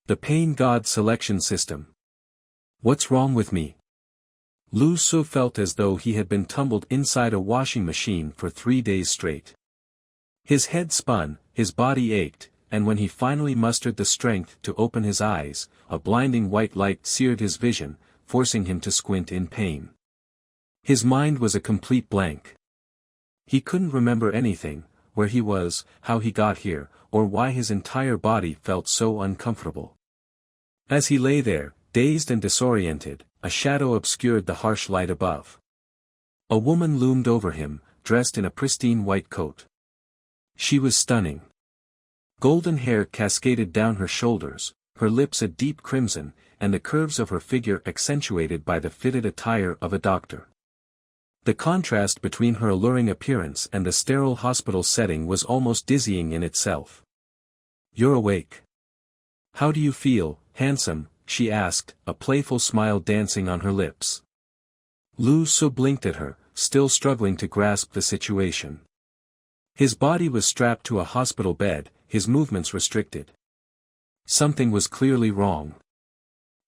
The Pain God Selection System. What's wrong with me? Lu Su felt as though he had been tumbled inside a washing machine for 3 days straight. His head spun, his body ached, and when he finally mustered the strength to open his eyes, a blinding white light seared his vision, forcing him to squint in pain. His mind was a complete blank. He couldn't remember anything, where he was, how he got here, or why his entire body felt so uncomfortable. As he lay there, dazed and disoriented, a shadow obscured the harsh light above. A woman loomed over him, dressed in a pristine white coat. She was stunning. Golden hair cascaded down her shoulders, her lips a deep crimson, and the curves of her figure accentuated by the fitted attire of a doctor. The contrast between her alluring appearance and the sterile hospital setting was almost dizzying in itself. "You're awake. How do you feel, handsome?" she asked, a playful smile dancing on her lips. Lu Su blinked at her, still struggling to grasp the situation. His body was strapped to a hospital bed, his movements restricted. Something was clearly wrong.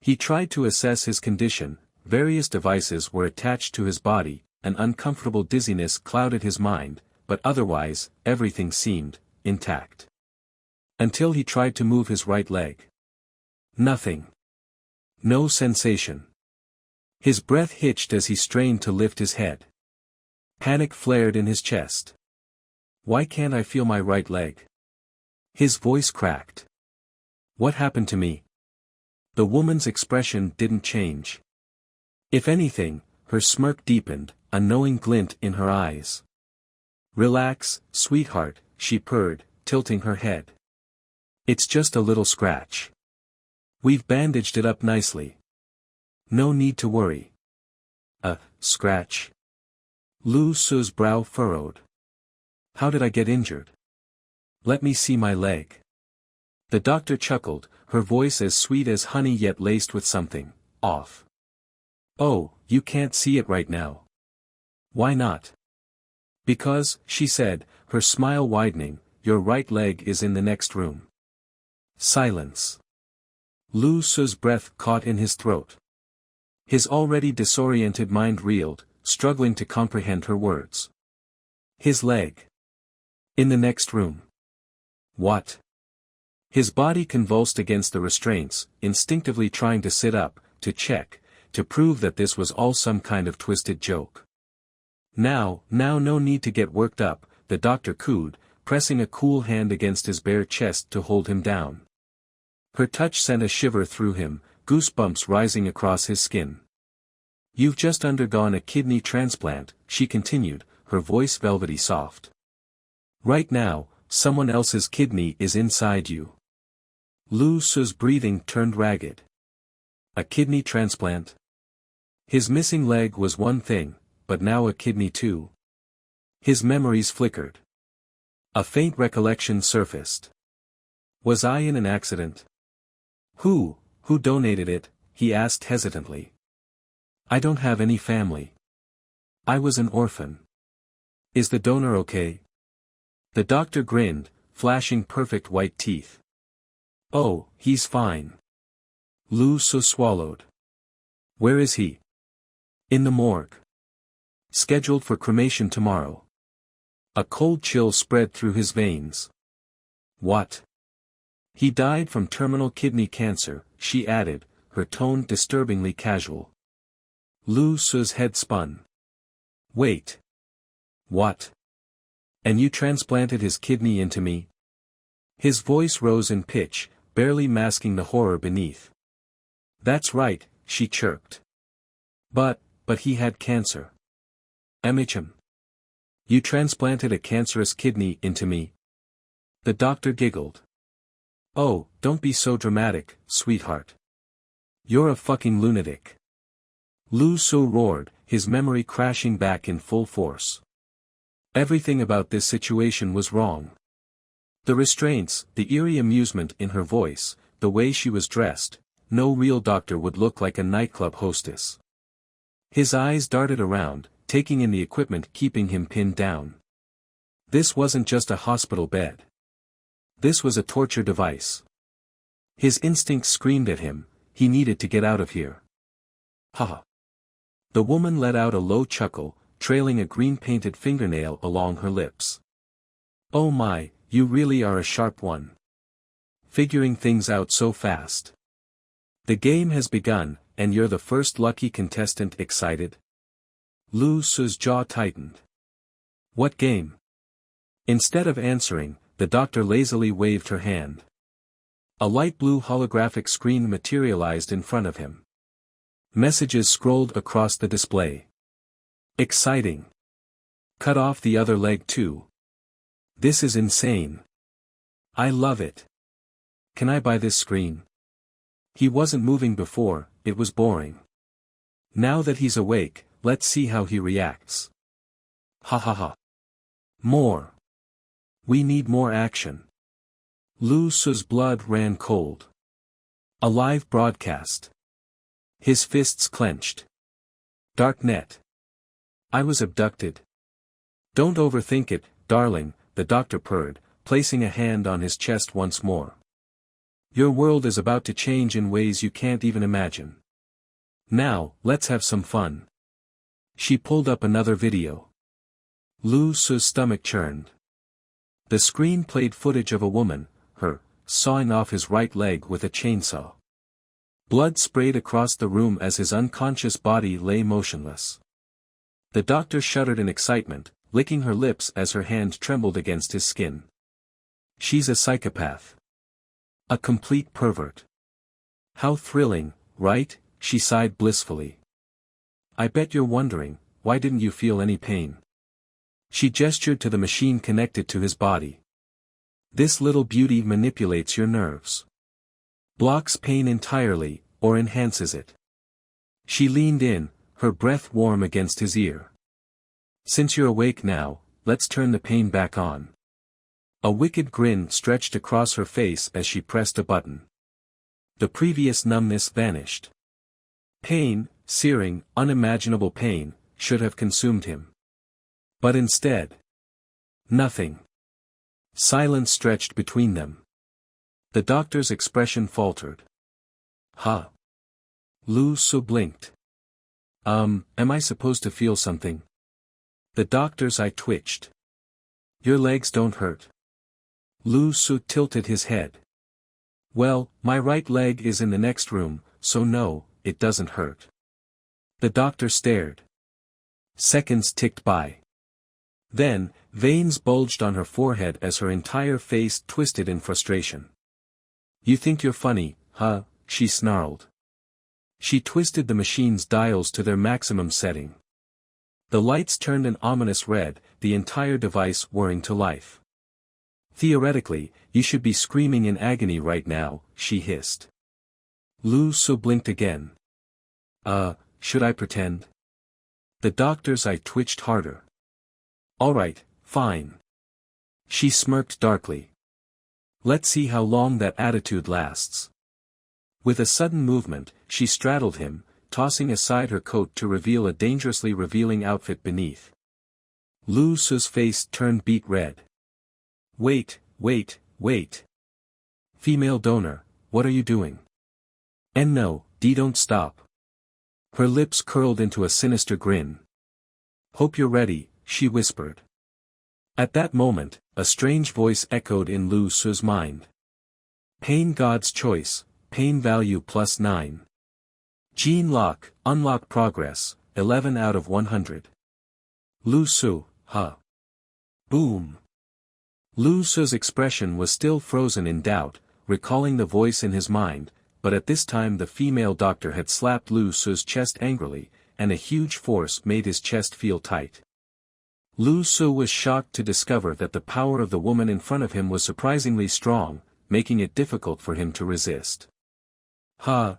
He tried to assess his condition, various devices were attached to his body, an uncomfortable dizziness clouded his mind, but otherwise, everything seemed intact. Until he tried to move his right leg. Nothing. No sensation. His breath hitched as he strained to lift his head. Panic flared in his chest. "Why can't I feel my right leg?" His voice cracked. "What happened to me?" The woman's expression didn't change. If anything, her smirk deepened, a knowing glint in her eyes. "Relax, sweetheart," she purred, tilting her head. "It's just a little scratch. We've bandaged it up nicely. No need to worry." "A scratch?" Lu Su's brow furrowed. "How did I get injured? Let me see my leg." The doctor chuckled, her voice as sweet as honey yet laced with something off. "Oh, you can't see it right now." "Why not?" "Because," she said, her smile widening, "your right leg is in the next room." Silence. Lu Su's breath caught in his throat. His already disoriented mind reeled, struggling to comprehend her words. His leg. In the next room. What? His body convulsed against the restraints, instinctively trying to sit up, to check, to prove that this was all some kind of twisted joke. Now no need to get worked up, the doctor cooed, pressing a cool hand against his bare chest to hold him down. Her touch sent a shiver through him, goosebumps rising across his skin. "You've just undergone a kidney transplant," she continued, her voice velvety soft. "Right now, someone else's kidney is inside you." Lu Su's breathing turned ragged. A kidney transplant? His missing leg was one thing, but now a kidney too. His memories flickered. A faint recollection surfaced. "Was I in an accident?" Who donated it?" he asked hesitantly. "I don't have any family. I was an orphan." "Is the donor okay?" The doctor grinned, flashing perfect white teeth. "Oh, he's fine." Lu Su swallowed. "Where is he?" "In the morgue. Scheduled for cremation tomorrow." A cold chill spread through his veins. "What?" "He died from terminal kidney cancer," she added, her tone disturbingly casual. Lu Su's head spun. "Wait. What? And you transplanted his kidney into me?" His voice rose in pitch, barely masking the horror beneath. "That's right," she chirped. But he had cancer." "Him. You transplanted a cancerous kidney into me?" The doctor giggled. "Oh, don't be so dramatic, sweetheart. You're a fucking lunatic." Lu Su roared, his memory crashing back in full force. Everything about this situation was wrong. The restraints, the eerie amusement in her voice, the way she was dressed, no real doctor would look like a nightclub hostess. His eyes darted around, taking in the equipment keeping him pinned down. This wasn't just a hospital bed. This was a torture device. His instinct screamed at him, he needed to get out of here. Ha! The woman let out a low chuckle, trailing a green-painted fingernail along her lips. Oh my, you really are a sharp one. Figuring things out so fast. The game has begun, and you're the first lucky contestant. Excited? Lu Su's jaw tightened. What game? Instead of answering, the doctor lazily waved her hand. A light blue holographic screen materialized in front of him. Messages scrolled across the display. Exciting. Cut off the other leg too. This is insane. I love it. Can I buy this screen? He wasn't moving before, it was boring. Now that he's awake, let's see how he reacts. Ha ha ha. More. We need more action. Lu Su's blood ran cold. A live broadcast. His fists clenched. Darknet. I was abducted. Don't overthink it, darling, the doctor purred, placing a hand on his chest once more. Your world is about to change in ways you can't even imagine. Now, let's have some fun. She pulled up another video. Lu Su's stomach churned. The screen played footage of a woman, her, sawing off his right leg with a chainsaw. Blood sprayed across the room as his unconscious body lay motionless. The doctor shuddered in excitement, licking her lips as her hand trembled against his skin. She's a psychopath. A complete pervert. How thrilling, right? She sighed blissfully. I bet you're wondering, why didn't you feel any pain? She gestured to the machine connected to his body. This little beauty manipulates your nerves. Blocks pain entirely, or enhances it. She leaned in, her breath warm against his ear. Since you're awake now, let's turn the pain back on. A wicked grin stretched across her face as she pressed a button. The previous numbness vanished. Pain, searing, unimaginable pain, should have consumed him. But instead, nothing. Silence stretched between them. The doctor's expression faltered. Huh? Lu Su blinked. Am I supposed to feel something? The doctor's eye twitched. Your legs don't hurt. Lu Su tilted his head. Well, my right leg is in the next room, so no, it doesn't hurt. The doctor stared. Seconds ticked by. Then, veins bulged on her forehead as her entire face twisted in frustration. You think you're funny, huh? She snarled. She twisted the machine's dials to their maximum setting. The lights turned an ominous red, the entire device whirring to life. Theoretically, you should be screaming in agony right now, she hissed. Lu Su blinked again. Should I pretend? The doctor's eye twitched harder. Alright, fine. She smirked darkly. Let's see how long that attitude lasts. With a sudden movement, she straddled him, tossing aside her coat to reveal a dangerously revealing outfit beneath. Lu Su's face turned beet red. Wait. Female donor, what are you doing? And no, don't stop. Her lips curled into a sinister grin. Hope you're ready, she whispered. At that moment, a strange voice echoed in Lu Su's mind. Pain God's choice, pain value +9. Gene lock, unlock progress, 11 out of 100. Lu Su, huh? Boom. Lu Su's expression was still frozen in doubt, recalling the voice in his mind, but at this time the female doctor had slapped Lu Su's chest angrily, and a huge force made his chest feel tight. Lu Su was shocked to discover that the power of the woman in front of him was surprisingly strong, making it difficult for him to resist. Ha.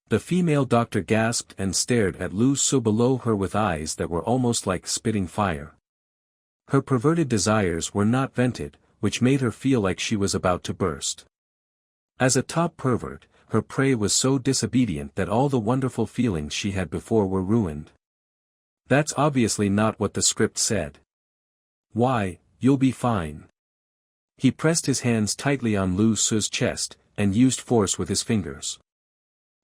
The female doctor gasped and stared at Lu Su below her with eyes that were almost like spitting fire. Her perverted desires were not vented, which made her feel like she was about to burst. As a top pervert, her prey was so disobedient that all the wonderful feelings she had before were ruined. That's obviously not what the script said. Why, you'll be fine. He pressed his hands tightly on Lu Su's chest, and used force with his fingers.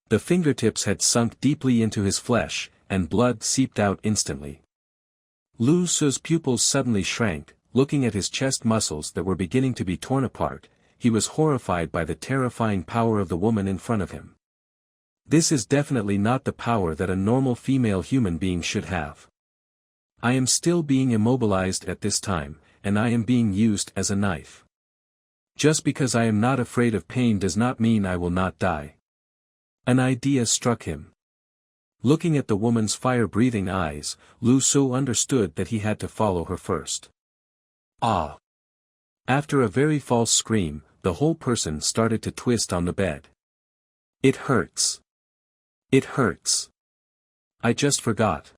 The fingertips had sunk deeply into his flesh, and blood seeped out instantly. Lu Su's pupils suddenly shrank, looking at his chest muscles that were beginning to be torn apart. He was horrified by the terrifying power of the woman in front of him. This is definitely not the power that a normal female human being should have. I am still being immobilized at this time, and I am being used as a knife. Just because I am not afraid of pain does not mean I will not die. An idea struck him. Looking at the woman's fire-breathing eyes, Lu Su understood that he had to follow her first. Ah! After a very false scream, the whole person started to twist on the bed. It hurts. It hurts. I just forgot.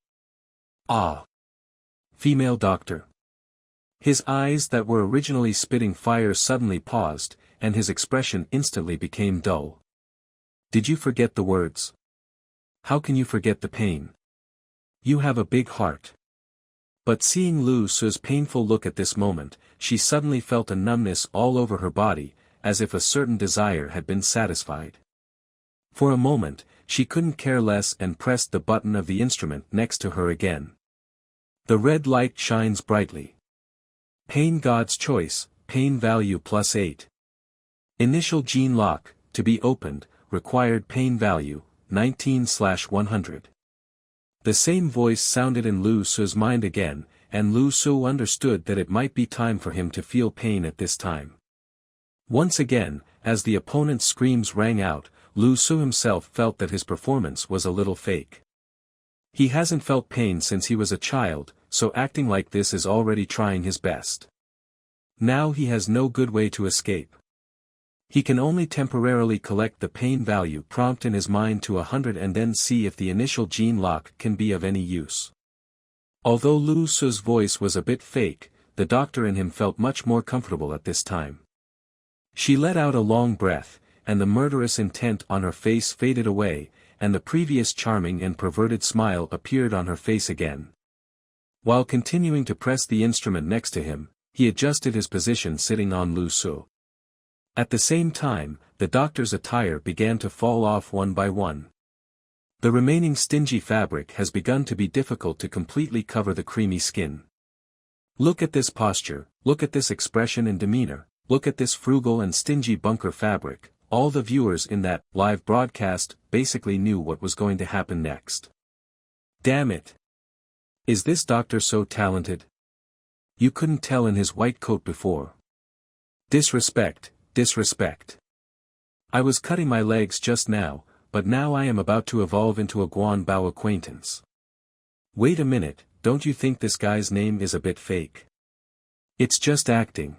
Ah! Female doctor. His eyes that were originally spitting fire suddenly paused, and his expression instantly became dull. Did you forget the words? How can you forget the pain? You have a big heart. But seeing Lu Su's painful look at this moment, she suddenly felt a numbness all over her body, as if a certain desire had been satisfied. For a moment, she couldn't care less and pressed the button of the instrument next to her again. The red light shines brightly. Pain God's choice, pain value +8. Initial gene lock, to be opened, required pain value, 19/100. The same voice sounded in Lu Su's mind again, and Lu Su understood that it might be time for him to feel pain at this time. Once again, as the opponent's screams rang out, Lu Su himself felt that his performance was a little fake. He hasn't felt pain since he was a child, so acting like this is already trying his best. Now he has no good way to escape. He can only temporarily collect the pain value prompt in his mind to 100 and then see if the initial gene lock can be of any use. Although Lu Su's voice was a bit fake, the doctor in him felt much more comfortable at this time. She let out a long breath, and the murderous intent on her face faded away, and the previous charming and perverted smile appeared on her face again. While continuing to press the instrument next to him, he adjusted his position sitting on Lu Su. At the same time, the doctor's attire began to fall off one by one. The remaining stingy fabric has begun to be difficult to completely cover the creamy skin. Look at this posture, look at this expression and demeanor, look at this frugal and stingy bunker fabric. All the viewers in that live broadcast basically knew what was going to happen next. Damn it! Is this doctor so talented? You couldn't tell in his white coat before. Disrespect, disrespect. I was cutting my legs just now, but now I am about to evolve into a Guan Bao acquaintance. Wait a minute, don't you think this guy's name is a bit fake? It's just acting.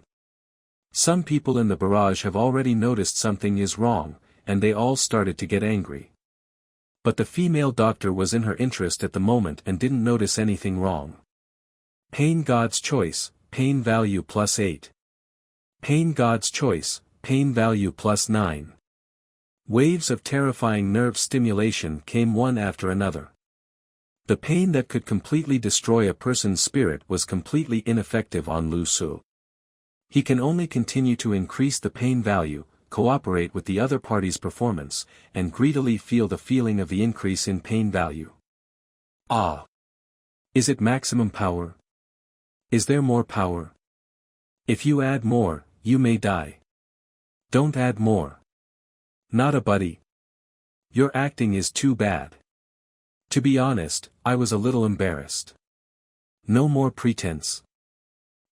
Some people in the barrage have already noticed something is wrong, and they all started to get angry. But the female doctor was in her interest at the moment and didn't notice anything wrong. Pain God's choice, pain value +8. Pain God's choice, pain value +9. Waves of terrifying nerve stimulation came one after another. The pain that could completely destroy a person's spirit was completely ineffective on Lu Su. He can only continue to increase the pain value, cooperate with the other party's performance, and greedily feel the feeling of the increase in pain value. Ah! Is it maximum power? Is there more power? If you add more, you may die. Don't add more. Not a buddy. Your acting is too bad. To be honest, I was a little embarrassed. No more pretense.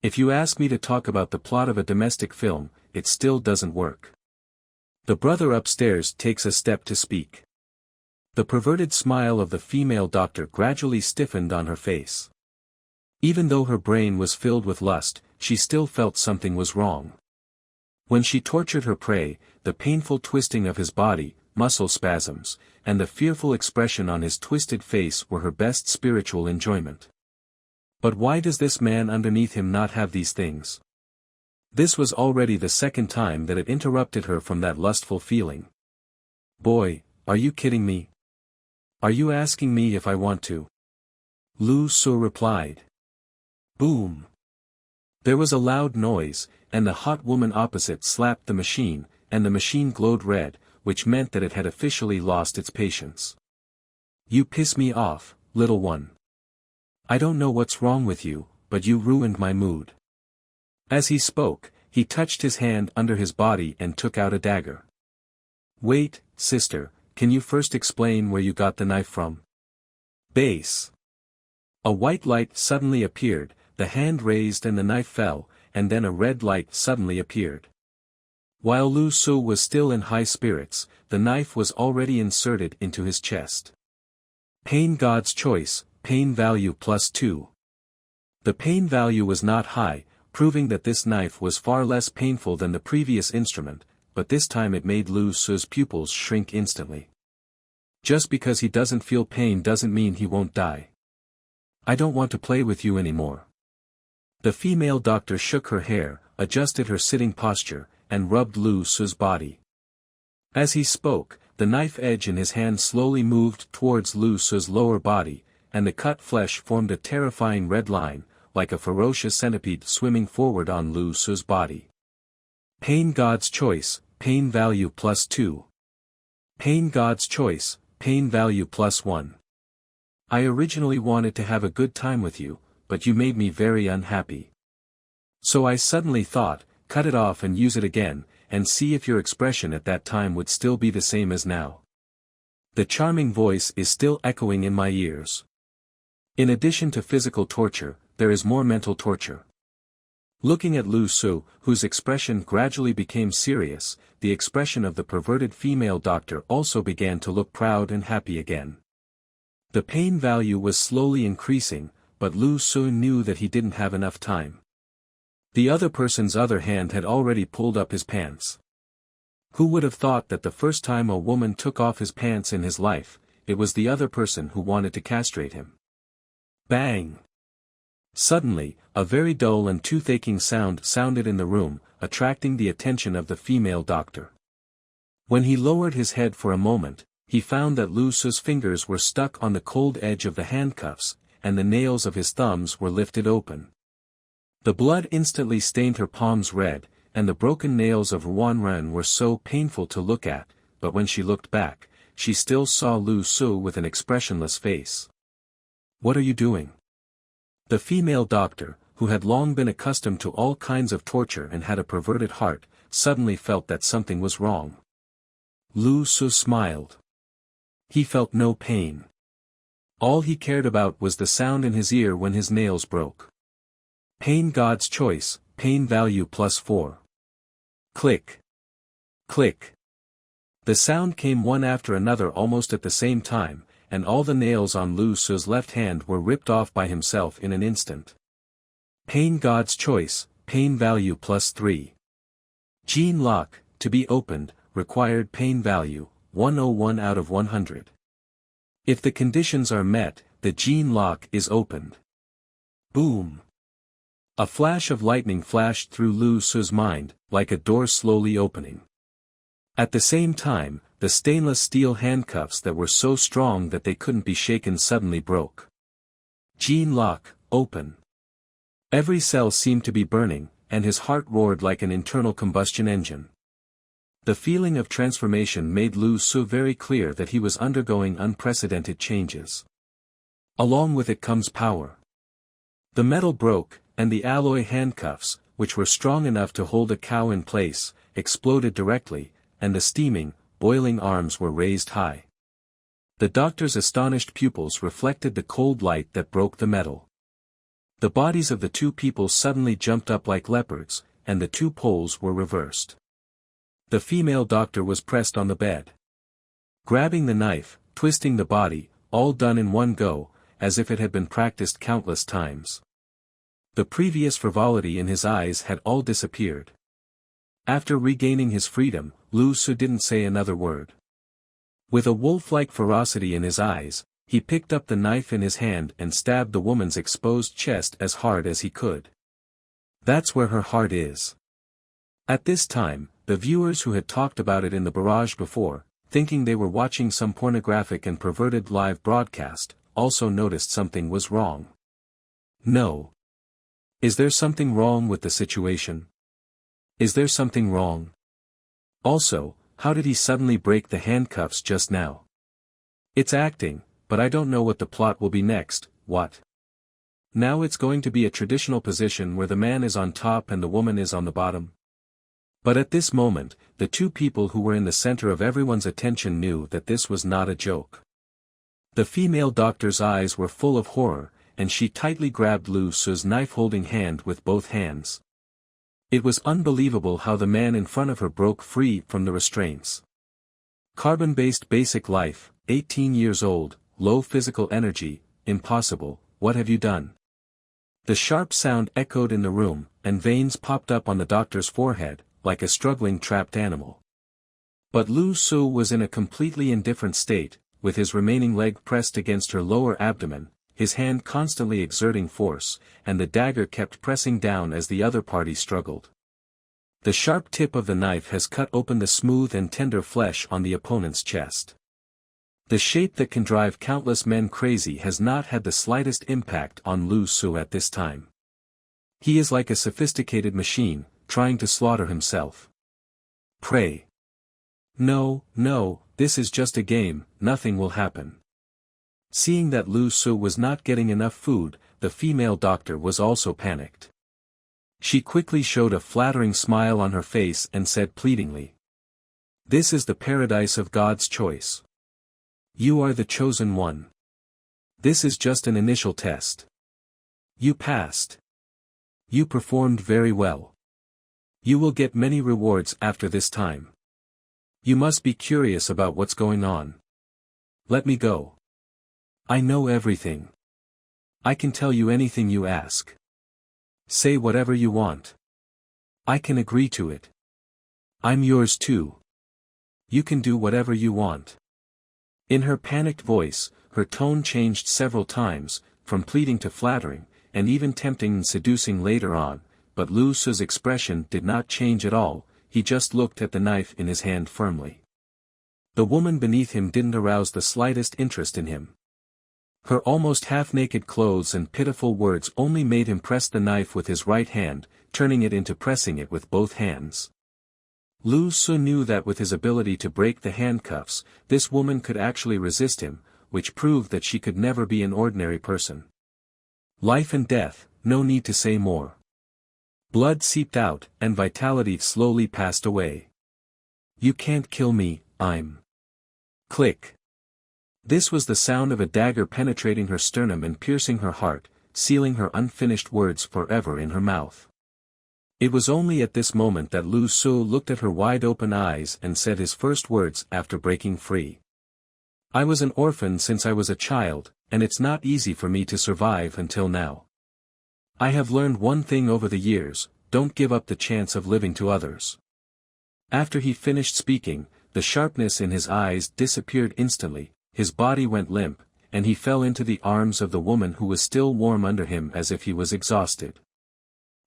If you ask me to talk about the plot of a domestic film, it still doesn't work. The brother upstairs takes a step to speak. The perverted smile of the female doctor gradually stiffened on her face. Even though her brain was filled with lust, she still felt something was wrong. When she tortured her prey, the painful twisting of his body, muscle spasms, and the fearful expression on his twisted face were her best spiritual enjoyment. But why does this man underneath him not have these things? This was already the second time that it interrupted her from that lustful feeling. Boy, are you kidding me? Are you asking me if I want to? Lu Su replied. Boom. There was a loud noise, and the hot woman opposite slapped the machine, and the machine glowed red, which meant that it had officially lost its patience. "You piss me off, little one. I don't know what's wrong with you, but you ruined my mood." As he spoke, he touched his hand under his body and took out a dagger. "Wait, sister, can you first explain where you got the knife from?" Base. A white light suddenly appeared, the hand raised and the knife fell, and then a red light suddenly appeared. While Lu Su was still in high spirits, the knife was already inserted into his chest. Pain God's choice, pain value +2. The pain value was not high, proving that this knife was far less painful than the previous instrument, but this time it made Lu Su's pupils shrink instantly. Just because he doesn't feel pain doesn't mean he won't die. "I don't want to play with you anymore." The female doctor shook her hair, adjusted her sitting posture, and rubbed Lu Su's body. As he spoke, the knife edge in his hand slowly moved towards Lu Su's lower body, and the cut flesh formed a terrifying red line, like a ferocious centipede swimming forward on Lu Su's body. Pain God's choice, pain value +2. Pain God's choice, pain value +1. I originally wanted to have a good time with you, but you made me very unhappy. So I suddenly thought, cut it off and use it again, and see if your expression at that time would still be the same as now. The charming voice is still echoing in my ears. In addition to physical torture, there is more mental torture. Looking at Lu Su, whose expression gradually became serious, the expression of the perverted female doctor also began to look proud and happy again. The pain value was slowly increasing, but Lu Su knew that he didn't have enough time. The other person's other hand had already pulled up his pants. Who would have thought that the first time a woman took off his pants in his life, it was the other person who wanted to castrate him. Bang! Suddenly, a very dull and toothacheing sound sounded in the room, attracting the attention of the female doctor. When he lowered his head for a moment, he found that Lu Su's fingers were stuck on the cold edge of the handcuffs, and the nails of his thumbs were lifted open. The blood instantly stained her palms red, and the broken nails of Ruan Ren were so painful to look at, but when she looked back, she still saw Lu Su with an expressionless face. "What are you doing?" The female doctor, who had long been accustomed to all kinds of torture and had a perverted heart, suddenly felt that something was wrong. Lu Su smiled. He felt no pain. All he cared about was the sound in his ear when his nails broke. Pain God's choice, pain value +4. Click. Click. The sound came one after another almost at the same time, and all the nails on Lu Su's left hand were ripped off by himself in an instant. Pain God's choice, pain value +3. Gene lock, to be opened, required pain value, 101 out of 100. If the conditions are met, the gene lock is opened. Boom! A flash of lightning flashed through Lu Su's mind, like a door slowly opening. At the same time, the stainless steel handcuffs that were so strong that they couldn't be shaken suddenly broke. Gene lock, open. Every cell seemed to be burning, and his heart roared like an internal combustion engine. The feeling of transformation made Lu Su very clear that he was undergoing unprecedented changes. Along with it comes power. The metal broke, and the alloy handcuffs, which were strong enough to hold a cow in place, exploded directly, and the steaming, boiling arms were raised high. The doctor's astonished pupils reflected the cold light that broke the metal. The bodies of the two people suddenly jumped up like leopards, and the two poles were reversed. The female doctor was pressed on the bed. Grabbing the knife, twisting the body, all done in one go, as if it had been practiced countless times. The previous frivolity in his eyes had all disappeared. After regaining his freedom, Lu Su didn't say another word. With a wolf-like ferocity in his eyes, he picked up the knife in his hand and stabbed the woman's exposed chest as hard as he could. That's where her heart is. At this time, the viewers who had talked about it in the barrage before, thinking they were watching some pornographic and perverted live broadcast, also noticed something was wrong. No. Is there something wrong with the situation? Is there something wrong? Also, how did he suddenly break the handcuffs just now? It's acting, but I don't know what the plot will be next. What? Now it's going to be a traditional position where the man is on top and the woman is on the bottom. But at this moment, the two people who were in the center of everyone's attention knew that this was not a joke. The female doctor's eyes were full of horror, and she tightly grabbed Lu Su's knife-holding hand with both hands. It was unbelievable how the man in front of her broke free from the restraints. Carbon-based basic life, 18 years old, low physical energy, impossible, what have you done? The sharp sound echoed in the room, and veins popped up on the doctor's forehead, like a struggling trapped animal. But Lu Su was in a completely indifferent state, with his remaining leg pressed against her lower abdomen, his hand constantly exerting force, and the dagger kept pressing down as the other party struggled. The sharp tip of the knife has cut open the smooth and tender flesh on the opponent's chest. The shape that can drive countless men crazy has not had the slightest impact on Lu Su at this time. He is like a sophisticated machine, trying to slaughter himself. Pray. No, this is just a game, nothing will happen. Seeing that Lu Su was not getting enough food, the female doctor was also panicked. She quickly showed a flattering smile on her face and said pleadingly. This is the paradise of God's choice. You are the chosen one. This is just an initial test. You passed. You performed very well. You will get many rewards after this time. You must be curious about what's going on. Let me go. I know everything. I can tell you anything you ask. Say whatever you want. I can agree to it. I'm yours too. You can do whatever you want. In her panicked voice, her tone changed several times, from pleading to flattering, and even tempting and seducing later on, but Lu Su's expression did not change at all, he just looked at the knife in his hand firmly. The woman beneath him didn't arouse the slightest interest in him. Her almost half-naked clothes and pitiful words only made him press the knife with his right hand, turning it into pressing it with both hands. Lu Su knew that with his ability to break the handcuffs, this woman could actually resist him, which proved that she could never be an ordinary person. Life and death, no need to say more. Blood seeped out, and vitality slowly passed away. You can't kill me, I'm. Click. This was the sound of a dagger penetrating her sternum and piercing her heart, sealing her unfinished words forever in her mouth. It was only at this moment that Lu Su looked at her wide-open eyes and said his first words after breaking free. I was an orphan since I was a child, and it's not easy for me to survive until now. I have learned one thing over the years, don't give up the chance of living to others. After he finished speaking, the sharpness in his eyes disappeared instantly, his body went limp, and he fell into the arms of the woman who was still warm under him as if he was exhausted.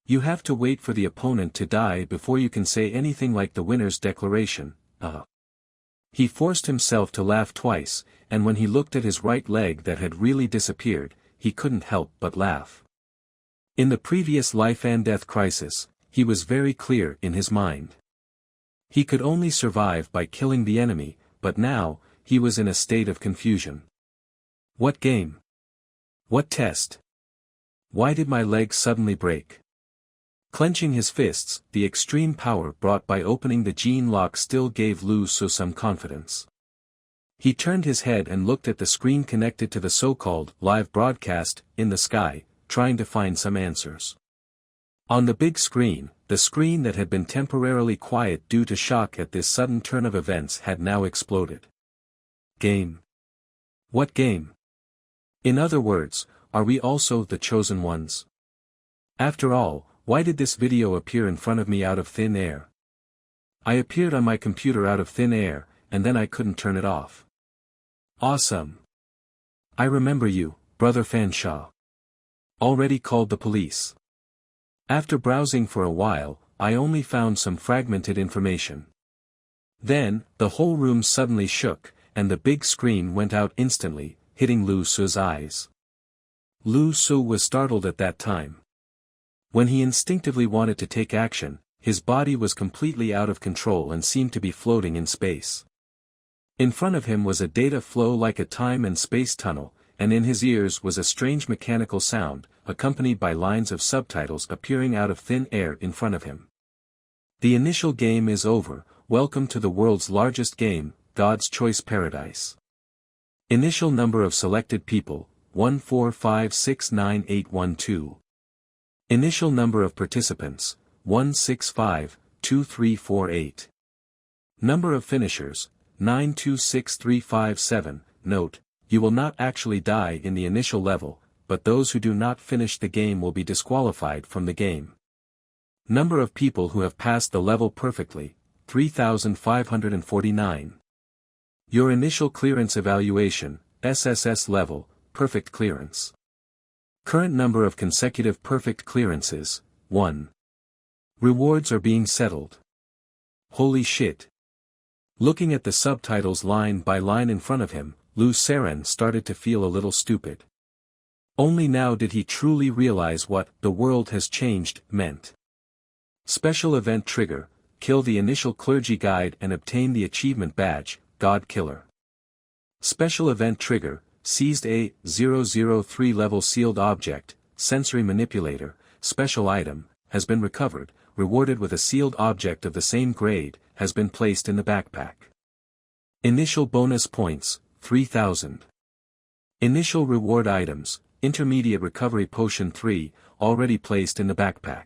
You have to wait for the opponent to die before you can say anything like the winner's declaration, He forced himself to laugh twice, and when he looked at his right leg that had really disappeared, he couldn't help but laugh. In the previous life and death crisis, he was very clear in his mind. He could only survive by killing the enemy, but now, he was in a state of confusion. What game? What test? Why did my leg suddenly break? Clenching his fists, the extreme power brought by opening the gene lock still gave Lu Su some confidence. He turned his head and looked at the screen connected to the so-called live broadcast in the sky, trying to find some answers. On the big screen, the screen that had been temporarily quiet due to shock at this sudden turn of events had now exploded. Game. What game? In other words, are we also the chosen ones? After all, why did this video appear in front of me out of thin air? I appeared on my computer out of thin air, and then I couldn't turn it off. Awesome. I remember you, Brother Fanshawe. Already called the police. After browsing for a while, I only found some fragmented information. Then, the whole room suddenly shook, and the big screen went out instantly, hitting Lu Su's eyes. Lu Su was startled at that time. When he instinctively wanted to take action, his body was completely out of control and seemed to be floating in space. In front of him was a data flow like a time and space tunnel, and in his ears was a strange mechanical sound, accompanied by lines of subtitles appearing out of thin air in front of him. The initial game is over. Welcome to the world's largest game, God's Choice Paradise. Initial number of selected people, 14569,812. Initial number of participants, 1652348. Number of finishers, 926357. Note, you will not actually die in the initial level, but those who do not finish the game will be disqualified from the game. Number of people who have passed the level perfectly, 3,549. Your initial clearance evaluation, SSS level, perfect clearance. Current number of consecutive perfect clearances, 1. Rewards are being settled. Holy shit. Looking at the subtitles line by line in front of him, Lu Saren started to feel a little stupid. Only now did he truly realize what "the world has changed" meant. Special event trigger, kill the initial clergy guide and obtain the achievement badge, God Killer. Special event trigger, seized a 003 level sealed object, sensory manipulator, special item, has been recovered, rewarded with a sealed object of the same grade, has been placed in the backpack. Initial bonus points, 3,000. Initial reward items, intermediate recovery potion 3, already placed in the backpack.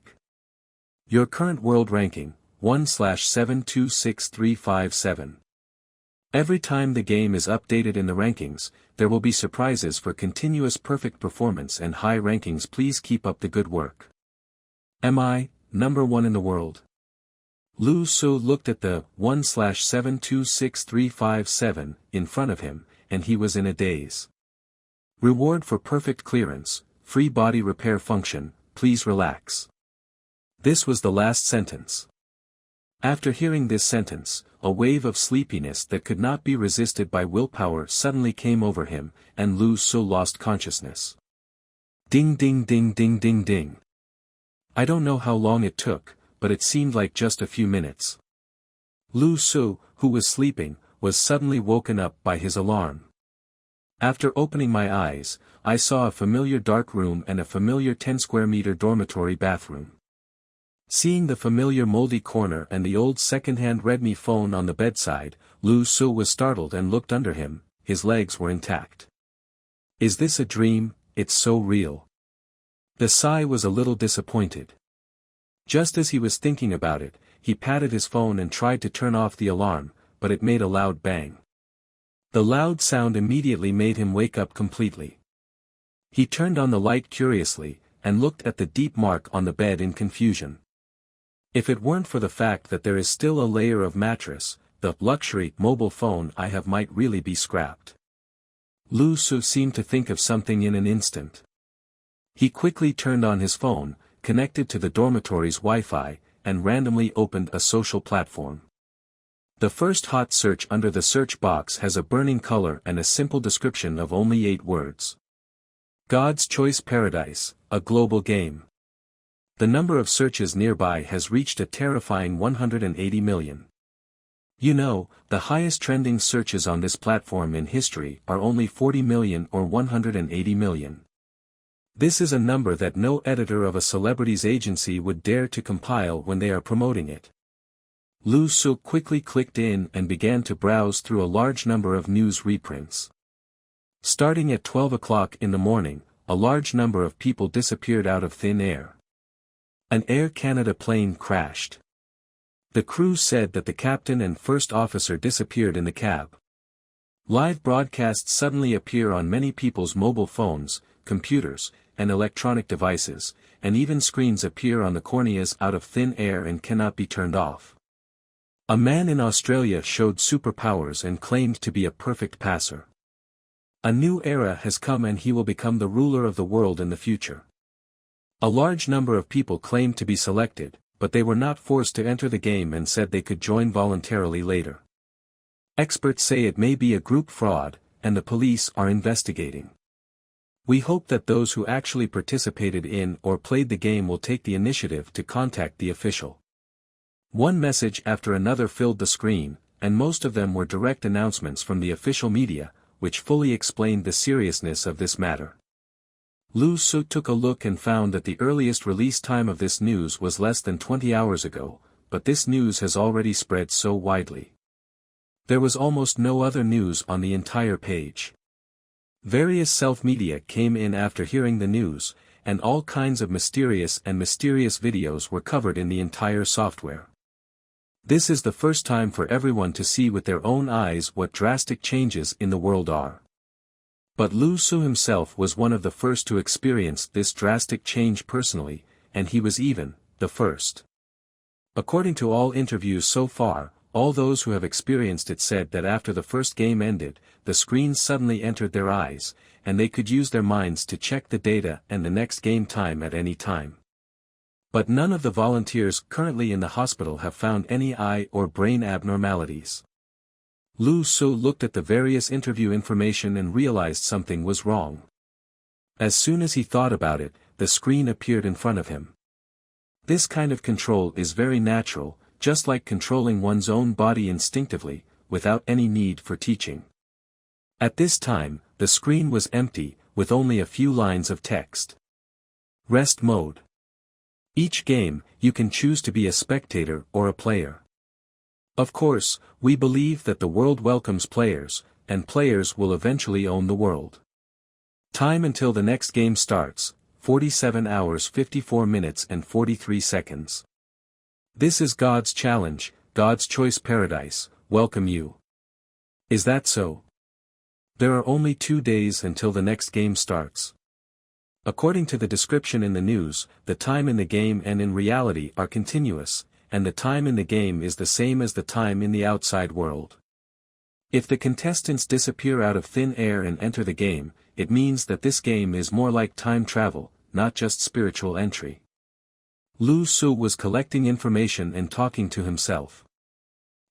Your current world ranking, 1/726357. Every time the game is updated in the rankings, there will be surprises for continuous perfect performance and high rankings. Please keep up the good work. Am I number 1 in the world? Lu Su looked at the 1/726357 in front of him, and he was in a daze. Reward for perfect clearance, free body repair function, please relax. This was the last sentence. After hearing this sentence, a wave of sleepiness that could not be resisted by willpower suddenly came over him, and Lu Su lost consciousness. Ding ding ding ding ding ding. I don't know how long it took, but it seemed like just a few minutes. Lu Su, who was sleeping, was suddenly woken up by his alarm. After opening my eyes, I saw a familiar dark room and a familiar 10-square-meter dormitory bathroom. Seeing the familiar moldy corner and the old second-hand Redmi phone on the bedside, Lu Su was startled and looked under him. His legs were intact. Is this a dream? It's so real. Desai was a little disappointed. Just as he was thinking about it, he patted his phone and tried to turn off the alarm, but it made a loud bang. The loud sound immediately made him wake up completely. He turned on the light curiously, and looked at the deep mark on the bed in confusion. If it weren't for the fact that there is still a layer of mattress, the luxury mobile phone I have might really be scrapped. Lu Su seemed to think of something in an instant. He quickly turned on his phone, connected to the dormitory's Wi-Fi, and randomly opened a social platform. The first hot search under the search box has a burning color and a simple description of only 8 words. God's Choice Paradise, a global game. The number of searches nearby has reached a terrifying 180 million. You know, the highest trending searches on this platform in history are only 40 million or 180 million. This is a number that no editor of a celebrities agency would dare to compile when they are promoting it. Lu Su quickly clicked in and began to browse through a large number of news reprints. Starting at 12 o'clock in the morning, a large number of people disappeared out of thin air. An Air Canada plane crashed. The crew said that the captain and first officer disappeared in the cab. Live broadcasts suddenly appear on many people's mobile phones, computers, and electronic devices, and even screens appear on the corneas out of thin air and cannot be turned off. A man in Australia showed superpowers and claimed to be a perfect passer. A new era has come and he will become the ruler of the world in the future. A large number of people claimed to be selected, but they were not forced to enter the game and said they could join voluntarily later. Experts say it may be a group fraud, and the police are investigating. We hope that those who actually participated in or played the game will take the initiative to contact the official One message after another filled the screen, and most of them were direct announcements from the official media, which fully explained the seriousness of this matter. Lu Su took a look and found that the earliest release time of this news was less than 20 hours ago, but this news has already spread so widely. There was almost no other news on the entire page. Various self-media came in after hearing the news, and all kinds of mysterious videos were covered in the entire software. This is the first time for everyone to see with their own eyes what drastic changes in the world are. But Lu Su himself was one of the first to experience this drastic change personally, and he was even the first. According to all interviews so far, all those who have experienced it said that after the first game ended, the screen suddenly entered their eyes, and they could use their minds to check the data and the next game time at any time. But none of the volunteers currently in the hospital have found any eye or brain abnormalities. Lu Su looked at the various interview information and realized something was wrong. As soon as he thought about it, the screen appeared in front of him. This kind of control is very natural, just like controlling one's own body instinctively, without any need for teaching. At this time, the screen was empty, with only a few lines of text. Rest mode. Each game, you can choose to be a spectator or a player. Of course, we believe that the world welcomes players, and players will eventually own the world. Time until the next game starts, 47 hours 54 minutes and 43 seconds. This is God's challenge, God's choice paradise, welcome you. Is that so? There are only 2 days until the next game starts. According to the description in the news, the time in the game and in reality are continuous, and the time in the game is the same as the time in the outside world. If the contestants disappear out of thin air and enter the game, it means that this game is more like time travel, not just spiritual entry. Lu Su was collecting information and talking to himself.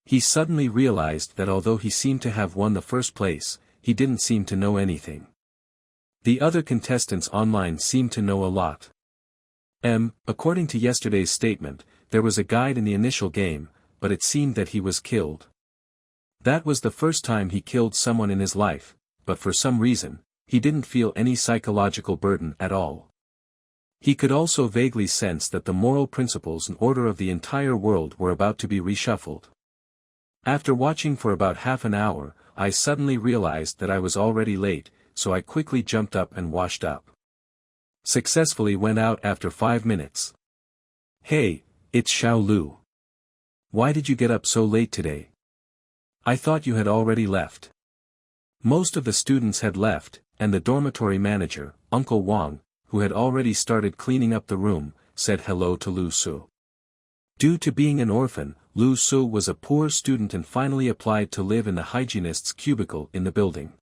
He suddenly realized that although he seemed to have won the first place, he didn't seem to know anything. The other contestants online seemed to know a lot. According to yesterday's statement, there was a guide in the initial game, but it seemed that he was killed. That was the first time he killed someone in his life, but for some reason, he didn't feel any psychological burden at all. He could also vaguely sense that the moral principles and order of the entire world were about to be reshuffled. After watching for about half an hour, I suddenly realized that I was already late, so I quickly jumped up and washed up. Successfully went out after 5 minutes. Hey, it's Xiao Lu. Why did you get up so late today? I thought you had already left. Most of the students had left, and the dormitory manager, Uncle Wang, who had already started cleaning up the room, said hello to Lu Su. Due to being an orphan, Lu Su was a poor student and finally applied to live in the hygienist's cubicle in the building.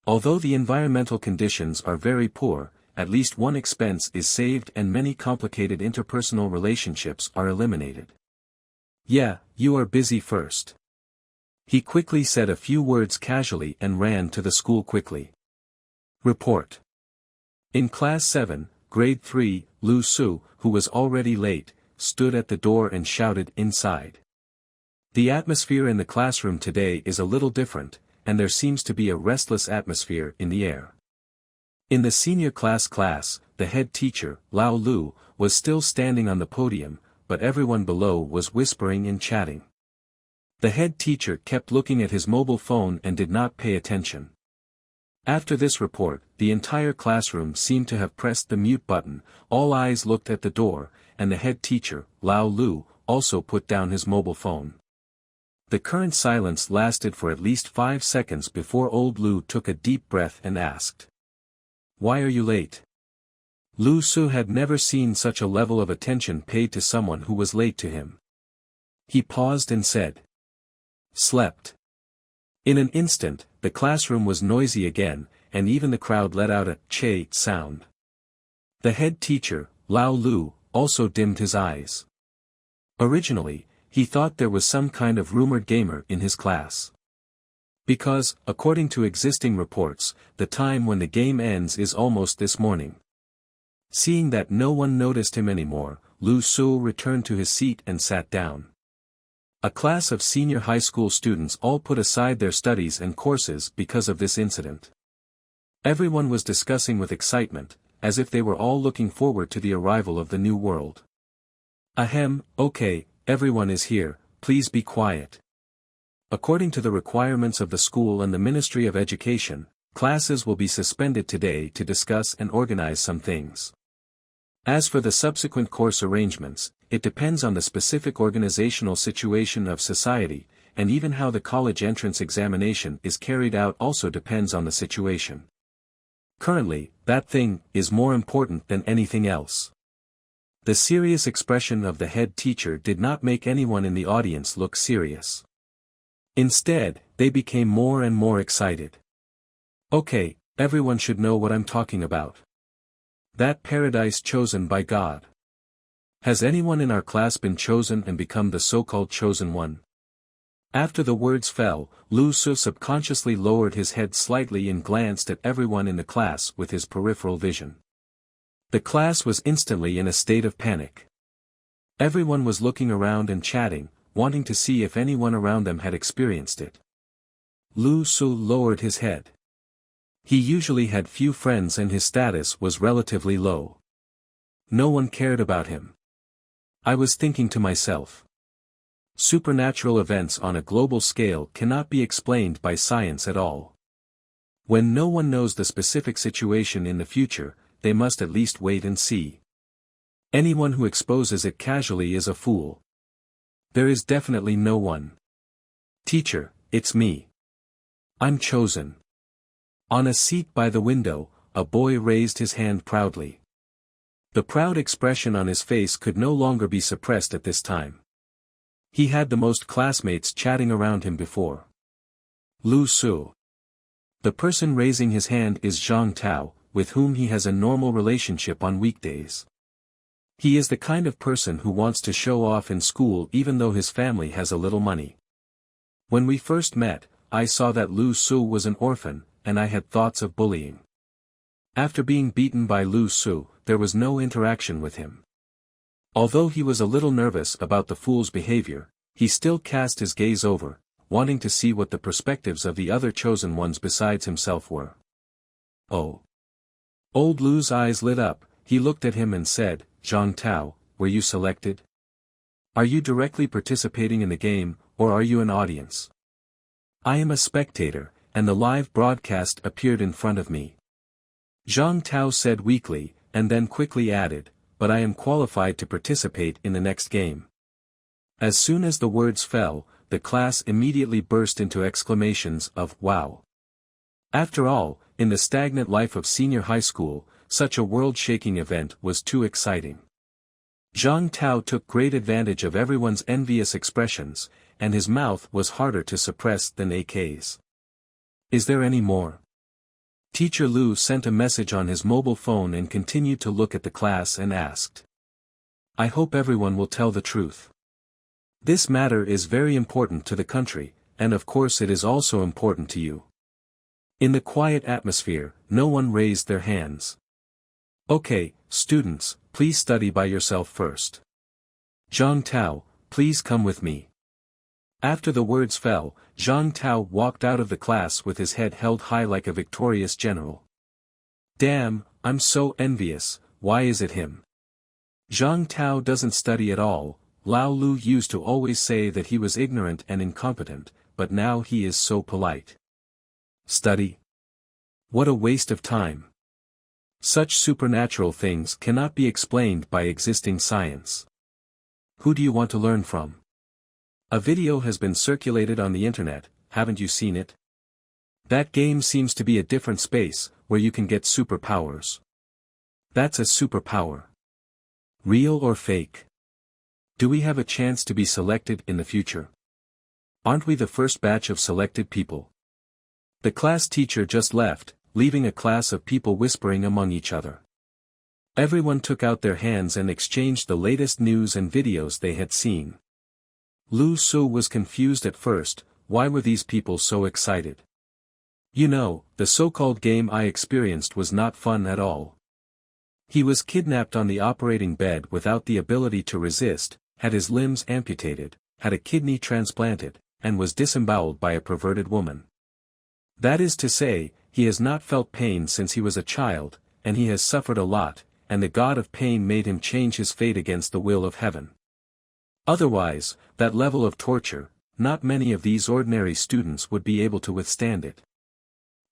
Although the environmental conditions are very poor, at least one expense is saved and many complicated interpersonal relationships are eliminated. Yeah, you are busy first. He quickly said a few words casually and ran to the school quickly. Report. In Class 7, Grade 3, Lu Su, who was already late, stood at the door and shouted inside. The atmosphere in the classroom today is a little different, and there seems to be a restless atmosphere in the air. In the senior class, the head teacher, Lao Lu, was still standing on the podium, but everyone below was whispering and chatting. The head teacher kept looking at his mobile phone and did not pay attention. After this report, the entire classroom seemed to have pressed the mute button, all eyes looked at the door, and the head teacher, Lao Lu, also put down his mobile phone. The current silence lasted for at least 5 seconds before old Lu took a deep breath and asked. Why are you late? Lu Su had never seen such a level of attention paid to someone who was late to him. He paused and said. Slept. In an instant, the classroom was noisy again, and even the crowd let out a che sound. The head teacher, Lao Lu, also dimmed his eyes. Originally, he thought there was some kind of rumored gamer in his class. Because, according to existing reports, the time when the game ends is almost this morning. Seeing that no one noticed him anymore, Lu Su returned to his seat and sat down. A class of senior high school students all put aside their studies and courses because of this incident. Everyone was discussing with excitement, as if they were all looking forward to the arrival of the new world. Ahem, okay, everyone is here, please be quiet. According to the requirements of the school and the Ministry of Education, classes will be suspended today to discuss and organize some things. As for the subsequent course arrangements, it depends on the specific organizational situation of society, and even how the college entrance examination is carried out also depends on the situation. Currently, that thing is more important than anything else. The serious expression of the head teacher did not make anyone in the audience look serious. Instead, they became more and more excited. Okay, everyone should know what I'm talking about. That paradise chosen by God. Has anyone in our class been chosen and become the so-called chosen one? After the words fell, Lu Su subconsciously lowered his head slightly and glanced at everyone in the class with his peripheral vision. The class was instantly in a state of panic. Everyone was looking around and chatting, wanting to see if anyone around them had experienced it. Lu Su lowered his head. He usually had few friends and his status was relatively low. No one cared about him. I was thinking to myself. Supernatural events on a global scale cannot be explained by science at all. When no one knows the specific situation in the future, they must at least wait and see. Anyone who exposes it casually is a fool. There is definitely no one. Teacher, it's me. I'm chosen. On a seat by the window, a boy raised his hand proudly. The proud expression on his face could no longer be suppressed at this time. He had the most classmates chatting around him before. Lu Su. The person raising his hand is Zhang Tao, with whom he has a normal relationship on weekdays. He is the kind of person who wants to show off in school even though his family has a little money. When we first met, I saw that Lu Su was an orphan, and I had thoughts of bullying. After being beaten by Lu Su, there was no interaction with him. Although he was a little nervous about the fool's behavior, he still cast his gaze over, wanting to see what the perspectives of the other chosen ones besides himself were. Oh. Old Lu's eyes lit up, he looked at him and said, Zhang Tao, were you selected? Are you directly participating in the game, or are you an audience? I am a spectator, and the live broadcast appeared in front of me. Zhang Tao said weakly, and then quickly added, but I am qualified to participate in the next game. As soon as the words fell, the class immediately burst into exclamations of wow. After all, in the stagnant life of senior high school, such a world-shaking event was too exciting. Zhang Tao took great advantage of everyone's envious expressions, and his mouth was harder to suppress than AK's. Is there any more? Teacher Lu sent a message on his mobile phone and continued to look at the class and asked. I hope everyone will tell the truth. This matter is very important to the country, and of course it is also important to you. In the quiet atmosphere, no one raised their hands. Okay, students, please study by yourself first. Zhang Tao, please come with me. After the words fell, Zhang Tao walked out of the class with his head held high like a victorious general. Damn, I'm so envious, why is it him? Zhang Tao doesn't study at all. Lao Lu used to always say that he was ignorant and incompetent, but now he is so polite. Study? What a waste of time. Such supernatural things cannot be explained by existing science. Who do you want to learn from? A video has been circulated on the internet, haven't you seen it? That game seems to be a different space, where you can get superpowers. That's a superpower. Real or fake? Do we have a chance to be selected in the future? Aren't we the first batch of selected people? The class teacher just left, leaving a class of people whispering among each other. Everyone took out their hands and exchanged the latest news and videos they had seen. Lu Su was confused at first, why were these people so excited? You know, the so-called game I experienced was not fun at all. He was kidnapped on the operating bed without the ability to resist, had his limbs amputated, had a kidney transplanted, and was disemboweled by a perverted woman. That is to say, he has not felt pain since he was a child, and he has suffered a lot, and the god of pain made him change his fate against the will of heaven. Otherwise, that level of torture, not many of these ordinary students would be able to withstand it.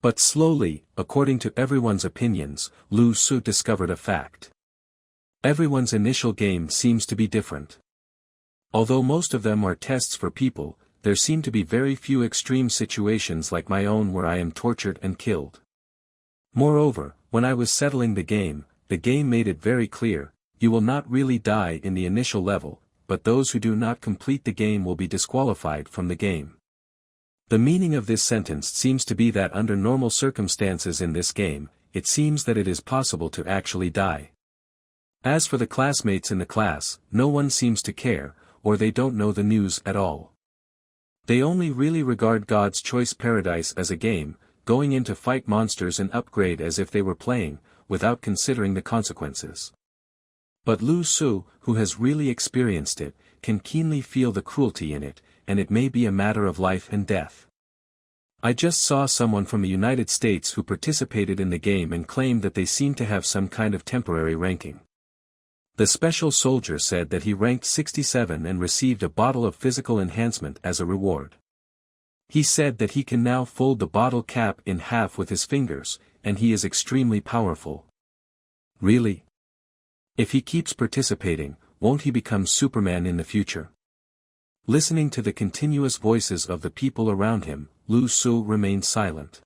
But slowly, according to everyone's opinions, Lu Su discovered a fact. Everyone's initial game seems to be different. Although most of them are tests for people, there seem to be very few extreme situations like my own where I am tortured and killed. Moreover, when I was settling the game made it very clear, you will not really die in the initial level, but those who do not complete the game will be disqualified from the game. The meaning of this sentence seems to be that under normal circumstances in this game, it seems that it is possible to actually die. As for the classmates in the class, no one seems to care, or they don't know the news at all. They only really regard God's Choice Paradise as a game, going in to fight monsters and upgrade as if they were playing, without considering the consequences. But Lu Su, who has really experienced it, can keenly feel the cruelty in it, and it may be a matter of life and death. I just saw someone from the United States who participated in the game and claimed that they seemed to have some kind of temporary ranking. The special soldier said that he ranked 67 and received a bottle of physical enhancement as a reward. He said that he can now fold the bottle cap in half with his fingers, and he is extremely powerful. Really? If he keeps participating, won't he become Superman in the future? Listening to the continuous voices of the people around him, Lu Su remained silent.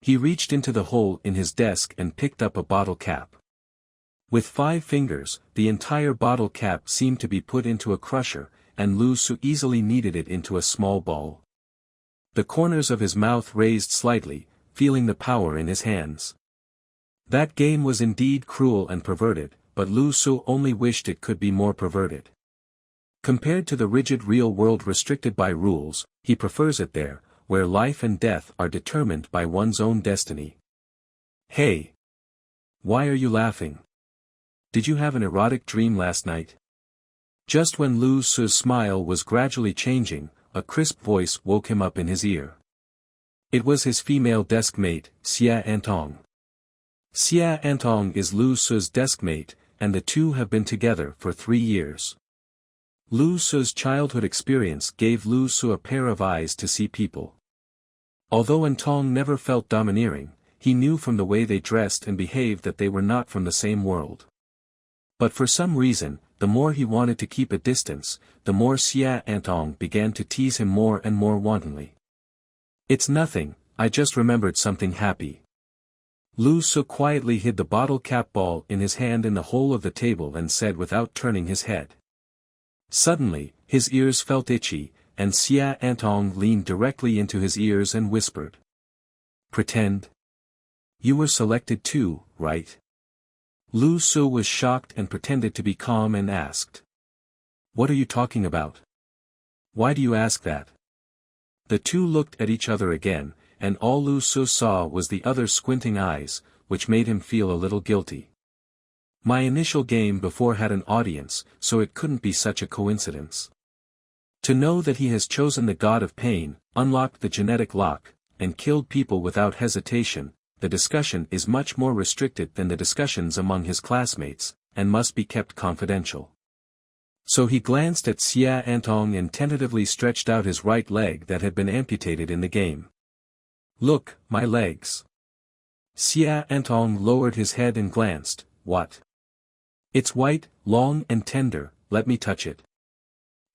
He reached into the hole in his desk and picked up a bottle cap. With 5 fingers, the entire bottle cap seemed to be put into a crusher, and Lu Su easily kneaded it into a small ball. The corners of his mouth raised slightly, feeling the power in his hands. That game was indeed cruel and perverted, but Lu Su only wished it could be more perverted. Compared to the rigid real world restricted by rules, he prefers it there, where life and death are determined by one's own destiny. Hey! Why are you laughing? Did you have an erotic dream last night? Just when Lu Su's smile was gradually changing, a crisp voice woke him up in his ear. It was his female desk mate, Xia Antong. Xia Antong is Lu Su's desk mate, and the two have been together for 3 years. Lu Su's childhood experience gave Lu Su a pair of eyes to see people. Although Antong never felt domineering, he knew from the way they dressed and behaved that they were not from the same world. But for some reason, the more he wanted to keep a distance, the more Xia Antong began to tease him more and more wantonly. It's nothing, I just remembered something happy. Lu Su quietly hid the bottle cap ball in his hand in the hole of the table and said without turning his head. Suddenly, his ears felt itchy, and Xia Antong leaned directly into his ears and whispered. Pretend? You were selected too, right? Lu Su was shocked and pretended to be calm and asked. What are you talking about? Why do you ask that? The two looked at each other again, and all Lu Su saw was the other's squinting eyes, which made him feel a little guilty. My initial game before had an audience, so it couldn't be such a coincidence. To know that he has chosen the god of pain, unlocked the genetic lock, and killed people without hesitation, the discussion is much more restricted than the discussions among his classmates, and must be kept confidential. So he glanced at Xia Antong and tentatively stretched out his right leg that had been amputated in the game. Look, my legs. Xia Antong lowered his head and glanced. What? It's white, long and tender, let me touch it.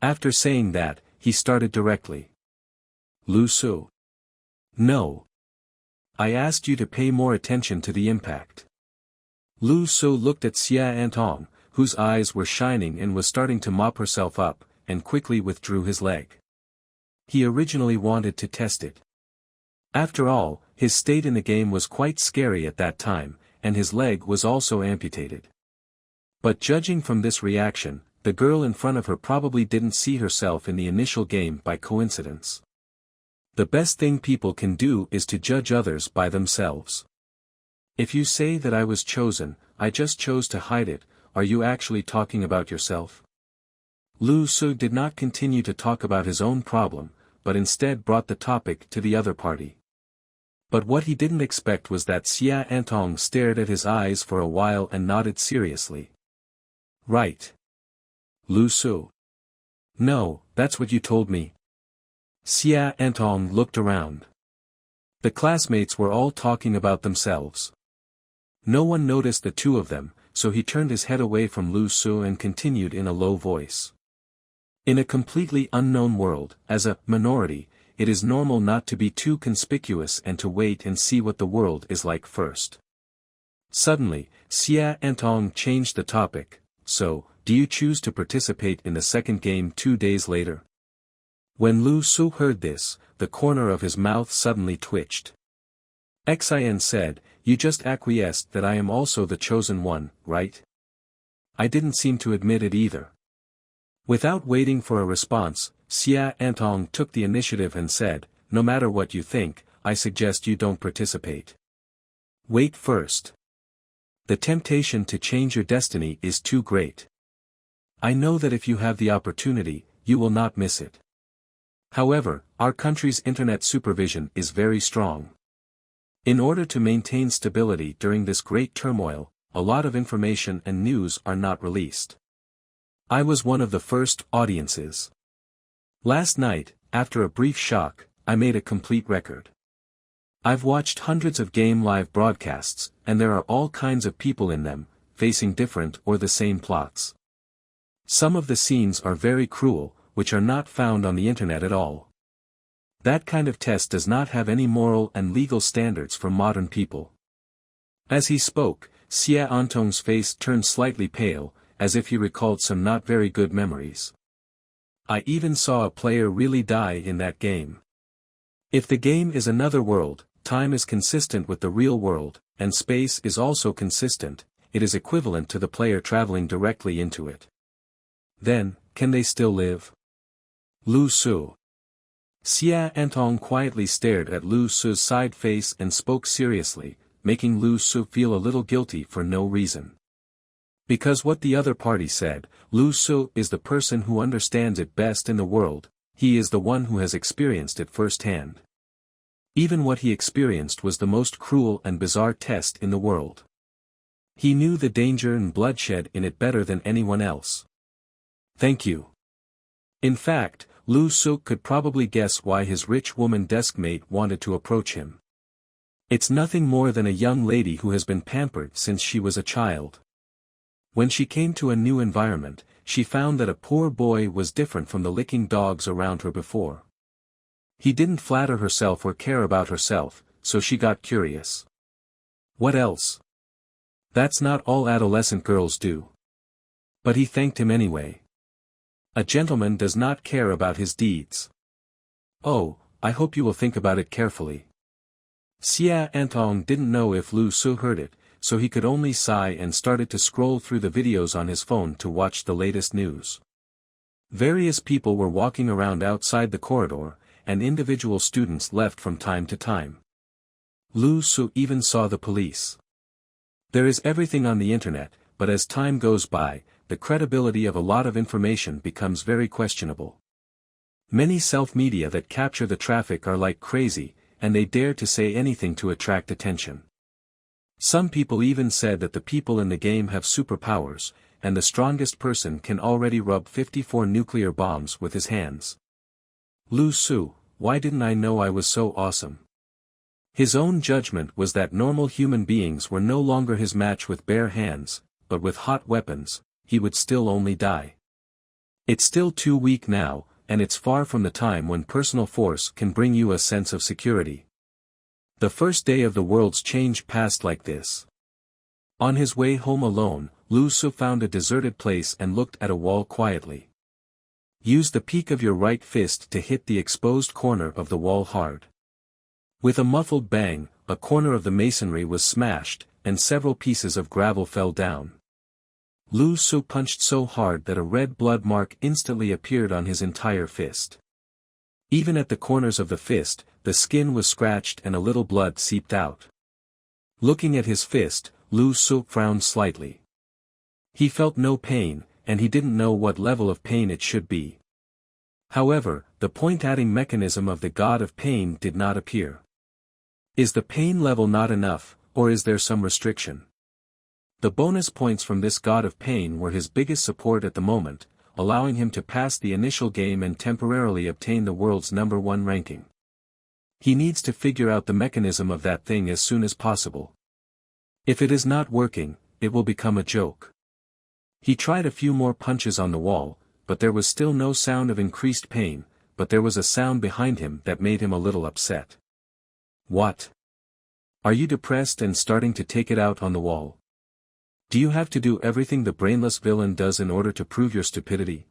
After saying that, he started directly. Lu Su. No. I asked you to pay more attention to the impact. Lu Su looked at Xia Antong, whose eyes were shining and was starting to mop herself up, and quickly withdrew his leg. He originally wanted to test it. After all, his state in the game was quite scary at that time, and his leg was also amputated. But judging from this reaction, the girl in front of her probably didn't see herself in the initial game by coincidence. The best thing people can do is to judge others by themselves. If you say that I was chosen, I just chose to hide it, are you actually talking about yourself? Lu Su did not continue to talk about his own problem, but instead brought the topic to the other party. But what he didn't expect was that Xia Antong stared at his eyes for a while and nodded seriously. Right. Lu Su. No, that's what you told me. Xia Antong looked around. The classmates were all talking about themselves. No one noticed the two of them, so he turned his head away from Lu Su and continued in a low voice. In a completely unknown world, as a minority, it is normal not to be too conspicuous and to wait and see what the world is like first. Suddenly, Xia Antong changed the topic. So, do you choose to participate in the second game 2 days later? When Lu Su heard this, the corner of his mouth suddenly twitched. Xin said, you just acquiesced that I am also the chosen one, right? I didn't seem to admit it either. Without waiting for a response, Xia Antong took the initiative and said, no matter what you think, I suggest you don't participate. Wait first. The temptation to change your destiny is too great. I know that if you have the opportunity, you will not miss it. However, our country's internet supervision is very strong. In order to maintain stability during this great turmoil, a lot of information and news are not released. I was one of the first audiences. Last night, after a brief shock, I made a complete record. I've watched hundreds of game live broadcasts, and there are all kinds of people in them, facing different or the same plots. Some of the scenes are very cruel, which are not found on the internet at all. That kind of test does not have any moral and legal standards for modern people. As he spoke, Xia Antong's face turned slightly pale, as if he recalled some not very good memories. I even saw a player really die in that game. If the game is another world, time is consistent with the real world, and space is also consistent, it is equivalent to the player traveling directly into it. Then, can they still live? Lu Su. Xia Antong quietly stared at Lu Su's side face and spoke seriously, making Lu Su feel a little guilty for no reason. Because what the other party said, Lu Su is the person who understands it best in the world, he is the one who has experienced it firsthand. Even what he experienced was the most cruel and bizarre test in the world. He knew the danger and bloodshed in it better than anyone else. Thank you. In fact, Lu Su could probably guess why his rich woman deskmate wanted to approach him. It's nothing more than a young lady who has been pampered since she was a child. When she came to a new environment, she found that a poor boy was different from the licking dogs around her before. He didn't flatter herself or care about herself, so she got curious. What else? That's not all adolescent girls do. But he thanked him anyway. A gentleman does not care about his deeds. Oh, I hope you will think about it carefully. Xia Antong didn't know if Lu Su heard it, so he could only sigh and started to scroll through the videos on his phone to watch the latest news. Various people were walking around outside the corridor, and individual students left from time to time. Lu Su even saw the police. There is everything on the internet, but as time goes by, the credibility of a lot of information becomes very questionable. Many self-media that capture the traffic are like crazy, and they dare to say anything to attract attention. Some people even said that the people in the game have superpowers, and the strongest person can already rub 54 nuclear bombs with his hands. Lu Su, why didn't I know I was so awesome? His own judgment was that normal human beings were no longer his match with bare hands, but with hot weapons, he would still only die. It's still too weak now, and it's far from the time when personal force can bring you a sense of security. The first day of the world's change passed like this. On his way home alone, Lu Su found a deserted place and looked at a wall quietly. Use the peak of your right fist to hit the exposed corner of the wall hard. With a muffled bang, a corner of the masonry was smashed, and several pieces of gravel fell down. Lu Su punched so hard that a red blood mark instantly appeared on his entire fist. Even at the corners of the fist, the skin was scratched and a little blood seeped out. Looking at his fist, Lu Su frowned slightly. He felt no pain, and he didn't know what level of pain it should be. However, the point-adding mechanism of the god of pain did not appear. Is the pain level not enough, or is there some restriction? The bonus points from this god of pain were his biggest support at the moment, allowing him to pass the initial game and temporarily obtain the world's #1 ranking. He needs to figure out the mechanism of that thing as soon as possible. If it is not working, it will become a joke. He tried a few more punches on the wall, but there was still no sound of increased pain, but there was a sound behind him that made him a little upset. What? Are you depressed and starting to take it out on the wall? Do you have to do everything the brainless villain does in order to prove your stupidity?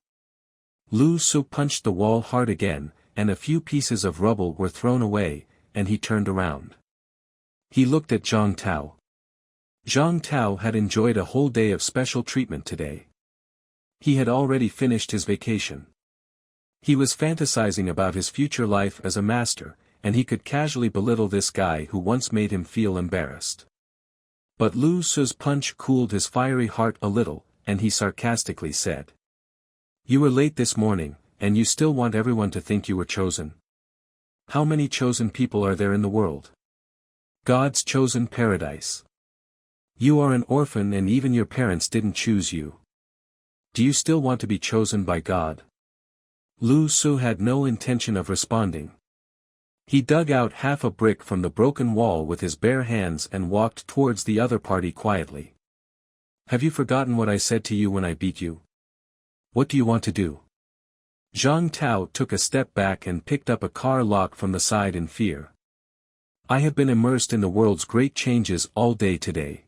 Lu Su punched the wall hard again, and a few pieces of rubble were thrown away, and he turned around. He looked at Zhang Tao. Zhang Tao had enjoyed a whole day of special treatment today. He had already finished his vacation. He was fantasizing about his future life as a master, and he could casually belittle this guy who once made him feel embarrassed. But Lu Su's punch cooled his fiery heart a little, and he sarcastically said. You were late this morning, and you still want everyone to think you were chosen? How many chosen people are there in the world? God's chosen paradise. You are an orphan and even your parents didn't choose you. Do you still want to be chosen by God? Lu Su had no intention of responding. He dug out half a brick from the broken wall with his bare hands and walked towards the other party quietly. Have you forgotten what I said to you when I beat you? What do you want to do? Zhang Tao took a step back and picked up a car lock from the side in fear. I have been immersed in the world's great changes all day today.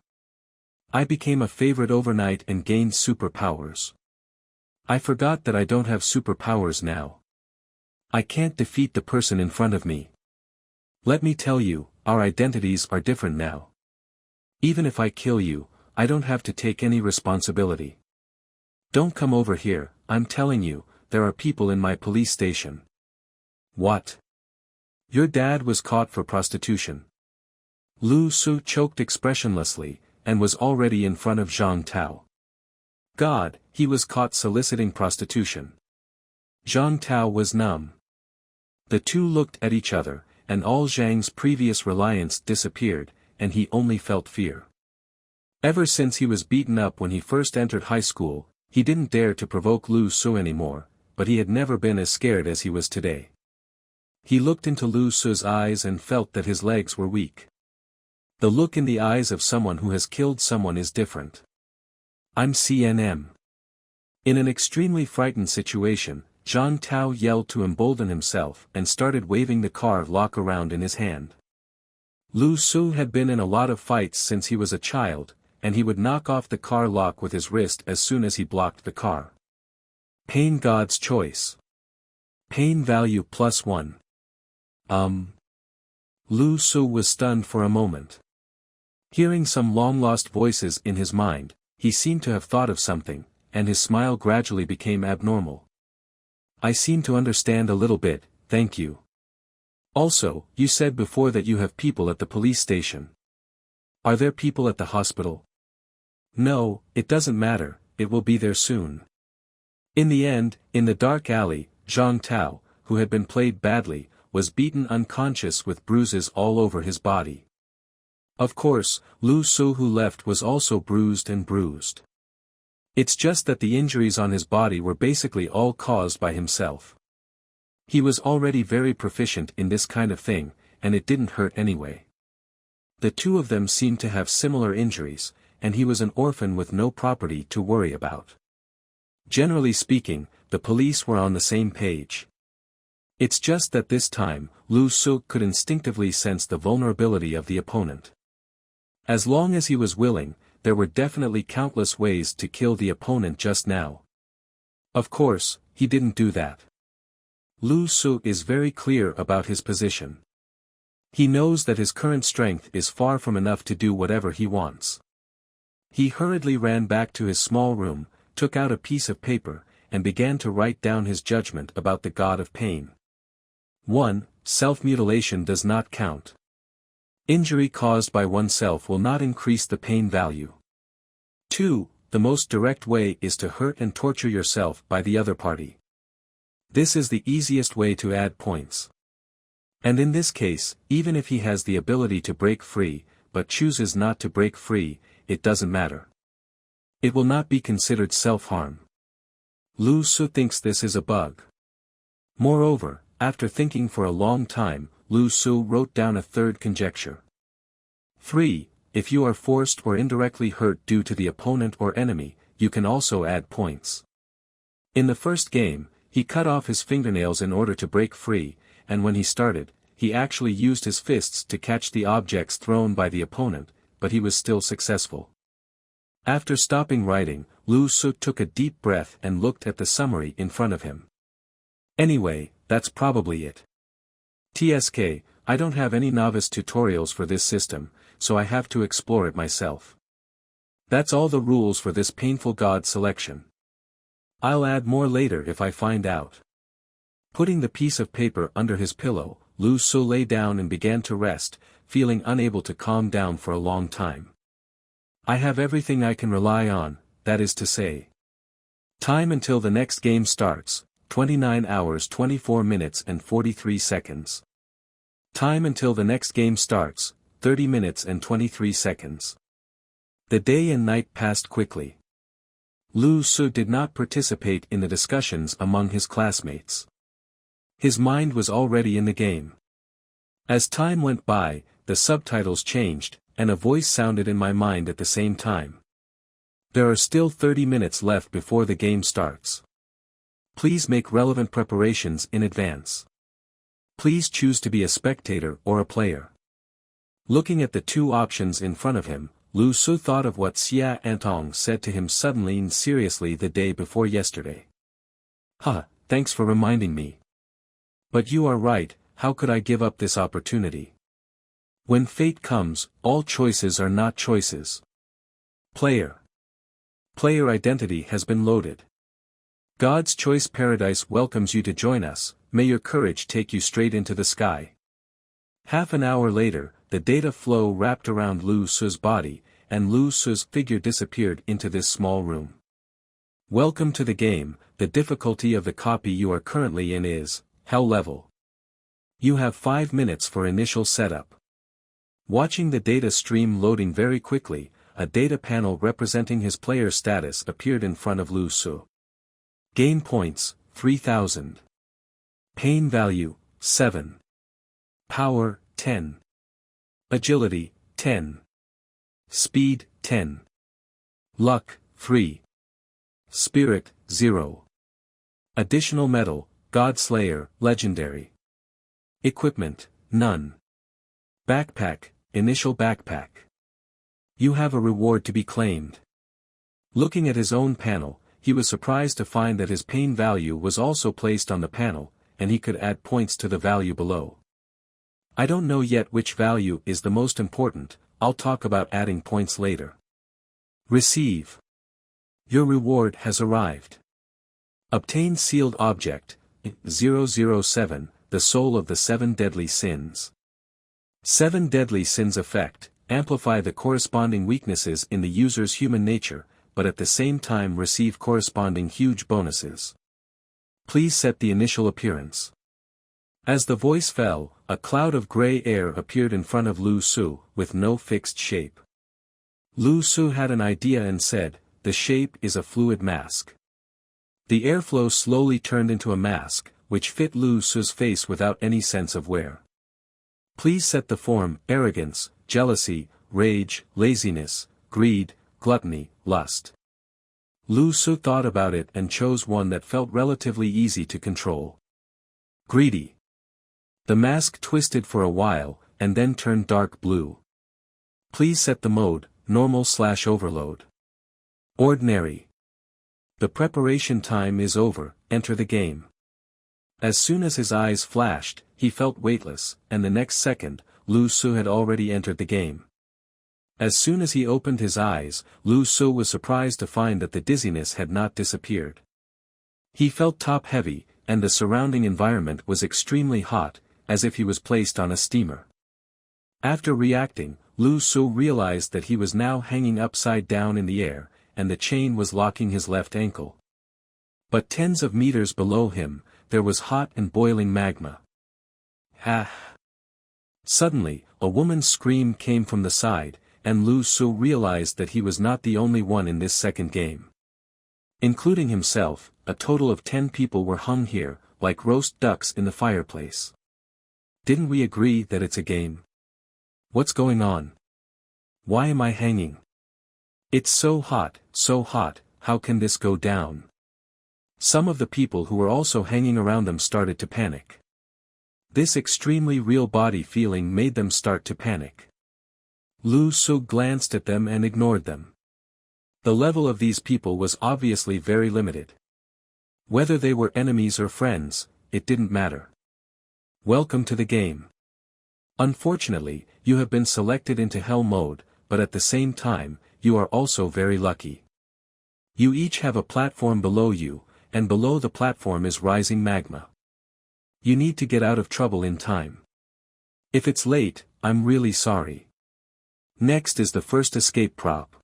I became a favorite overnight and gained superpowers. I forgot that I don't have superpowers now. I can't defeat the person in front of me. Let me tell you, our identities are different now. Even if I kill you, I don't have to take any responsibility. Don't come over here, I'm telling you, there are people in my police station. What? Your dad was caught for prostitution. Lu Su choked expressionlessly, and was already in front of Zhang Tao. God, he was caught soliciting prostitution. Zhang Tao was numb. The two looked at each other, and all Zhang's previous reliance disappeared, and he only felt fear. Ever since he was beaten up when he first entered high school, he didn't dare to provoke Lu Su anymore, but he had never been as scared as he was today. He looked into Lu Su's eyes and felt that his legs were weak. The look in the eyes of someone who has killed someone is different. I'm CNM. In an extremely frightened situation, Zhang Tao yelled to embolden himself and started waving the car lock around in his hand. Lu Su had been in a lot of fights since he was a child, and he would knock off the car lock with his wrist as soon as he blocked the car. Pain God's choice. Pain value +1. Lu Su was stunned for a moment. Hearing some long-lost voices in his mind, he seemed to have thought of something, and his smile gradually became abnormal. I seem to understand a little bit, thank you. Also, you said before that you have people at the police station. Are there people at the hospital? No, it doesn't matter, it will be there soon. In the end, in the dark alley, Zhang Tao, who had been played badly, was beaten unconscious with bruises all over his body. Of course, Lu Su who left was also bruised and bruised. It's just that the injuries on his body were basically all caused by himself. He was already very proficient in this kind of thing, and it didn't hurt anyway. The two of them seemed to have similar injuries, and he was an orphan with no property to worry about. Generally speaking, the police were on the same page. It's just that this time, Lu Su could instinctively sense the vulnerability of the opponent. As long as he was willing, there were definitely countless ways to kill the opponent just now. Of course, he didn't do that. Lu Su is very clear about his position. He knows that his current strength is far from enough to do whatever he wants. He hurriedly ran back to his small room, took out a piece of paper, and began to write down his judgment about the god of pain. 1. Self-mutilation does not count. Injury caused by oneself will not increase the pain value. 2. The most direct way is to hurt and torture yourself by the other party. This is the easiest way to add points. And in this case, even if he has the ability to break free, but chooses not to break free, it doesn't matter. It will not be considered self-harm. Lu Su thinks this is a bug. Moreover, after thinking for a long time, Lu Su wrote down a third conjecture. 3. If you are forced or indirectly hurt due to the opponent or enemy, you can also add points. In the first game, he cut off his fingernails in order to break free, and when he started, he actually used his fists to catch the objects thrown by the opponent, but he was still successful. After stopping writing, Lu Su took a deep breath and looked at the summary in front of him. Anyway, that's probably it. TSK, I don't have any novice tutorials for this system, so I have to explore it myself. That's all the rules for this painful god selection. I'll add more later if I find out. Putting the piece of paper under his pillow, Lu Su lay down and began to rest, feeling unable to calm down for a long time. I have everything I can rely on, that is to say. Time until the next game starts, 29 hours 24 minutes and 43 seconds. Time until the next game starts, 30 minutes and 23 seconds. The day and night passed quickly. Lu Su did not participate in the discussions among his classmates. His mind was already in the game. As time went by, the subtitles changed, and a voice sounded in my mind at the same time. There are still 30 minutes left before the game starts. Please make relevant preparations in advance. Please choose to be a spectator or a player. Looking at the two options in front of him, Lu Su thought of what Xia Antong said to him suddenly and seriously the day before yesterday. Thanks for reminding me. But you are right, how could I give up this opportunity? When fate comes, all choices are not choices. Player identity has been loaded. God's Choice Paradise welcomes you to join us, may your courage take you straight into the sky. Half an hour later, the data flow wrapped around Lu Su's body, and Lu Su's figure disappeared into this small room. Welcome to the game, the difficulty of the copy you are currently in is, Hell level. You have 5 minutes for initial setup. Watching the data stream loading very quickly, a data panel representing his player status appeared in front of Lu Su. Game points, 3000. Pain value, 7. Power, 10. Agility, 10. Speed, 10. Luck, 3. Spirit, 0. Additional metal, Godslayer, Legendary. Equipment, none. Backpack, Initial backpack. You have a reward to be claimed. Looking at his own panel, he was surprised to find that his pain value was also placed on the panel, and he could add points to the value below. I don't know yet which value is the most important, I'll talk about adding points later. Receive. Your reward has arrived. Obtain sealed object, 007, the soul of the 7 deadly sins. 7 deadly sins effect, amplify the corresponding weaknesses in the user's human nature, but at the same time receive corresponding huge bonuses. Please set the initial appearance. As the voice fell, a cloud of gray air appeared in front of Lu Su, with no fixed shape. Lu Su had an idea and said, the shape is a fluid mask. The airflow slowly turned into a mask, which fit Lu Su's face without any sense of wear. Please set the form, arrogance, jealousy, rage, laziness, greed, gluttony, lust. Lu Su thought about it and chose one that felt relatively easy to control. Greedy. The mask twisted for a while, and then turned dark blue. Please set the mode, normal/overload. Ordinary. The preparation time is over, enter the game. As soon as his eyes flashed, he felt weightless, and the next second, Lu Su had already entered the game. As soon as he opened his eyes, Lu Su was surprised to find that the dizziness had not disappeared. He felt top-heavy, and the surrounding environment was extremely hot, as if he was placed on a steamer. After reacting, Lu Su realized that he was now hanging upside down in the air, and the chain was locking his left ankle. But tens of meters below him, there was hot and boiling magma. Ah! Suddenly, a woman's scream came from the side, and Lu Su realized that he was not the only one in this second game. Including himself, a total of 10 people were hung here, like roast ducks in the fireplace. Didn't we agree that it's a game? What's going on? Why am I hanging? It's so hot, how can this go down? Some of the people who were also hanging around them started to panic. This extremely real body feeling made them start to panic. Lu Su glanced at them and ignored them. The level of these people was obviously very limited. Whether they were enemies or friends, it didn't matter. Welcome to the game. Unfortunately, you have been selected into Hell mode, but at the same time, you are also very lucky. You each have a platform below you, and below the platform is rising magma. You need to get out of trouble in time. If it's late, I'm really sorry. Next is the first escape prop.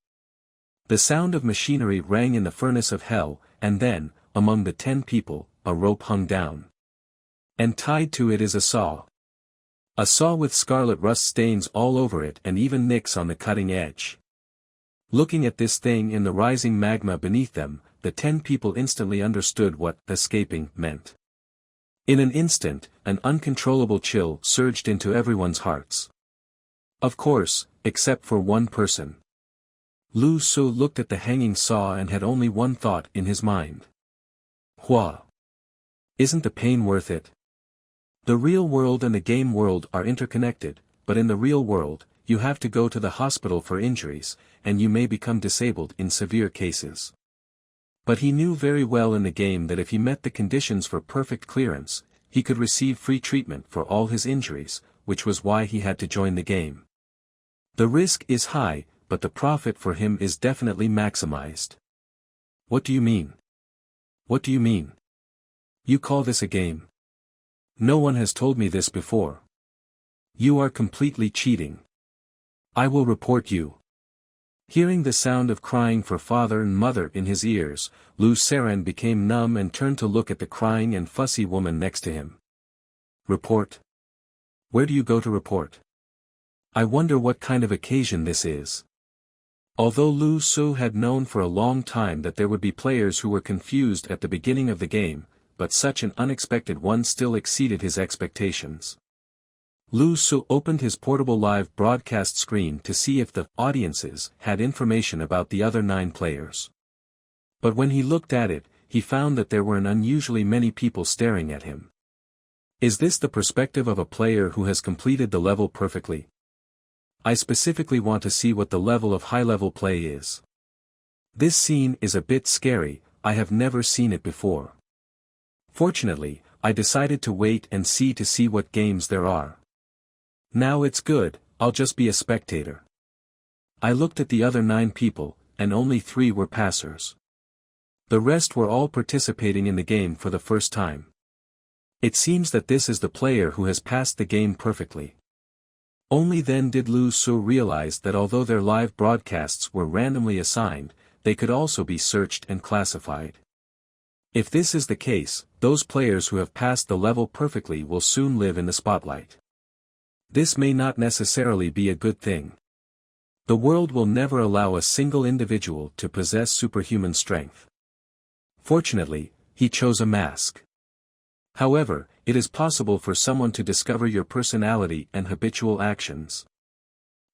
The sound of machinery rang in the furnace of hell, and then, among the 10 people, a rope hung down. And tied to it is a saw. A saw with scarlet rust stains all over it and even nicks on the cutting edge. Looking at this thing in the rising magma beneath them, the 10 people instantly understood what escaping meant. In an instant, an uncontrollable chill surged into everyone's hearts. Of course, except for one person. Lu Su looked at the hanging saw and had only one thought in his mind. Hua! Isn't the pain worth it? The real world and the game world are interconnected, but in the real world, you have to go to the hospital for injuries, and you may become disabled in severe cases. But he knew very well in the game that if he met the conditions for perfect clearance, he could receive free treatment for all his injuries, which was why he had to join the game. The risk is high, but the profit for him is definitely maximized. What do you mean? What do you mean? You call this a game? No one has told me this before. You are completely cheating. I will report you. Hearing the sound of crying for father and mother in his ears, Lu Saran became numb and turned to look at the crying and fussy woman next to him. Report? Where do you go to report? I wonder what kind of occasion this is. Although Lu Su had known for a long time that there would be players who were confused at the beginning of the game, but such an unexpected one still exceeded his expectations. Lu Su opened his portable live broadcast screen to see if the audiences had information about the other 9 players. But when he looked at it, he found that there were an unusually many people staring at him. Is this the perspective of a player who has completed the level perfectly? I specifically want to see what the level of high-level play is. This scene is a bit scary, I have never seen it before. Fortunately, I decided to wait and see what games there are. Now it's good, I'll just be a spectator. I looked at the other 9 people, and only 3 were passers. The rest were all participating in the game for the first time. It seems that this is the player who has passed the game perfectly. Only then did Lu Su realize that although their live broadcasts were randomly assigned, they could also be searched and classified. If this is the case, those players who have passed the level perfectly will soon live in the spotlight. This may not necessarily be a good thing. The world will never allow a single individual to possess superhuman strength. Fortunately, he chose a mask. However, it is possible for someone to discover your personality and habitual actions.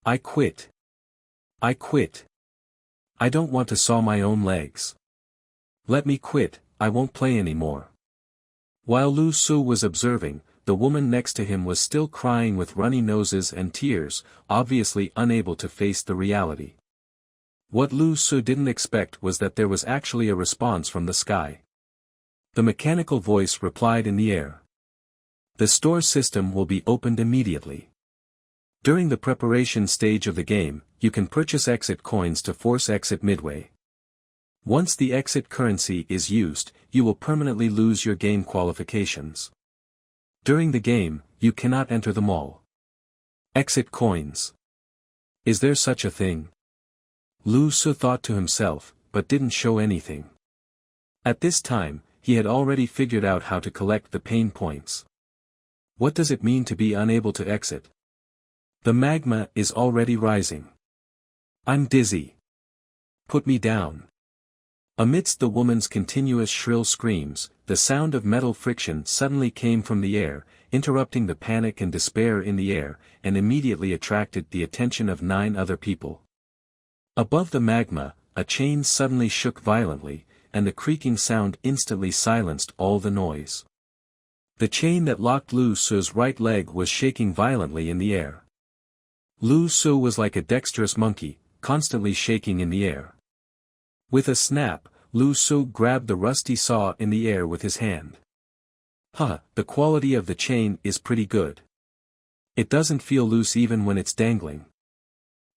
I quit. I quit. I don't want to saw my own legs. Let me quit, I won't play anymore. While Lu Su was observing, the woman next to him was still crying with runny noses and tears, obviously unable to face the reality. What Lu Su didn't expect was that there was actually a response from the sky. The mechanical voice replied in the air. The store system will be opened immediately. During the preparation stage of the game, you can purchase exit coins to force exit midway. Once the exit currency is used, you will permanently lose your game qualifications. During the game, you cannot enter the mall. Exit coins. Is there such a thing? Lu Su thought to himself, but didn't show anything. At this time, he had already figured out how to collect the pain points. What does it mean to be unable to exit? The magma is already rising. I'm dizzy. Put me down. Amidst the woman's continuous shrill screams, the sound of metal friction suddenly came from the air, interrupting the panic and despair in the air, and immediately attracted the attention of 9 other people. Above the magma, a chain suddenly shook violently, and the creaking sound instantly silenced all the noise. The chain that locked Lu Su's right leg was shaking violently in the air. Lu Su was like a dexterous monkey, constantly shaking in the air. With a snap, Lu Su grabbed the rusty saw in the air with his hand. The quality of the chain is pretty good. It doesn't feel loose even when it's dangling.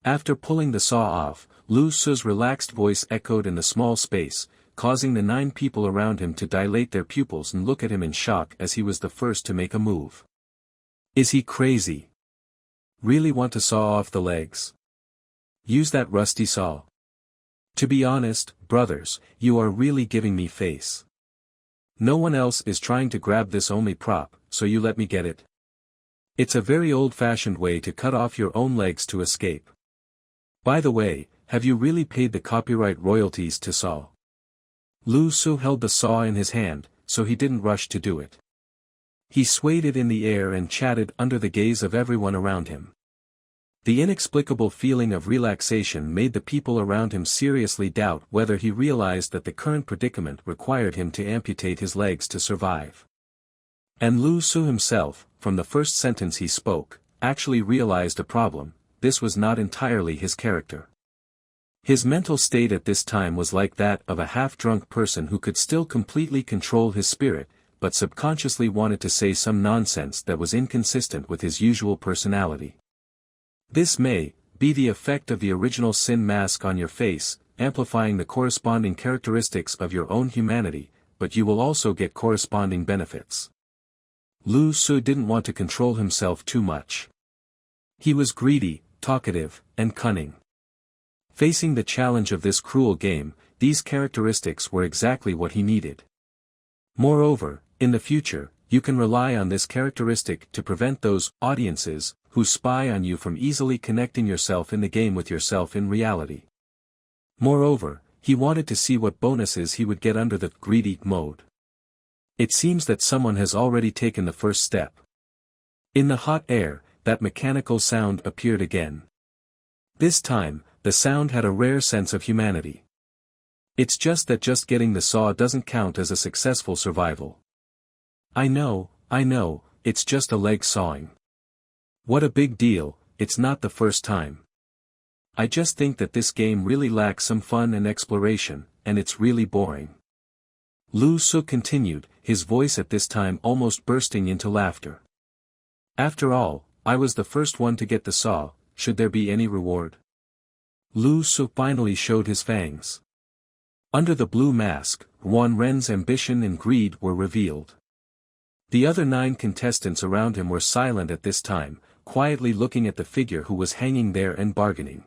After pulling the saw off, Lu Su's relaxed voice echoed in the small space, causing the 9 people around him to dilate their pupils and look at him in shock as he was the first to make a move. Is he crazy? Really want to saw off the legs? Use that rusty saw. To be honest, brothers, you are really giving me face. No one else is trying to grab this only prop, so you let me get it. It's a very old-fashioned way to cut off your own legs to escape. By the way, have you really paid the copyright royalties to saw? Lu Su held the saw in his hand, so he didn't rush to do it. He swayed it in the air and chatted under the gaze of everyone around him. The inexplicable feeling of relaxation made the people around him seriously doubt whether he realized that the current predicament required him to amputate his legs to survive. And Lu Su himself, from the first sentence he spoke, actually realized a problem. This was not entirely his character. His mental state at this time was like that of a half-drunk person who could still completely control his spirit, but subconsciously wanted to say some nonsense that was inconsistent with his usual personality. This may be the effect of the original sin mask on your face, amplifying the corresponding characteristics of your own humanity, but you will also get corresponding benefits. Lu Su didn't want to control himself too much. He was greedy, talkative, and cunning. Facing the challenge of this cruel game, these characteristics were exactly what he needed. Moreover, in the future, you can rely on this characteristic to prevent those audiences who spy on you from easily connecting yourself in the game with yourself in reality. Moreover, he wanted to see what bonuses he would get under the greedy mode. It seems that someone has already taken the first step. In the hot air, that mechanical sound appeared again. This time, the sound had a rare sense of humanity. It's just that just getting the saw doesn't count as a successful survival. I know, it's just a leg sawing. What a big deal, it's not the first time. I just think that this game really lacks some fun and exploration, and it's really boring. Lu Su continued, his voice at this time almost bursting into laughter. After all, I was the first one to get the saw, should there be any reward? Lu Su finally showed his fangs. Under the blue mask, Huan Ren's ambition and greed were revealed. The other 9 contestants around him were silent at this time, quietly looking at the figure who was hanging there and bargaining.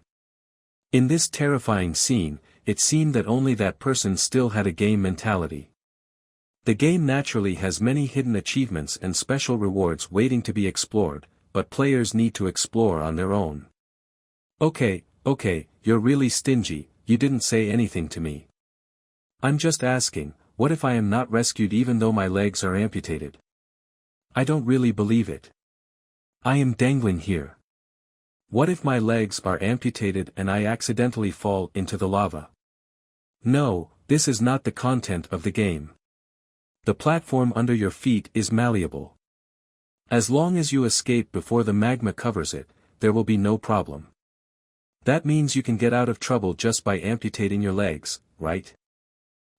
In this terrifying scene, it seemed that only that person still had a game mentality. The game naturally has many hidden achievements and special rewards waiting to be explored, but players need to explore on their own. Okay, you're really stingy, you didn't say anything to me. I'm just asking, what if I am not rescued even though my legs are amputated? I don't really believe it. I am dangling here. What if my legs are amputated and I accidentally fall into the lava? No, this is not the content of the game. The platform under your feet is malleable. As long as you escape before the magma covers it, there will be no problem. That means you can get out of trouble just by amputating your legs, right?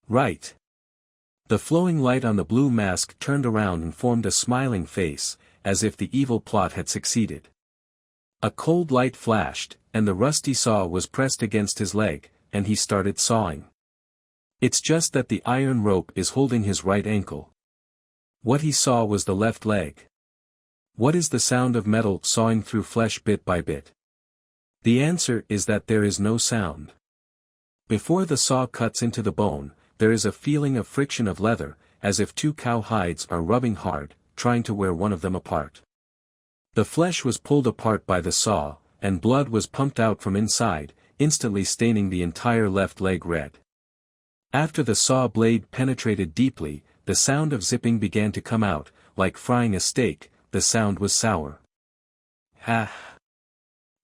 Right. The flowing light on the blue mask turned around and formed a smiling face, as if the evil plot had succeeded. A cold light flashed, and the rusty saw was pressed against his leg, and he started sawing. It's just that the iron rope is holding his right ankle. What he saw was the left leg. What is the sound of metal sawing through flesh bit by bit? The answer is that there is no sound. Before the saw cuts into the bone, there is a feeling of friction of leather, as if two cow hides are rubbing hard, trying to wear one of them apart. The flesh was pulled apart by the saw, and blood was pumped out from inside, instantly staining the entire left leg red. After the saw blade penetrated deeply, the sound of zipping began to come out, like frying a steak. The sound was sour. Ha!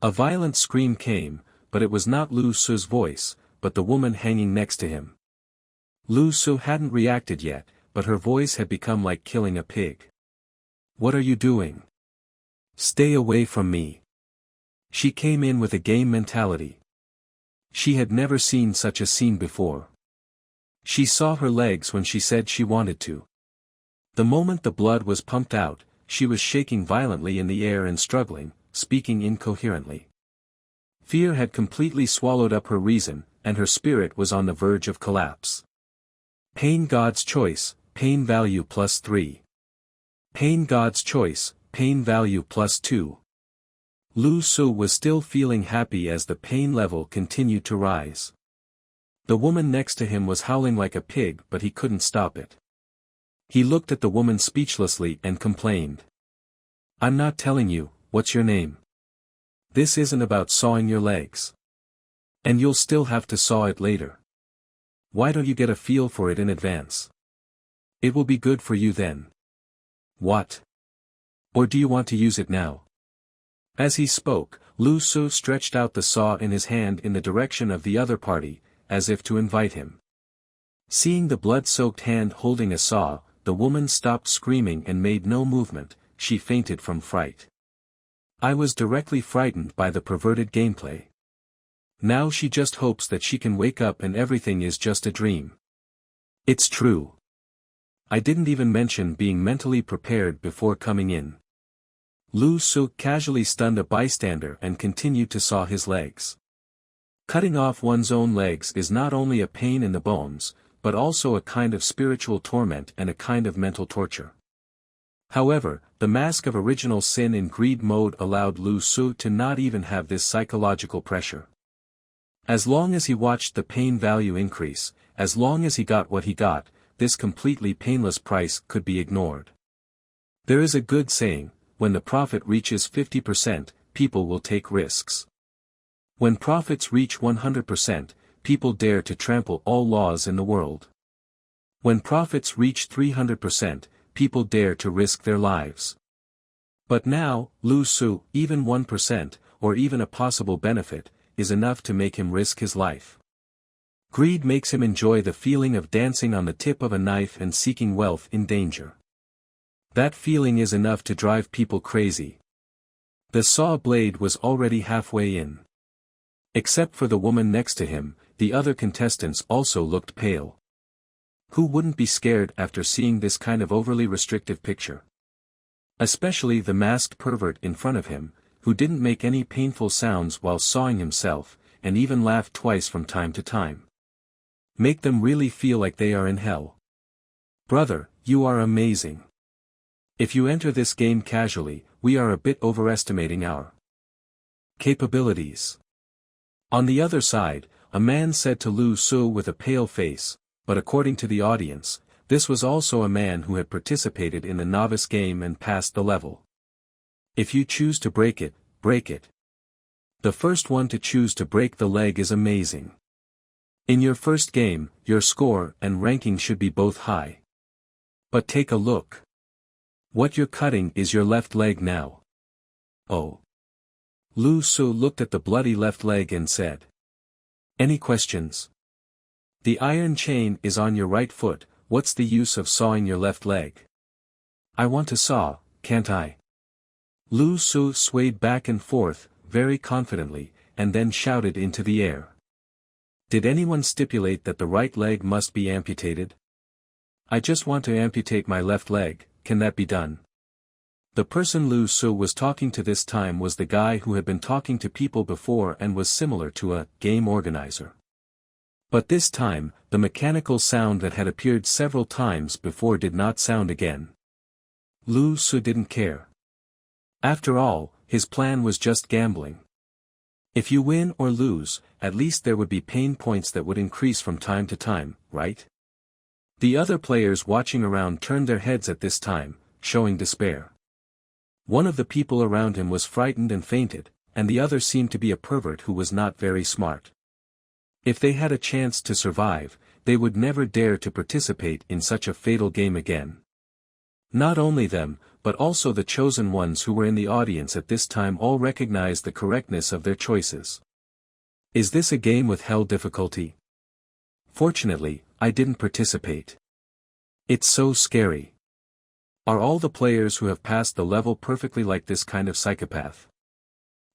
A violent scream came, but it was not Lu Su's voice, but the woman hanging next to him. Lu Su hadn't reacted yet, but her voice had become like killing a pig. What are you doing? Stay away from me. She came in with a game mentality. She had never seen such a scene before. She saw her legs when she said she wanted to. The moment the blood was pumped out, she was shaking violently in the air and struggling, speaking incoherently. Fear had completely swallowed up her reason, and her spirit was on the verge of collapse. Pain God's choice, pain value +3. Pain God's choice, pain value +2. Lu Su was still feeling happy as the pain level continued to rise. The woman next to him was howling like a pig, but he couldn't stop it. He looked at the woman speechlessly and complained. I'm not telling you, what's your name? This isn't about sawing your legs. And you'll still have to saw it later. Why don't you get a feel for it in advance? It will be good for you then. What? Or do you want to use it now? As he spoke, Lu Su stretched out the saw in his hand in the direction of the other party, as if to invite him. Seeing the blood-soaked hand holding a saw, the woman stopped screaming and made no movement. She fainted from fright. I was directly frightened by the perverted gameplay. Now she just hopes that she can wake up and everything is just a dream. It's true. I didn't even mention being mentally prepared before coming in. Lu Su casually stunned a bystander and continued to saw his legs. Cutting off one's own legs is not only a pain in the bones, but also a kind of spiritual torment and a kind of mental torture. However, the mask of original sin in greed mode allowed Lu Su to not even have this psychological pressure. As long as he watched the pain value increase, as long as he got what he got, this completely painless price could be ignored. There is a good saying, when the profit reaches 50%, people will take risks. When profits reach 100%, people dare to trample all laws in the world. When profits reach 300%, people dare to risk their lives. But now, Lu Su, even 1%, or even a possible benefit, is enough to make him risk his life. Greed makes him enjoy the feeling of dancing on the tip of a knife and seeking wealth in danger. That feeling is enough to drive people crazy. The saw blade was already halfway in. Except for the woman next to him, the other contestants also looked pale. Who wouldn't be scared after seeing this kind of overly restrictive picture? Especially the masked pervert in front of him, who didn't make any painful sounds while sawing himself, and even laughed twice from time to time. Make them really feel like they are in hell. Brother, you are amazing. If you enter this game casually, we are a bit overestimating our capabilities. On the other side, a man said to Lu Su with a pale face, but according to the audience, this was also a man who had participated in the novice game and passed the level. If you choose to break it, break it. The first one to choose to break the leg is amazing. In your first game, your score and ranking should be both high. But take a look. What you're cutting is your left leg now. Oh. Lu Su looked at the bloody left leg and said. Any questions? The iron chain is on your right foot, what's the use of sawing your left leg? I want to saw, can't I? Lu Su swayed back and forth, very confidently, and then shouted into the air. Did anyone stipulate that the right leg must be amputated? I just want to amputate my left leg, can that be done? The person Lu Su was talking to this time was the guy who had been talking to people before and was similar to a game organizer. But this time, the mechanical sound that had appeared several times before did not sound again. Lu Su didn't care. After all, his plan was just gambling. If you win or lose, at least there would be pain points that would increase from time to time, right? The other players watching around turned their heads at this time, showing despair. One of the people around him was frightened and fainted, and the other seemed to be a pervert who was not very smart. If they had a chance to survive, they would never dare to participate in such a fatal game again. Not only them, but also the chosen ones who were in the audience at this time all recognized the correctness of their choices. Is this a game with hell difficulty? Fortunately, I didn't participate. It's so scary. Are all the players who have passed the level perfectly like this kind of psychopath?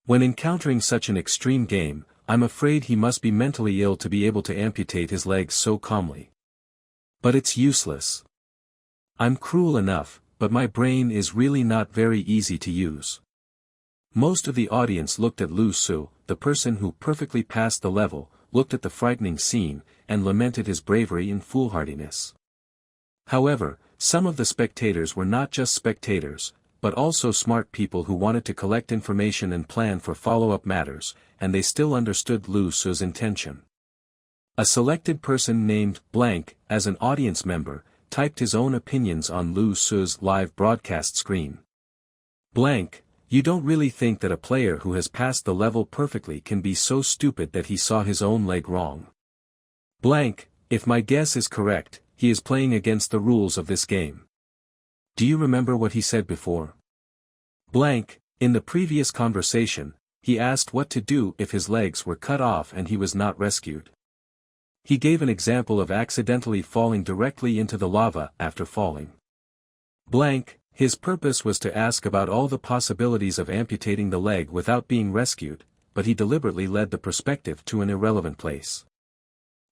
When encountering such an extreme game, I'm afraid he must be mentally ill to be able to amputate his legs so calmly. But it's useless. I'm cruel enough, but my brain is really not very easy to use. Most of the audience looked at Lu Su, the person who perfectly passed the level, looked at the frightening scene, and lamented his bravery and foolhardiness. However, some of the spectators were not just spectators, but also smart people who wanted to collect information and plan for follow-up matters, and they still understood Lu Su's intention. A selected person named Blank, as an audience member, typed his own opinions on Lu Su's live broadcast screen. Blank, you don't really think that a player who has passed the level perfectly can be so stupid that he saw his own leg wrong. Blank, if my guess is correct, he is playing against the rules of this game. Do you remember what he said before? Blank, in the previous conversation, he asked what to do if his legs were cut off and he was not rescued. He gave an example of accidentally falling directly into the lava after falling. Blank, his purpose was to ask about all the possibilities of amputating the leg without being rescued, but he deliberately led the perspective to an irrelevant place.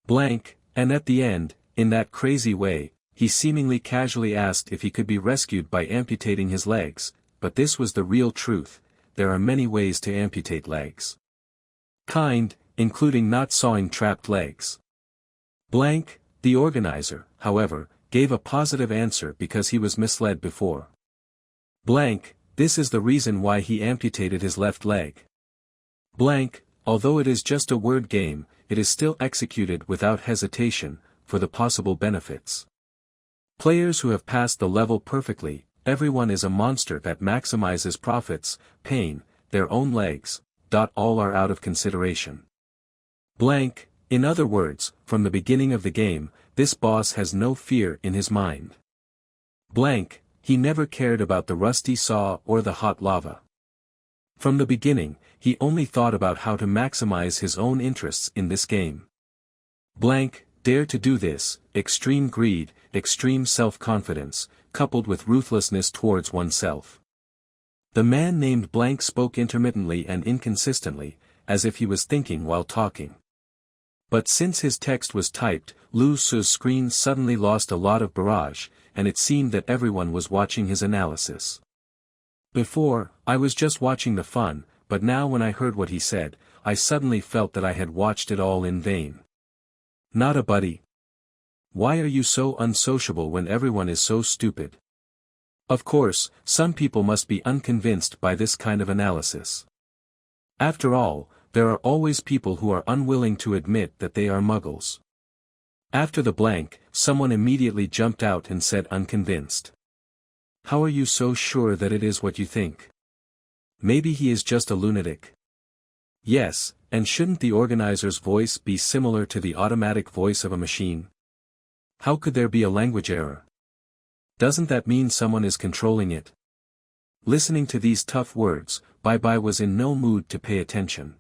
Blank, and at the end, in that crazy way, he seemingly casually asked if he could be rescued by amputating his legs, but this was the real truth: there are many ways to amputate legs. Including not sawing trapped legs. Blank, the organizer, however, gave a positive answer because he was misled before. Blank, this is the reason why he amputated his left leg. Blank, although it is just a word game, it is still executed without hesitation, for the possible benefits. Players who have passed the level perfectly, everyone is a monster that maximizes profits, pain, their own legs, all are out of consideration. Blank, in other words, from the beginning of the game, this boss has no fear in his mind. Blank, he never cared about the rusty saw or the hot lava. From the beginning, he only thought about how to maximize his own interests in this game. Blank, dare to do this: extreme greed, extreme self-confidence, coupled with ruthlessness towards oneself. The man named Blank spoke intermittently and inconsistently, as if he was thinking while talking. But since his text was typed, Lu Su's screen suddenly lost a lot of barrage, and it seemed that everyone was watching his analysis. Before, I was just watching the fun, but now when I heard what he said, I suddenly felt that I had watched it all in vain. Not a buddy. Why are you so unsociable when everyone is so stupid? Of course, some people must be unconvinced by this kind of analysis. After all, there are always people who are unwilling to admit that they are muggles. After the blank, someone immediately jumped out and said unconvinced. How are you so sure that it is what you think? Maybe he is just a lunatic. Yes, and shouldn't the organizer's voice be similar to the automatic voice of a machine? How could there be a language error? Doesn't that mean someone is controlling it? Listening to these tough words, Bai was in no mood to pay attention.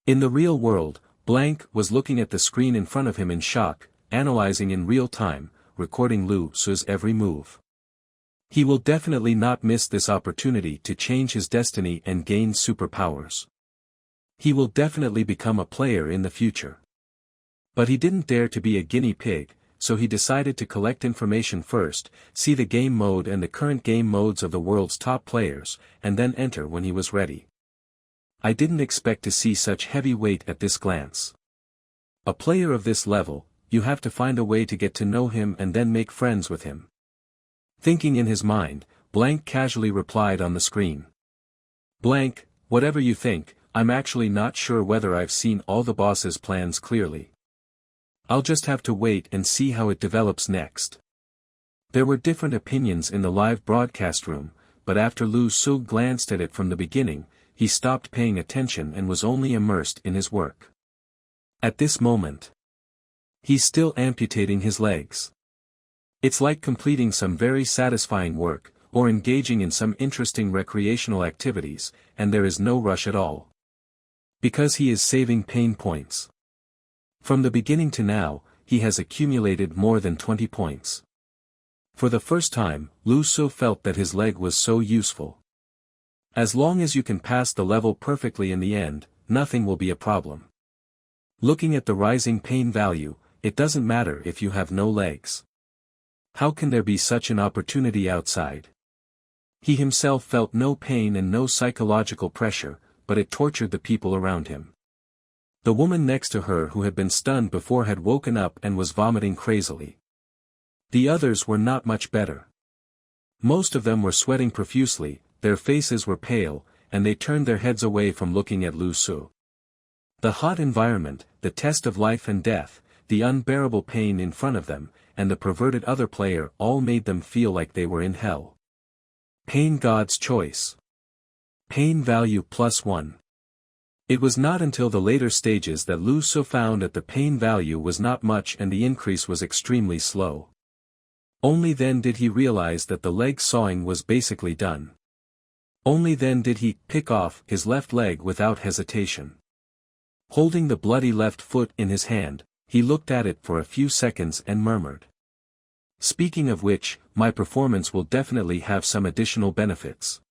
In the real world, Blank was looking at the screen in front of him in shock, analyzing in real time, recording Lu Su's every move. He will definitely not miss this opportunity to change his destiny and gain superpowers. He will definitely become a player in the future. But he didn't dare to be a guinea pig, so he decided to collect information first, see the game mode and the current game modes of the world's top players, and then enter when he was ready. I didn't expect to see such heavy weight at this glance. A player of this level, you have to find a way to get to know him and then make friends with him. Thinking in his mind, Blank casually replied on the screen. Blank, whatever you think, I'm actually not sure whether I've seen all the boss's plans clearly. I'll just have to wait and see how it develops next. There were different opinions in the live broadcast room, but after Lu Su glanced at it from the beginning, he stopped paying attention and was only immersed in his work. At this moment, he's still amputating his legs. It's like completing some very satisfying work, or engaging in some interesting recreational activities, and there is no rush at all. Because he is saving pain points. From the beginning to now, he has accumulated more than 20 points. For the first time, Lu Su felt that his leg was so useful. As long as you can pass the level perfectly in the end, nothing will be a problem. Looking at the rising pain value, it doesn't matter if you have no legs. How can there be such an opportunity outside? He himself felt no pain and no psychological pressure, but it tortured the people around him. The woman next to her who had been stunned before had woken up and was vomiting crazily. The others were not much better. Most of them were sweating profusely, their faces were pale, and they turned their heads away from looking at Lu Su. The hot environment, the test of life and death, the unbearable pain in front of them, and the perverted other player all made them feel like they were in hell. Pain God's choice. Pain value +1. It was not until the later stages that Lu Su found that the pain value was not much and the increase was extremely slow. Only then did he realize that the leg sawing was basically done. Only then did he pick off his left leg without hesitation. Holding the bloody left foot in his hand, he looked at it for a few seconds and murmured. Speaking of which, my performance will definitely have some additional benefits.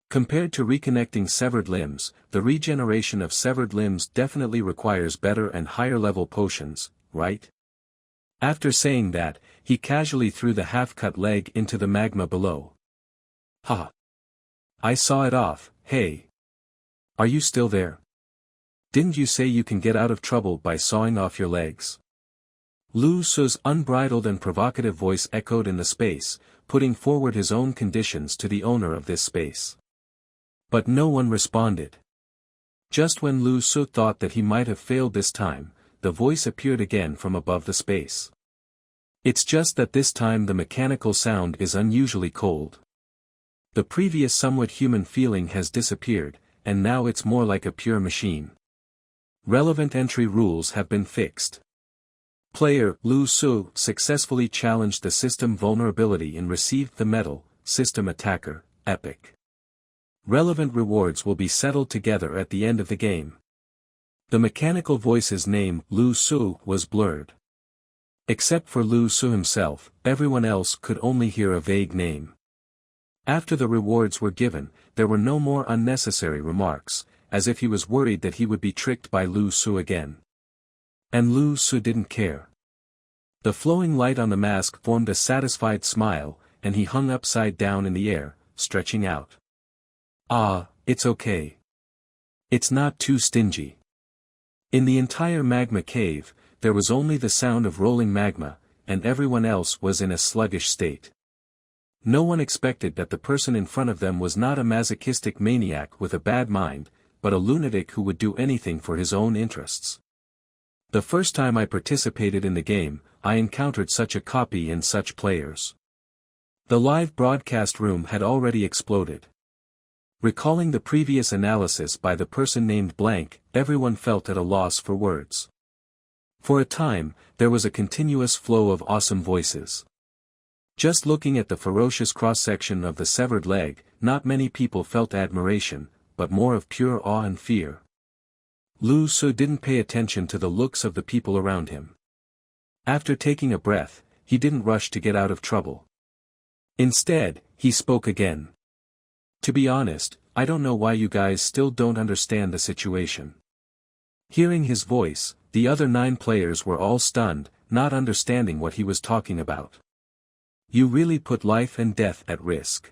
Compared to reconnecting severed limbs, the regeneration of severed limbs definitely requires better and higher level potions, right? After saying that, he casually threw the half-cut leg into the magma below. Ha! I saw it off. Hey! Are you still there? Didn't you say you can get out of trouble by sawing off your legs? Lu Su's unbridled and provocative voice echoed in the space, putting forward his own conditions to the owner of this space. But no one responded. Just when Lu Su thought that he might have failed this time, the voice appeared again from above the space. It's just that this time the mechanical sound is unusually cold. The previous somewhat human feeling has disappeared, and now it's more like a pure machine. Relevant entry rules have been fixed. Player Lu Su successfully challenged the system vulnerability and received the medal, System Attacker, Epic. Relevant rewards will be settled together at the end of the game. The mechanical voice's name, Lu Su, was blurred. Except for Lu Su himself, everyone else could only hear a vague name. After the rewards were given, there were no more unnecessary remarks, as if he was worried that he would be tricked by Lu Su again. And Lu Su didn't care. The flowing light on the mask formed a satisfied smile, and he hung upside down in the air, stretching out. Ah, it's okay. It's not too stingy. In the entire magma cave, there was only the sound of rolling magma, and everyone else was in a sluggish state. No one expected that the person in front of them was not a masochistic maniac with a bad mind, but a lunatic who would do anything for his own interests. The first time I participated in the game, I encountered such a copy and such players. The live broadcast room had already exploded. Recalling the previous analysis by the person named Blank, everyone felt at a loss for words. For a time, there was a continuous flow of awesome voices. Just looking at the ferocious cross-section of the severed leg, not many people felt admiration, but more of pure awe and fear. Lu Su didn't pay attention to the looks of the people around him. After taking a breath, he didn't rush to get out of trouble. Instead, he spoke again. To be honest, I don't know why you guys still don't understand the situation. Hearing his voice, the other 9 players were all stunned, not understanding what he was talking about. You really put life and death at risk.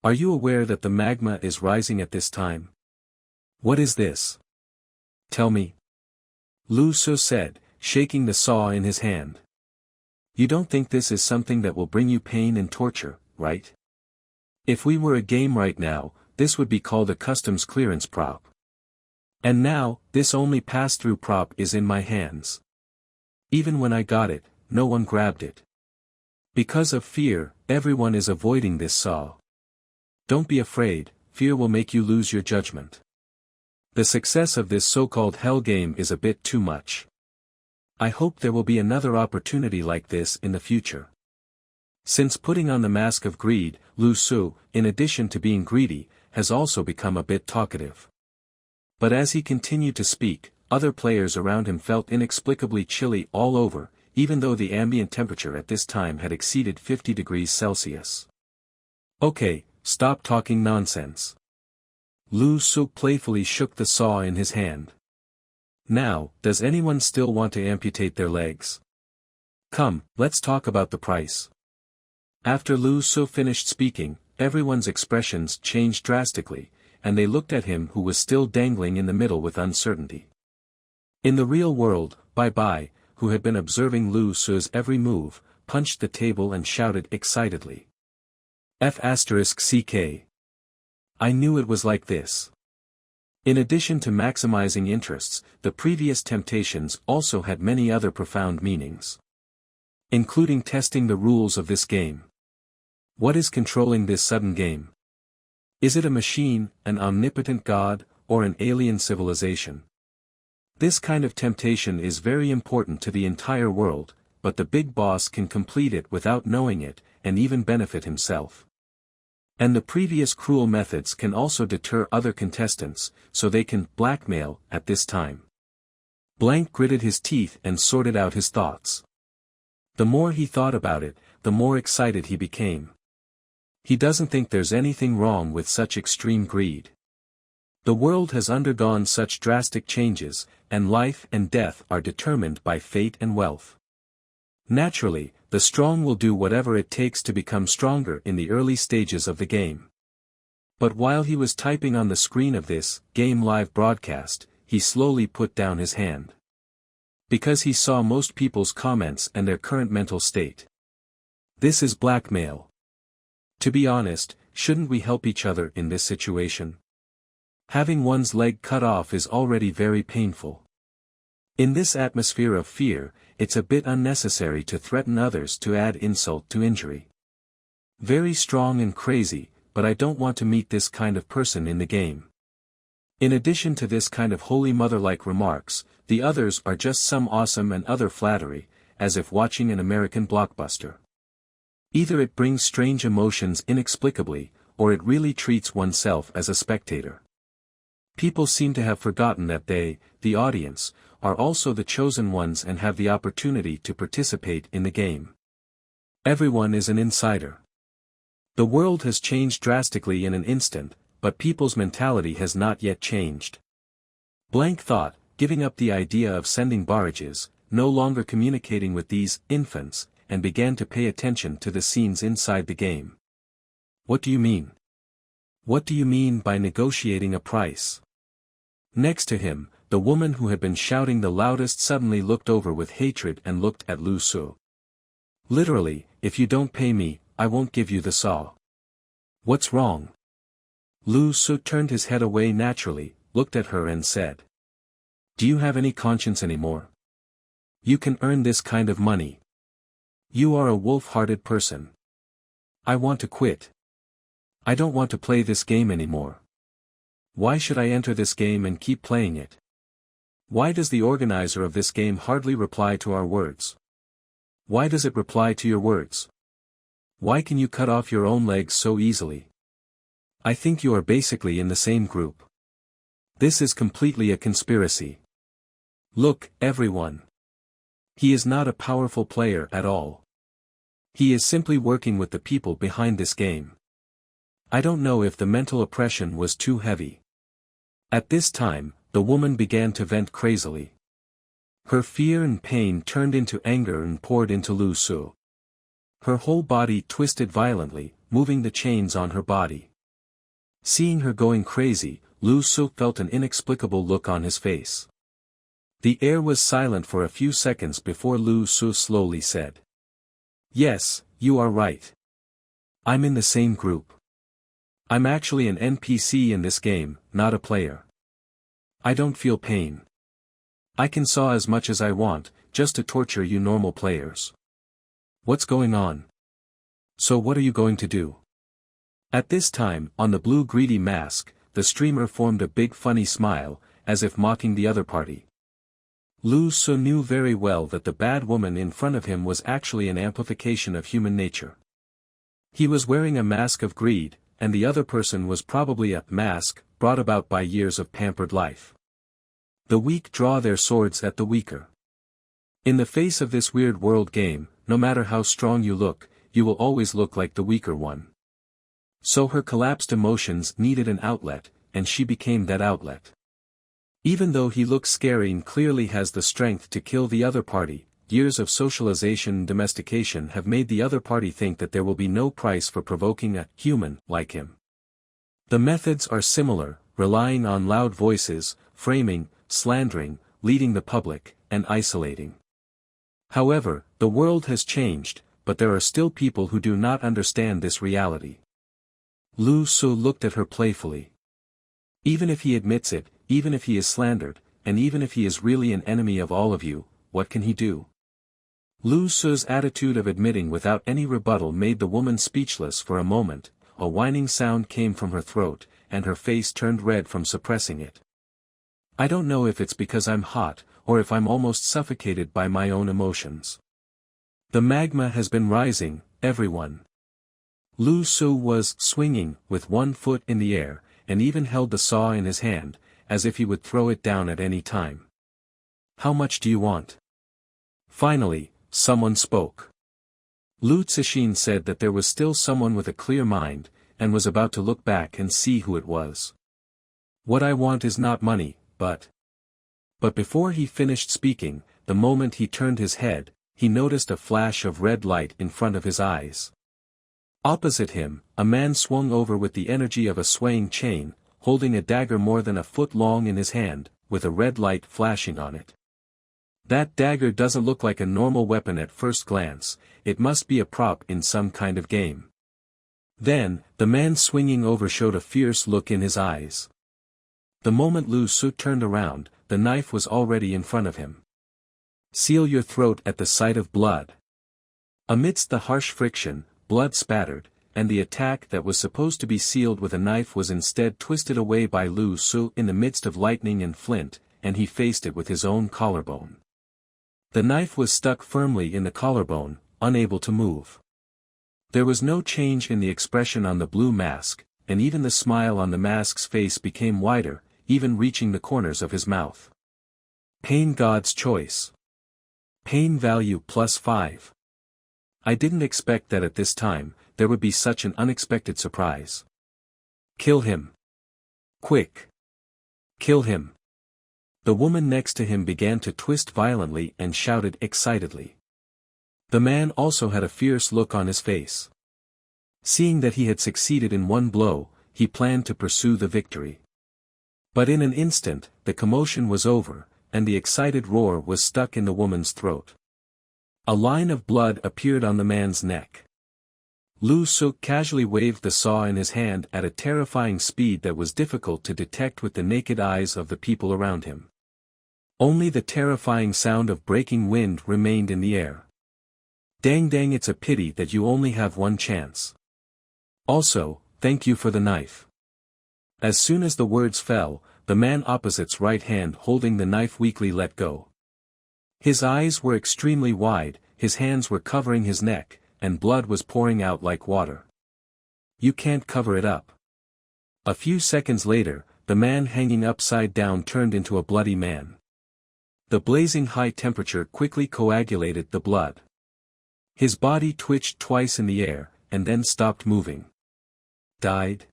Are you aware that the magma is rising at this time? What is this? Tell me. Lu Su said, shaking the saw in his hand. You don't think this is something that will bring you pain and torture, right? If we were a game right now, this would be called a customs clearance prop. And now, this only pass-through prop is in my hands. Even when I got it, no one grabbed it. Because of fear, everyone is avoiding this saw. Don't be afraid, fear will make you lose your judgment. The success of this so-called hell game is a bit too much. I hope there will be another opportunity like this in the future. Since putting on the mask of greed, Lu Su, in addition to being greedy, has also become a bit talkative. But as he continued to speak, other players around him felt inexplicably chilly all over, even though the ambient temperature at this time had exceeded 50 degrees Celsius. Okay, stop talking nonsense. Lu Su playfully shook the saw in his hand. Now, does anyone still want to amputate their legs? Come, let's talk about the price. After Lu Su finished speaking, everyone's expressions changed drastically, and they looked at him who was still dangling in the middle with uncertainty. In the real world, Bai Bai, who had been observing Lu Su's every move, punched the table and shouted excitedly. F***CK. I knew it was like this. In addition to maximizing interests, the previous temptations also had many other profound meanings. Including testing the rules of this game. What is controlling this sudden game? Is it a machine, an omnipotent god, or an alien civilization? This kind of temptation is very important to the entire world, but the big boss can complete it without knowing it, and even benefit himself. And the previous cruel methods can also deter other contestants, so they can blackmail at this time. Blank gritted his teeth and sorted out his thoughts. The more he thought about it, the more excited he became. He doesn't think there's anything wrong with such extreme greed. The world has undergone such drastic changes, and life and death are determined by fate and wealth. Naturally, the strong will do whatever it takes to become stronger in the early stages of the game. But while he was typing on the screen of this game live broadcast, he slowly put down his hand. Because he saw most people's comments and their current mental state. This is blackmail. To be honest, shouldn't we help each other in this situation? Having one's leg cut off is already very painful. In this atmosphere of fear, it's a bit unnecessary to threaten others to add insult to injury. Very strong and crazy, but I don't want to meet this kind of person in the game. In addition to this kind of holy mother-like remarks, the others are just some awesome and other flattery, as if watching an American blockbuster. Either it brings strange emotions inexplicably, or it really treats oneself as a spectator. People seem to have forgotten that they, the audience, are also the chosen ones and have the opportunity to participate in the game. Everyone is an insider. The world has changed drastically in an instant, but people's mentality has not yet changed. Blank thought, giving up the idea of sending barrages, no longer communicating with these infants, and began to pay attention to the scenes inside the game. What do you mean? What do you mean by negotiating a price? Next to him, the woman who had been shouting the loudest suddenly looked over with hatred and looked at Lu Su. Literally, if you don't pay me, I won't give you the saw. What's wrong? Lu Su turned his head away naturally, looked at her and said. Do you have any conscience anymore? You can earn this kind of money. You are a wolf-hearted person. I want to quit. I don't want to play this game anymore. Why should I enter this game and keep playing it? Why does the organizer of this game hardly reply to our words? Why does it reply to your words? Why can you cut off your own legs so easily? I think you are basically in the same group. This is completely a conspiracy. Look, everyone. He is not a powerful player at all. He is simply working with the people behind this game. I don't know if the mental oppression was too heavy. At this time, the woman began to vent crazily. Her fear and pain turned into anger and poured into Lu Su. Her whole body twisted violently, moving the chains on her body. Seeing her going crazy, Lu Su felt an inexplicable look on his face. The air was silent for a few seconds before Lu Su slowly said. Yes, you are right. I'm in the same group. I'm actually an NPC in this game, not a player. I don't feel pain. I can saw as much as I want, just to torture you normal players. What's going on? So what are you going to do? At this time, on the blue greedy mask, the streamer formed a big funny smile, as if mocking the other party. Lu Su knew very well that the bad woman in front of him was actually an amplification of human nature. He was wearing a mask of greed, and the other person was probably a mask, brought about by years of pampered life. The weak draw their swords at the weaker. In the face of this weird world game, no matter how strong you look, you will always look like the weaker one. So her collapsed emotions needed an outlet, and she became that outlet. Even though he looks scary and clearly has the strength to kill the other party, years of socialization and domestication have made the other party think that there will be no price for provoking a human like him. The methods are similar, relying on loud voices, framing, slandering, leading the public, and isolating. However, the world has changed, but there are still people who do not understand this reality. Lu Su looked at her playfully. Even if he admits it, even if he is slandered, and even if he is really an enemy of all of you, what can he do? Lu Su's attitude of admitting without any rebuttal made the woman speechless for a moment. A whining sound came from her throat, and her face turned red from suppressing it. I don't know if it's because I'm hot, or if I'm almost suffocated by my own emotions. The magma has been rising, everyone. Lu Su was swinging, with one foot in the air, and even held the saw in his hand, as if he would throw it down at any time. How much do you want? Finally, someone spoke. Lu Cixin said that there was still someone with a clear mind, and was about to look back and see who it was. What I want is not money, but before he finished speaking, the moment he turned his head, he noticed a flash of red light in front of his eyes. Opposite him, a man swung over with the energy of a swaying chain, holding a dagger more than a foot long in his hand, with a red light flashing on it. That dagger doesn't look like a normal weapon at first glance, it must be a prop in some kind of game. Then, the man swinging over showed a fierce look in his eyes. The moment Lu Su turned around, the knife was already in front of him. Seal your throat at the sight of blood. Amidst the harsh friction, blood spattered, and the attack that was supposed to be sealed with a knife was instead twisted away by Lu Su in the midst of lightning and flint, and he faced it with his own collarbone. The knife was stuck firmly in the collarbone, unable to move. There was no change in the expression on the blue mask, and even the smile on the mask's face became wider, even reaching the corners of his mouth. Pain God's choice. Pain value +5. I didn't expect that at this time, there would be such an unexpected surprise. Kill him. Quick. Kill him. The woman next to him began to twist violently and shouted excitedly. The man also had a fierce look on his face. Seeing that he had succeeded in one blow, he planned to pursue the victory. But in an instant, the commotion was over, and the excited roar was stuck in the woman's throat. A line of blood appeared on the man's neck. Lu Su casually waved the saw in his hand at a terrifying speed that was difficult to detect with the naked eyes of the people around him. Only the terrifying sound of breaking wind remained in the air. Dang, it's a pity that you only have one chance. Also, thank you for the knife. As soon as the words fell, the man opposite's right hand holding the knife weakly let go. His eyes were extremely wide, his hands were covering his neck, and blood was pouring out like water. You can't cover it up. A few seconds later, the man hanging upside down turned into a bloody man. The blazing high temperature quickly coagulated the blood. His body twitched twice in the air, and then stopped moving. Died?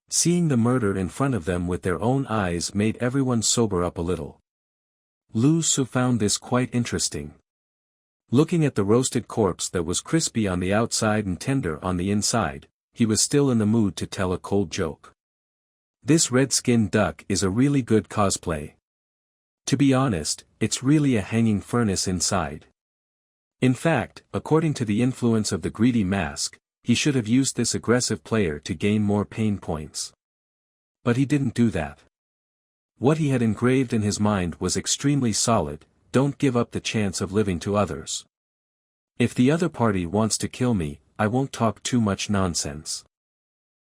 Seeing the murder in front of them with their own eyes made everyone sober up a little. Lu Su found this quite interesting. Looking at the roasted corpse that was crispy on the outside and tender on the inside, he was still in the mood to tell a cold joke. This red-skinned duck is a really good cosplay. To be honest, it's really a hanging furnace inside. In fact, according to the influence of the greedy mask, He should have used this aggressive player to gain more pain points. But he didn't do that. What he had engraved in his mind was extremely solid: don't give up the chance of living to others. If the other party wants to kill me, I won't talk too much nonsense.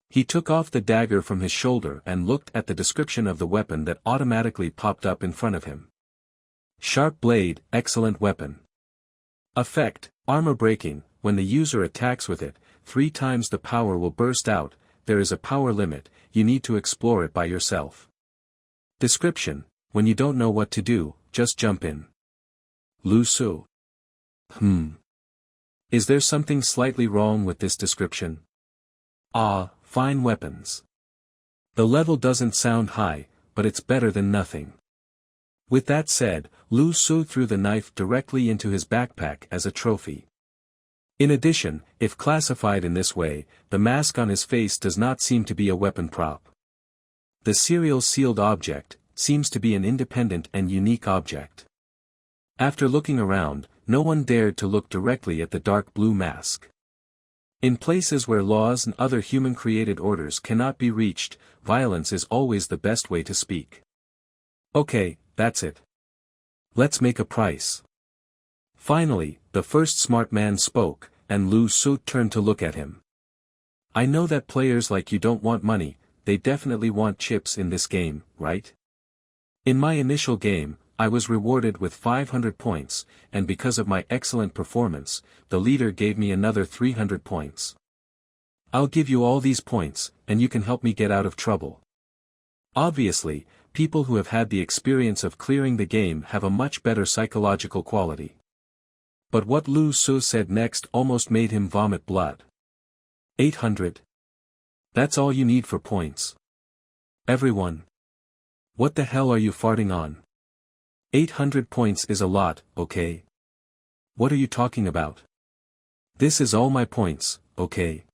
He took off the dagger from his shoulder and looked at the description of the weapon that automatically popped up in front of him. Sharp blade, excellent weapon. Effect, armor breaking: when the user attacks with it, 3 times the power will burst out. There is a power limit, you need to explore it by yourself. Description: when you don't know what to do, just jump in. Lu Su. Is there something slightly wrong with this description? Ah, fine weapons. The level doesn't sound high, but it's better than nothing. With that said, Lu Su threw the knife directly into his backpack as a trophy. In addition, if classified in this way, the mask on his face does not seem to be a weapon prop. The serial sealed object seems to be an independent and unique object. After looking around, no one dared to look directly at the dark blue mask. In places where laws and other human-created orders cannot be reached, violence is always the best way to speak. Okay, that's it. Let's make a price. Finally, the first smart man spoke, and Lu Su turned to look at him. I know that players like you don't want money, they definitely want chips in this game, right? In my initial game, I was rewarded with 500 points, and because of my excellent performance, the leader gave me another 300 points. I'll give you all these points, and you can help me get out of trouble. Obviously, people who have had the experience of clearing the game have a much better psychological quality. But what Lu Su said next almost made him vomit blood. 800. That's all you need for points. Everyone. What the hell are you farting on? 800 points is a lot, okay? What are you talking about? This is all my points, okay?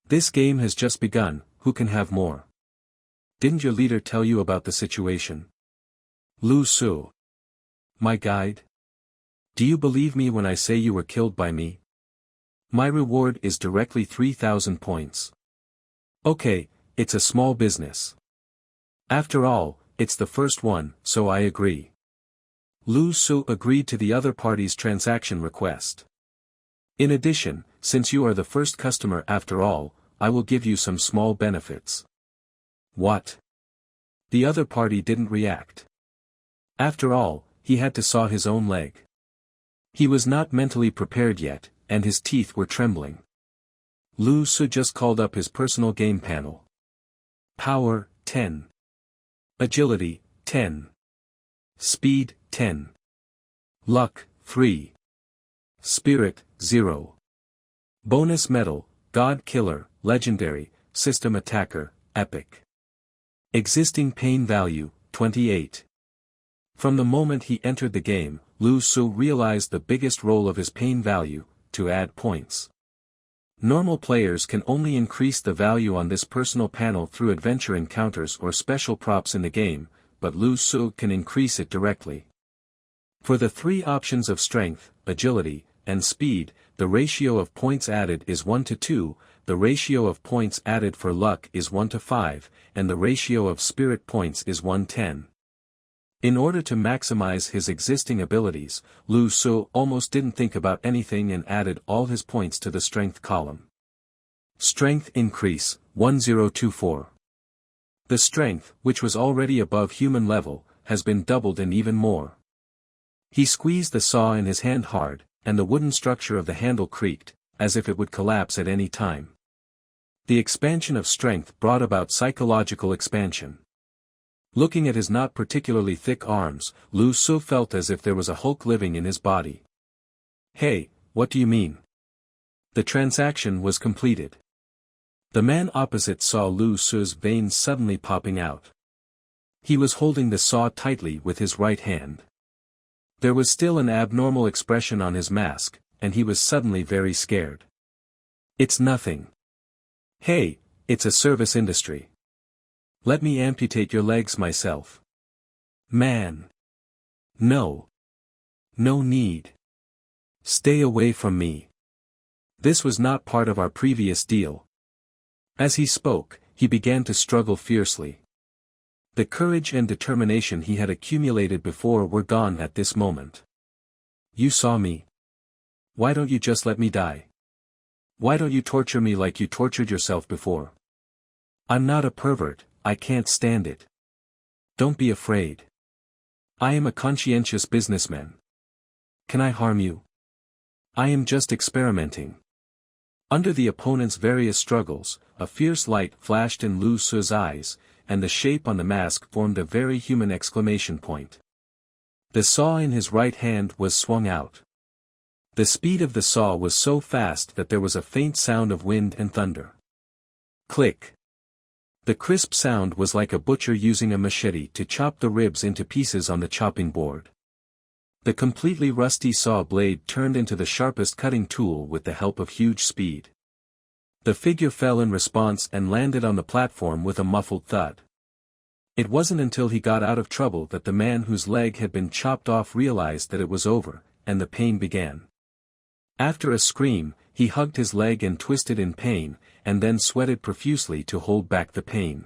This game has just begun, who can have more? Didn't your leader tell you about the situation? Lu Su. My guide? Do you believe me when I say you were killed by me? My reward is directly 3,000 points. Okay, it's a small business. After all, it's the first one, so I agree. Lu Su agreed to the other party's transaction request. In addition, since you are the first customer after all, I will give you some small benefits. What? The other party didn't react. After all, he had to saw his own leg. He was not mentally prepared yet, and his teeth were trembling. Lu Su just called up his personal game panel. Power, 10. Agility, 10. Speed, 10. Luck, 3. Spirit, 0. Bonus medal, God Killer, Legendary, System Attacker, Epic. Existing pain value, 28. From the moment he entered the game, Lu Su realized the biggest role of his pain value, to add points. Normal players can only increase the value on this personal panel through adventure encounters or special props in the game, but Lu Su can increase it directly. For the 3 options of strength, agility, and speed, the ratio of points added is 1 to 2, the ratio of points added for luck is 1 to 5, and the ratio of spirit points is 1:10. In order to maximize his existing abilities, Lu Su almost didn't think about anything and added all his points to the strength column. Strength increase, 1024. The strength, which was already above human level, has been doubled and even more. He squeezed the saw in his hand hard, and the wooden structure of the handle creaked, as if it would collapse at any time. The expansion of strength brought about psychological expansion. Looking at his not particularly thick arms, Lu Su felt as if there was a Hulk living in his body. Hey, what do you mean? The transaction was completed. The man opposite saw Lu Su's veins suddenly popping out. He was holding the saw tightly with his right hand. There was still an abnormal expression on his mask, and he was suddenly very scared. It's nothing. Hey, it's a service industry. Let me amputate your legs myself. Man. No. No need. Stay away from me. This was not part of our previous deal. As he spoke, he began to struggle fiercely. The courage and determination he had accumulated before were gone at this moment. You saw me. Why don't you just let me die? Why don't you torture me like you tortured yourself before? I'm not a pervert, I can't stand it. Don't be afraid. I am a conscientious businessman. Can I harm you? I am just experimenting. Under the opponent's various struggles, a fierce light flashed in Lu Su's eyes, and the shape on the mask formed a very human exclamation point. The saw in his right hand was swung out. The speed of the saw was so fast that there was a faint sound of wind and thunder. Click. The crisp sound was like a butcher using a machete to chop the ribs into pieces on the chopping board. The completely rusty saw blade turned into the sharpest cutting tool with the help of huge speed. The figure fell in response and landed on the platform with a muffled thud. It wasn't until he got out of trouble that the man whose leg had been chopped off realized that it was over, and the pain began. After a scream, he hugged his leg and twisted in pain, and then sweated profusely to hold back the pain.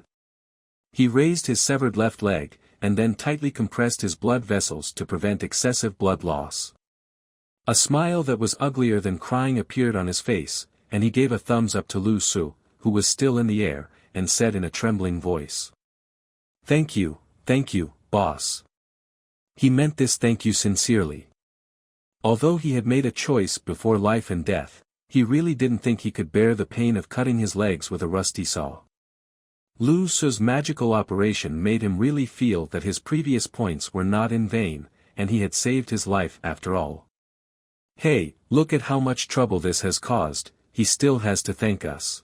He raised his severed left leg, and then tightly compressed his blood vessels to prevent excessive blood loss. A smile that was uglier than crying appeared on his face, and he gave a thumbs up to Lu Su, who was still in the air, and said in a trembling voice. Thank you, boss. He meant this thank you sincerely. Although he had made a choice before life and death, he really didn't think he could bear the pain of cutting his legs with a rusty saw. Lu Su's magical operation made him really feel that his previous points were not in vain, and he had saved his life after all. Hey, look at how much trouble this has caused, he still has to thank us.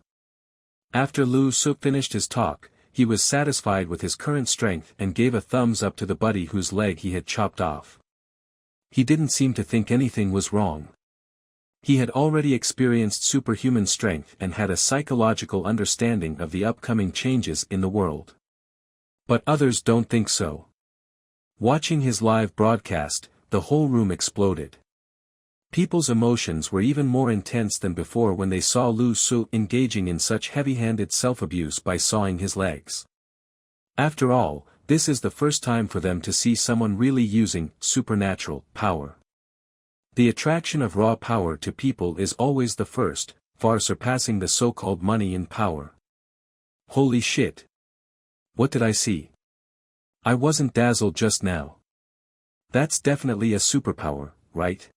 After Lu Su finished his talk, he was satisfied with his current strength and gave a thumbs up to the buddy whose leg he had chopped off. He didn't seem to think anything was wrong. He had already experienced superhuman strength and had a psychological understanding of the upcoming changes in the world. But others don't think so. Watching his live broadcast, the whole room exploded. People's emotions were even more intense than before when they saw Lu Su engaging in such heavy-handed self-abuse by sawing his legs. After all, this is the first time for them to see someone really using supernatural power. The attraction of raw power to people is always the first, far surpassing the so-called money in power. Holy shit! What did I see? I wasn't dazzled just now. That's definitely a superpower, right?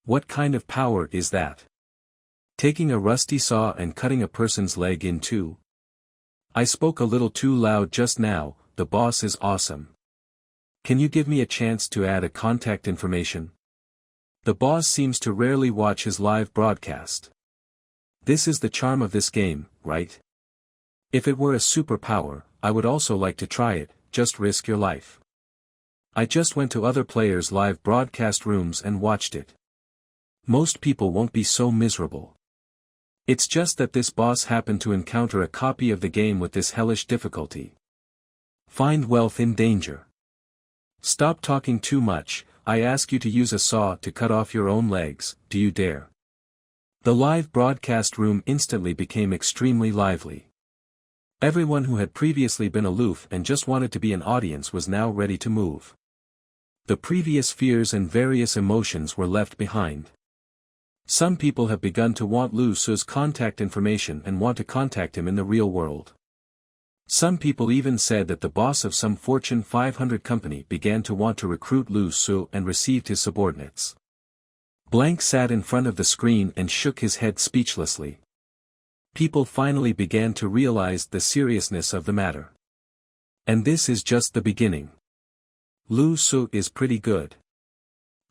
What kind of power is that? Taking a rusty saw and cutting a person's leg in two? I spoke a little too loud just now, the boss is awesome. Can you give me a chance to add a contact information? The boss seems to rarely watch his live broadcast. This is the charm of this game, right? If it were a superpower, I would also like to try it, just risk your life. I just went to other players' live broadcast rooms and watched it. Most people won't be so miserable. It's just that this boss happened to encounter a copy of the game with this hellish difficulty. Find wealth in danger. Stop talking too much, I ask you to use a saw to cut off your own legs, do you dare? The live broadcast room instantly became extremely lively. Everyone who had previously been aloof and just wanted to be an audience was now ready to move. The previous fears and various emotions were left behind. Some people have begun to want Lu Su's contact information and want to contact him in the real world. Some people even said that the boss of some Fortune 500 company began to want to recruit Lu Su and received his subordinates. Blank sat in front of the screen and shook his head speechlessly. People finally began to realize the seriousness of the matter. And this is just the beginning. Lu Su is pretty good.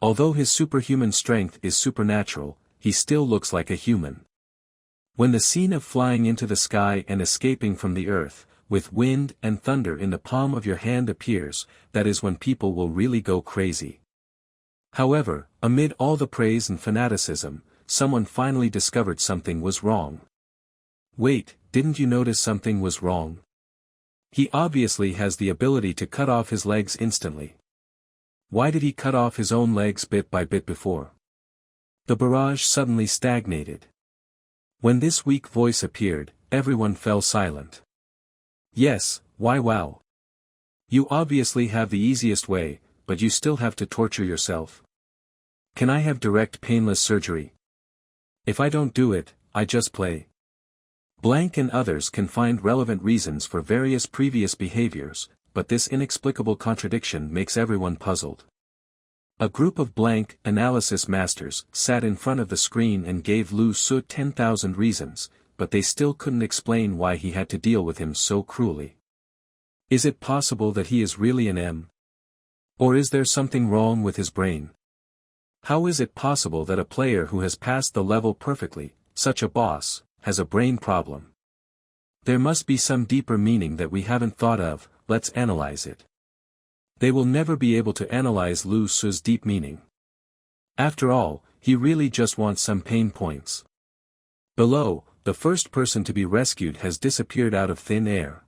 Although his superhuman strength is supernatural, he still looks like a human. When the scene of flying into the sky and escaping from the earth, with wind and thunder in the palm of your hand appears, that is when people will really go crazy. However, amid all the praise and fanaticism, someone finally discovered something was wrong. Wait, didn't you notice something was wrong? He obviously has the ability to cut off his legs instantly. Why did he cut off his own legs bit by bit before? The barrage suddenly stagnated. When this weak voice appeared, everyone fell silent. Yes, why wow. You obviously have the easiest way, but you still have to torture yourself. Can I have direct painless surgery? If I don't do it, I just play. Blank and others can find relevant reasons for various previous behaviors, but this inexplicable contradiction makes everyone puzzled. A group of blank analysis masters sat in front of the screen and gave Lu Su 10,000 reasons, but they still couldn't explain why he had to deal with him so cruelly. Is it possible that he is really an M? Or is there something wrong with his brain? How is it possible that a player who has passed the level perfectly, such a boss, has a brain problem? There must be some deeper meaning that we haven't thought of. Let's analyze it. They will never be able to analyze Lu Su's deep meaning. After all, he really just wants some pain points. Below, the first person to be rescued has disappeared out of thin air.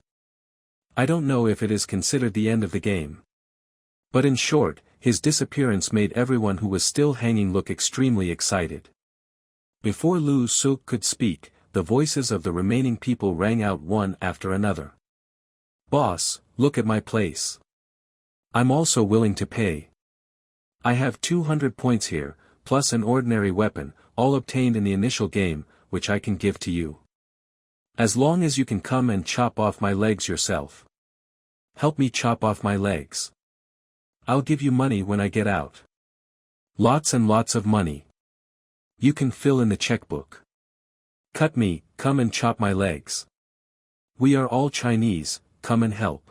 I don't know if it is considered the end of the game. But in short, his disappearance made everyone who was still hanging look extremely excited. Before Lu Su could speak, the voices of the remaining people rang out one after another. Boss, look at my place. I'm also willing to pay. I have 200 points here, plus an ordinary weapon, all obtained in the initial game, which I can give to you. As long as you can come and chop off my legs yourself. Help me chop off my legs. I'll give you money when I get out. Lots and lots of money. You can fill in the checkbook. Cut me, come and chop my legs. We are all Chinese, come and help.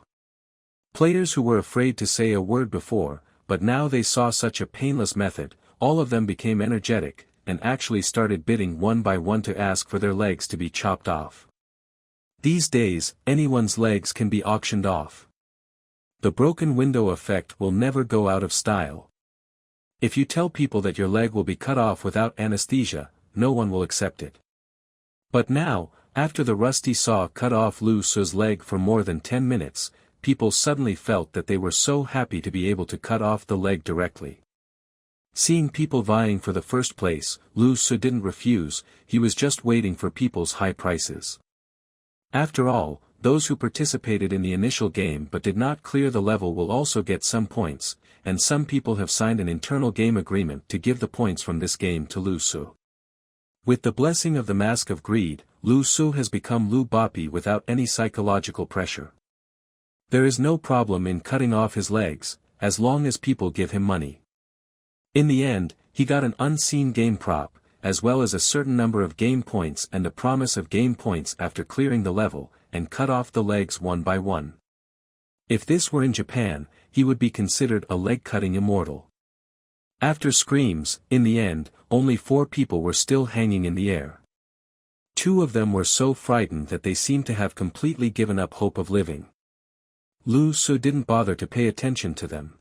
Players who were afraid to say a word before, but now they saw such a painless method, all of them became energetic, and actually started bidding one by one to ask for their legs to be chopped off. These days, anyone's legs can be auctioned off. The broken window effect will never go out of style. If you tell people that your leg will be cut off without anesthesia, no one will accept it. But now, after the rusty saw cut off Lu Su's leg for more than 10 minutes, people suddenly felt that they were so happy to be able to cut off the leg directly. Seeing people vying for the first place, Lu Su didn't refuse, he was just waiting for people's high prices. After all, those who participated in the initial game but did not clear the level will also get some points, and some people have signed an internal game agreement to give the points from this game to Lu Su. With the blessing of the Mask of Greed, Lu Su has become Lu Bapi without any psychological pressure. There is no problem in cutting off his legs, as long as people give him money. In the end, he got an unseen game prop, as well as a certain number of game points and a promise of game points after clearing the level, and cut off the legs one by one. If this were in Japan, he would be considered a leg-cutting immortal. After screams, in the end, only 4 people were still hanging in the air. 2 of them were so frightened that they seemed to have completely given up hope of living. Lu Su didn't bother to pay attention to them.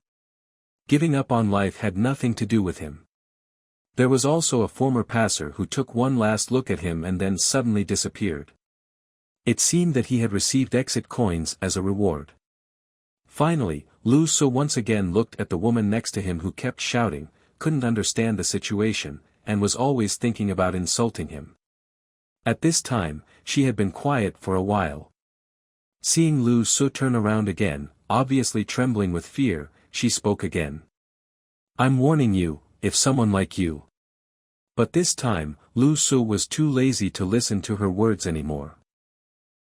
Giving up on life had nothing to do with him. There was also a former passer who took one last look at him and then suddenly disappeared. It seemed that he had received exit coins as a reward. Finally, Lu Su once again looked at the woman next to him who kept shouting, couldn't understand the situation, and was always thinking about insulting him. At this time, she had been quiet for a while. Seeing Lu Su turn around again, obviously trembling with fear, she spoke again. I'm warning you, if someone like you. But this time, Lu Su was too lazy to listen to her words anymore.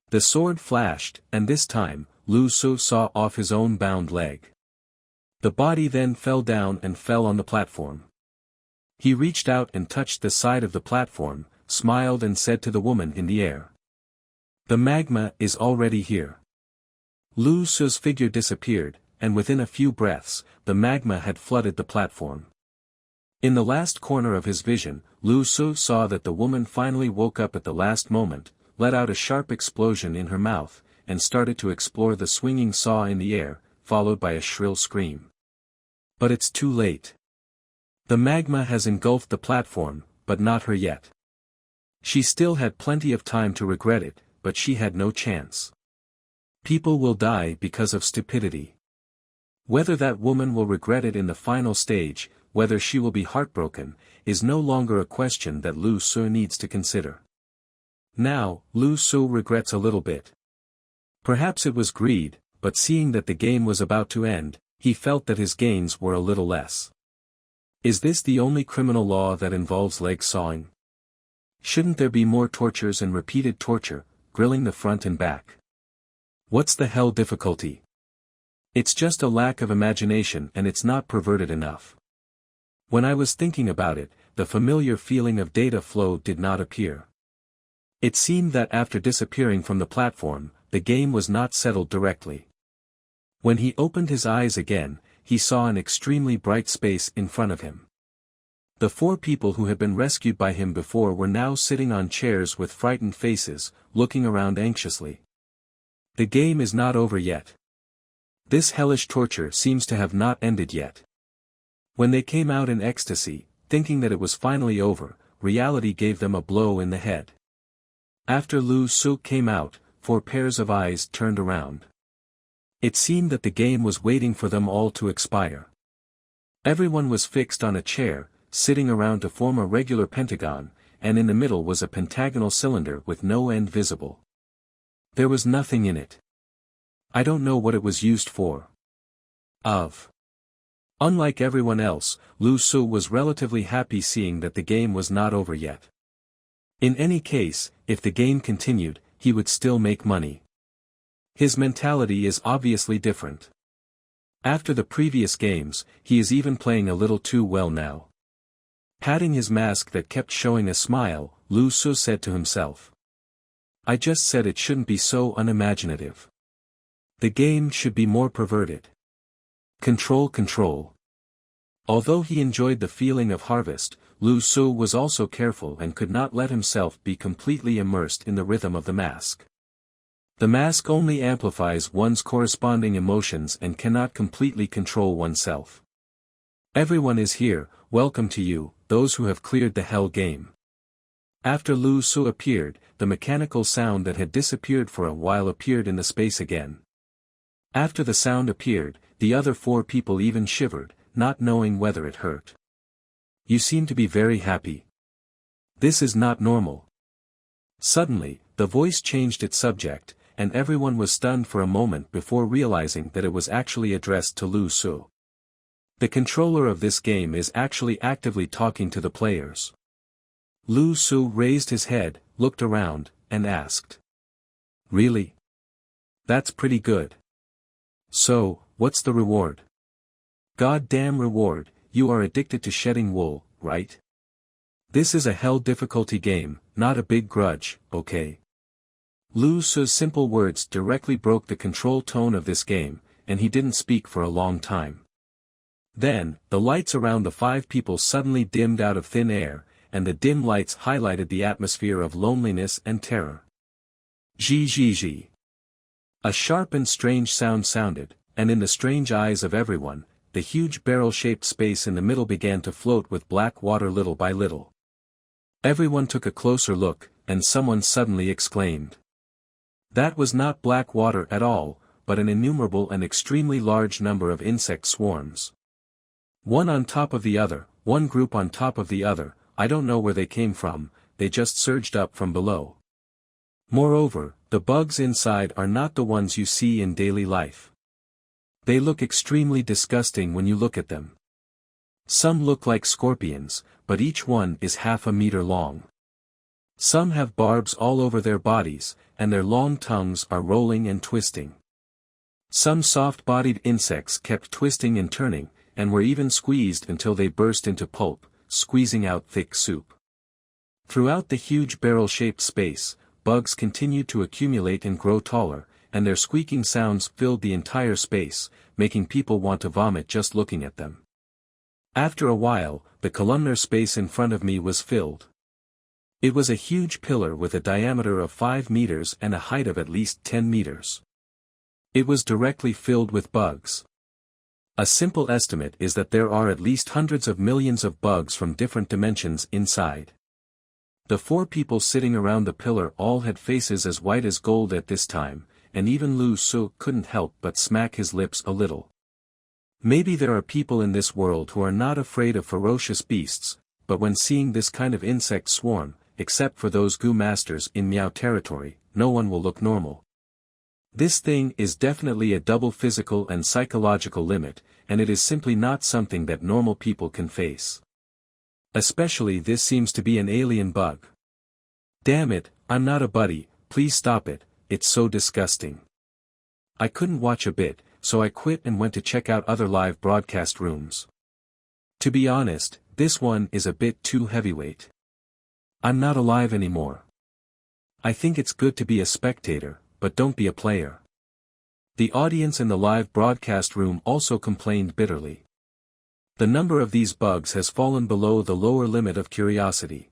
The sword flashed, and this time, Lu Su saw off his own bound leg. The body then fell down and fell on the platform. He reached out and touched the side of the platform, smiled and said to the woman in the air. The magma is already here. Lu Su's figure disappeared, and within a few breaths, the magma had flooded the platform. In the last corner of his vision, Lu Su saw that the woman finally woke up at the last moment, let out a sharp explosion in her mouth, and started to explore the swinging saw in the air, followed by a shrill scream. But it's too late. The magma has engulfed the platform, but not her yet. She still had plenty of time to regret it, but she had no chance. People will die because of stupidity. Whether that woman will regret it in the final stage, whether she will be heartbroken, is no longer a question that Lu Su needs to consider. Now, Lu Su regrets a little bit. Perhaps it was greed, but seeing that the game was about to end, he felt that his gains were a little less. Is this the only criminal law that involves leg sawing? Shouldn't there be more tortures and repeated torture, grilling the front and back? What's the hell difficulty? It's just a lack of imagination and it's not perverted enough. When I was thinking about it, the familiar feeling of data flow did not appear. It seemed that after disappearing from the platform, the game was not settled directly. When he opened his eyes again, he saw an extremely bright space in front of him. The 4 people who had been rescued by him before were now sitting on chairs with frightened faces, looking around anxiously. The game is not over yet. This hellish torture seems to have not ended yet. When they came out in ecstasy, thinking that it was finally over, reality gave them a blow in the head. After Lu Su came out, 4 pairs of eyes turned around. It seemed that the game was waiting for them all to expire. Everyone was fixed on a chair, sitting around to form a regular pentagon, and in the middle was a pentagonal cylinder with no end visible. There was nothing in it. I don't know what it was used for. Unlike everyone else, Lu Su was relatively happy seeing that the game was not over yet. In any case, if the game continued, he would still make money. His mentality is obviously different. After the previous games, he is even playing a little too well now. Patting his mask that kept showing a smile, Lu Su said to himself. I just said it shouldn't be so unimaginative. The game should be more perverted. Control. Although he enjoyed the feeling of harvest, Lu Su was also careful and could not let himself be completely immersed in the rhythm of the mask. The mask only amplifies one's corresponding emotions and cannot completely control oneself. Everyone is here, welcome to you, those who have cleared the hell game. After Lu Su appeared, the mechanical sound that had disappeared for a while appeared in the space again. After the sound appeared, the other 4 people even shivered, not knowing whether it hurt. You seem to be very happy. This is not normal. Suddenly, the voice changed its subject, and everyone was stunned for a moment before realizing that it was actually addressed to Lu Su. The controller of this game is actually actively talking to the players. Lu Su raised his head, looked around, and asked. Really? That's pretty good. So, what's the reward? Goddamn reward, you are addicted to shedding wool, right? This is a hell difficulty game, not a big grudge, okay? Lu Su's simple words directly broke the control tone of this game, and he didn't speak for a long time. Then, the lights around the 5 people suddenly dimmed out of thin air, and the dim lights highlighted the atmosphere of loneliness and terror. Zhi. A sharp and strange sound sounded, and in the strange eyes of everyone, the huge barrel-shaped space in the middle began to float with black water little by little. Everyone took a closer look, and someone suddenly exclaimed. That was not black water at all, but an innumerable and extremely large number of insect swarms. One on top of the other, one group on top of the other, I don't know where they came from, they just surged up from below. Moreover, the bugs inside are not the ones you see in daily life. They look extremely disgusting when you look at them. Some look like scorpions, but each one is half a meter long. Some have barbs all over their bodies, and their long tongues are rolling and twisting. Some soft-bodied insects kept twisting and turning, and were even squeezed until they burst into pulp, squeezing out thick soup. Throughout the huge barrel-shaped space, bugs continued to accumulate and grow taller, and their squeaking sounds filled the entire space, making people want to vomit just looking at them. After a while, the columnar space in front of me was filled. It was a huge pillar with a diameter of 5 meters and a height of at least 10 meters. It was directly filled with bugs. A simple estimate is that there are at least hundreds of millions of bugs from different dimensions inside. The 4 people sitting around the pillar all had faces as white as gold at this time, and even Lu Su couldn't help but smack his lips a little. Maybe there are people in this world who are not afraid of ferocious beasts, but when seeing this kind of insect swarm, except for those goo masters in Meow territory, no one will look normal. This thing is definitely a double physical and psychological limit, and it is simply not something that normal people can face. Especially this seems to be an alien bug. Damn it, I'm not a buddy, please stop it, it's so disgusting. I couldn't watch a bit, so I quit and went to check out other live broadcast rooms. To be honest, this one is a bit too heavyweight. I'm not alive anymore. I think it's good to be a spectator, but don't be a player. The audience in the live broadcast room also complained bitterly. The number of these bugs has fallen below the lower limit of curiosity.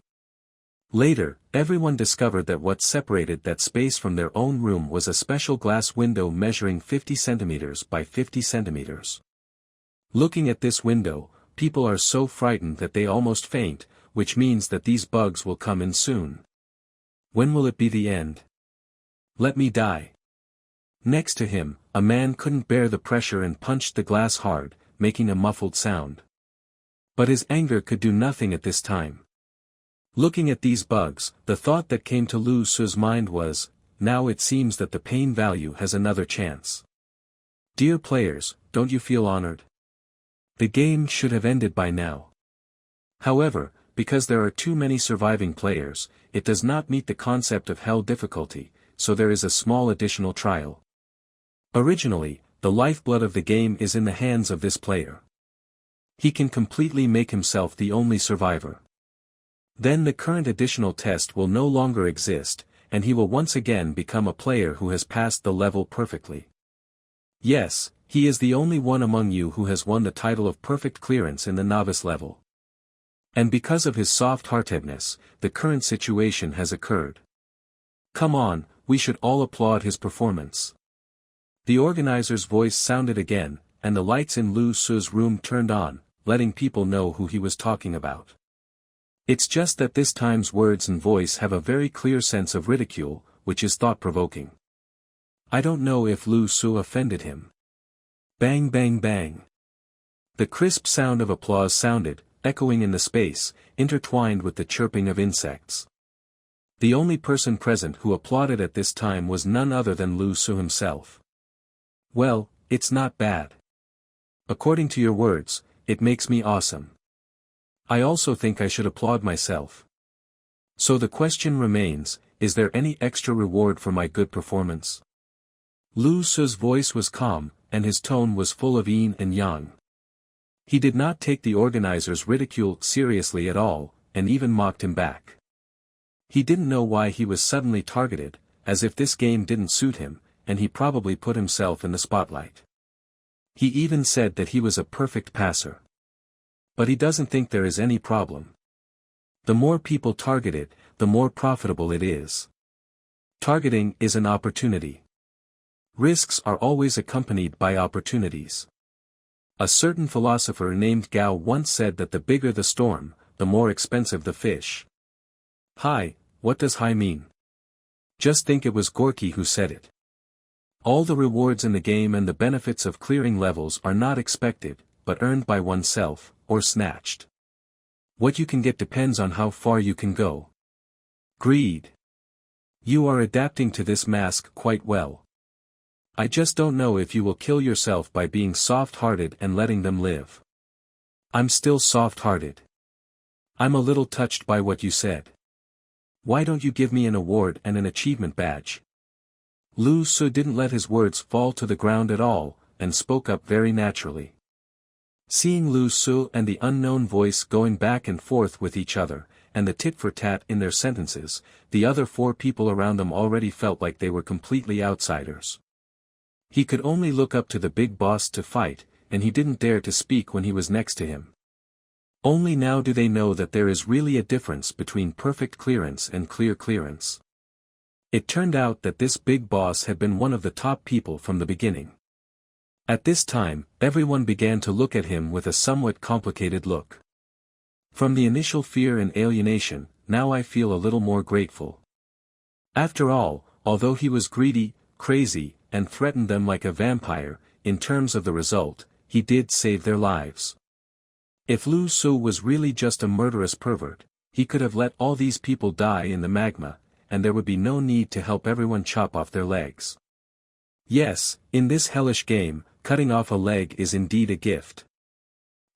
Later, everyone discovered that what separated that space from their own room was a special glass window measuring 50 centimeters by 50 centimeters. Looking at this window, people are so frightened that they almost faint, which means that these bugs will come in soon. When will it be the end? Let me die. Next to him, a man couldn't bear the pressure and punched the glass hard, making a muffled sound. But his anger could do nothing at this time. Looking at these bugs, the thought that came to Lu Su's mind was, now it seems that the pain value has another chance. Dear players, don't you feel honored? The game should have ended by now. However, because there are too many surviving players, it does not meet the concept of hell difficulty, so there is a small additional trial. Originally, the lifeblood of the game is in the hands of this player. He can completely make himself the only survivor. Then the current additional test will no longer exist, and he will once again become a player who has passed the level perfectly. Yes, he is the only one among you who has won the title of perfect clearance in the novice level. And because of his soft-heartedness, the current situation has occurred. Come on, we should all applaud his performance. The organizer's voice sounded again, and the lights in Lu Su's room turned on, letting people know who he was talking about. It's just that this time's words and voice have a very clear sense of ridicule, which is thought-provoking. I don't know if Lu Su offended him. Bang bang bang. The crisp sound of applause sounded, echoing in the space, intertwined with the chirping of insects. The only person present who applauded at this time was none other than Lu Su himself. Well, it's not bad. According to your words, it makes me awesome. I also think I should applaud myself. So the question remains, is there any extra reward for my good performance? Lu Su's voice was calm, and his tone was full of yin and yang. He did not take the organizer's ridicule seriously at all, and even mocked him back. He didn't know why he was suddenly targeted, as if this game didn't suit him, and he probably put himself in the spotlight. He even said that he was a perfect passer. But he doesn't think there is any problem. The more people target it, the more profitable it is. Targeting is an opportunity. Risks are always accompanied by opportunities. A certain philosopher named Gao once said that the bigger the storm, the more expensive the fish. Hi, what does hi mean? Just think it was Gorky who said it. All the rewards in the game and the benefits of clearing levels are not expected, but earned by oneself, or snatched. What you can get depends on how far you can go. Greed. You are adapting to this mask quite well. I just don't know if you will kill yourself by being soft-hearted and letting them live. I'm still soft-hearted. I'm a little touched by what you said. Why don't you give me an award and an achievement badge? Lu Su didn't let his words fall to the ground at all, and spoke up very naturally. Seeing Lu Su and the unknown voice going back and forth with each other, and the tit-for-tat in their sentences, the other 4 people around them already felt like they were completely outsiders. He could only look up to the big boss to fight, and he didn't dare to speak when he was next to him. Only now do they know that there is really a difference between perfect clearance and clear clearance. It turned out that this big boss had been one of the top people from the beginning. At this time, everyone began to look at him with a somewhat complicated look. From the initial fear and alienation, now I feel a little more grateful. After all, although he was greedy, crazy, and threatened them like a vampire, in terms of the result, he did save their lives. If Lu Su was really just a murderous pervert, he could have let all these people die in the magma, and there would be no need to help everyone chop off their legs. Yes, in this hellish game, cutting off a leg is indeed a gift.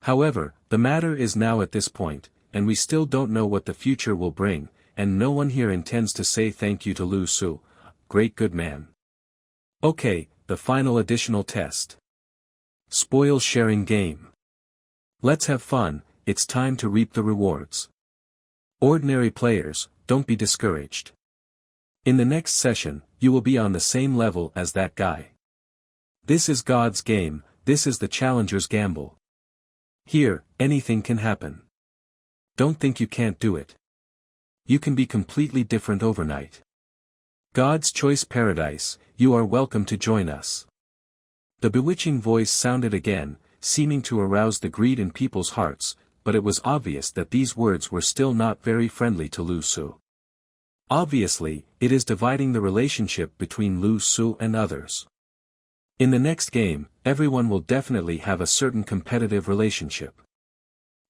However, the matter is now at this point, and we still don't know what the future will bring, and no one here intends to say thank you to Lu Su, great good man. Okay, the final additional test. Spoil sharing game. Let's have fun, it's time to reap the rewards. Ordinary players, don't be discouraged. In the next session, you will be on the same level as that guy. This is God's game, this is the challenger's gamble. Here, anything can happen. Don't think you can't do it. You can be completely different overnight. God's Choice Paradise, you are welcome to join us. The bewitching voice sounded again, seeming to arouse the greed in people's hearts, but it was obvious that these words were still not very friendly to Lu Su. Obviously, it is dividing the relationship between Lu Su and others. In the next game, everyone will definitely have a certain competitive relationship.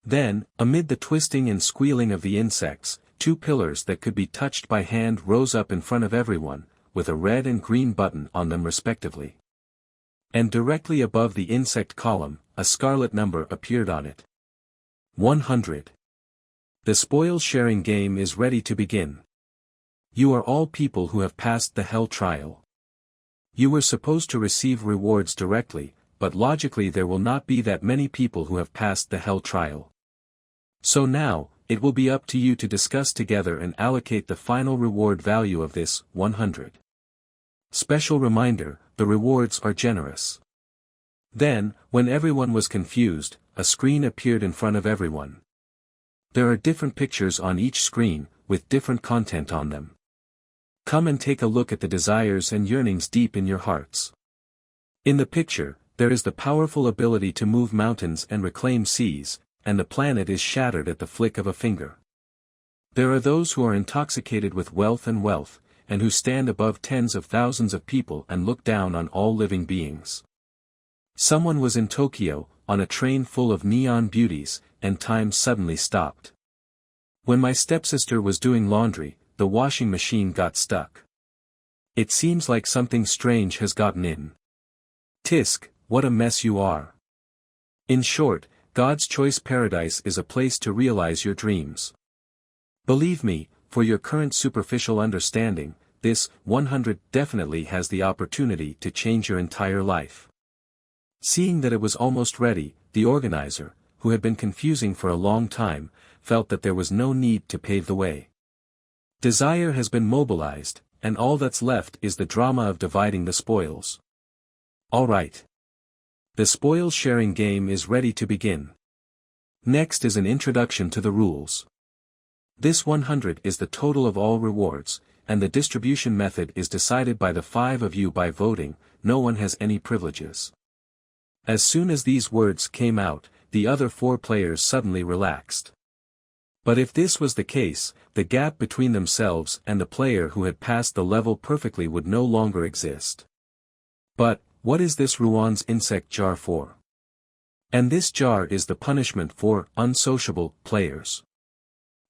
Then, amid the twisting and squealing of the insects, two pillars that could be touched by hand rose up in front of everyone, with a red and green button on them respectively. And directly above the insect column, a scarlet number appeared on it. 100. The spoil-sharing game is ready to begin. You are all people who have passed the hell trial. You were supposed to receive rewards directly, but logically there will not be that many people who have passed the hell trial. So now, it will be up to you to discuss together and allocate the final reward value of this, 100. Special reminder, the rewards are generous. Then, when everyone was confused, a screen appeared in front of everyone. There are different pictures on each screen, with different content on them. Come and take a look at the desires and yearnings deep in your hearts. In the picture, there is the powerful ability to move mountains and reclaim seas, and the planet is shattered at the flick of a finger. There are those who are intoxicated with wealth, and who stand above tens of thousands of people and look down on all living beings. Someone was in Tokyo, on a train full of neon beauties, and time suddenly stopped. When my stepsister was doing laundry, the washing machine got stuck. It seems like something strange has gotten in. Tisk, what a mess you are. In short, God's Choice Paradise is a place to realize your dreams. Believe me, for your current superficial understanding, this 100 definitely has the opportunity to change your entire life. Seeing that it was almost ready, the organizer, who had been confusing for a long time, felt that there was no need to pave the way. Desire has been mobilized, and all that's left is the drama of dividing the spoils. Alright. The spoil-sharing game is ready to begin. Next is an introduction to the rules. This 100 is the total of all rewards, and the distribution method is decided by the 5 of you by voting, no one has any privileges. As soon as these words came out, the other 4 players suddenly relaxed. But if this was the case, the gap between themselves and the player who had passed the level perfectly would no longer exist. But, what is this Ruan's insect jar for? And this jar is the punishment for unsociable players.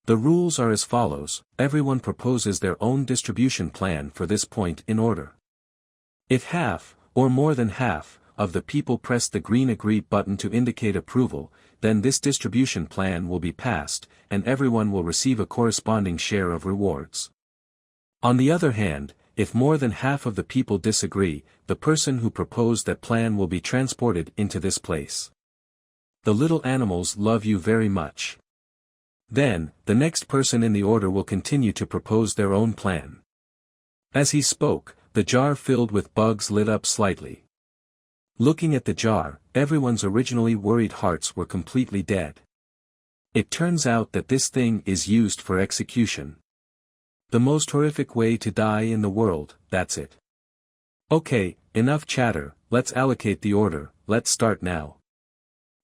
The rules are as follows: everyone proposes their own distribution plan for this point in order. If half, or more than half, of the people press the green agree button to indicate approval, then this distribution plan will be passed, and everyone will receive a corresponding share of rewards. On the other hand, if more than half of the people disagree, the person who proposed that plan will be transported into this place. The little animals love you very much. Then, the next person in the order will continue to propose their own plan. As he spoke, the jar filled with bugs lit up slightly. Looking at the jar, everyone's originally worried hearts were completely dead. It turns out that this thing is used for execution. The most horrific way to die in the world, that's it. Okay, enough chatter, let's allocate the order, let's start now.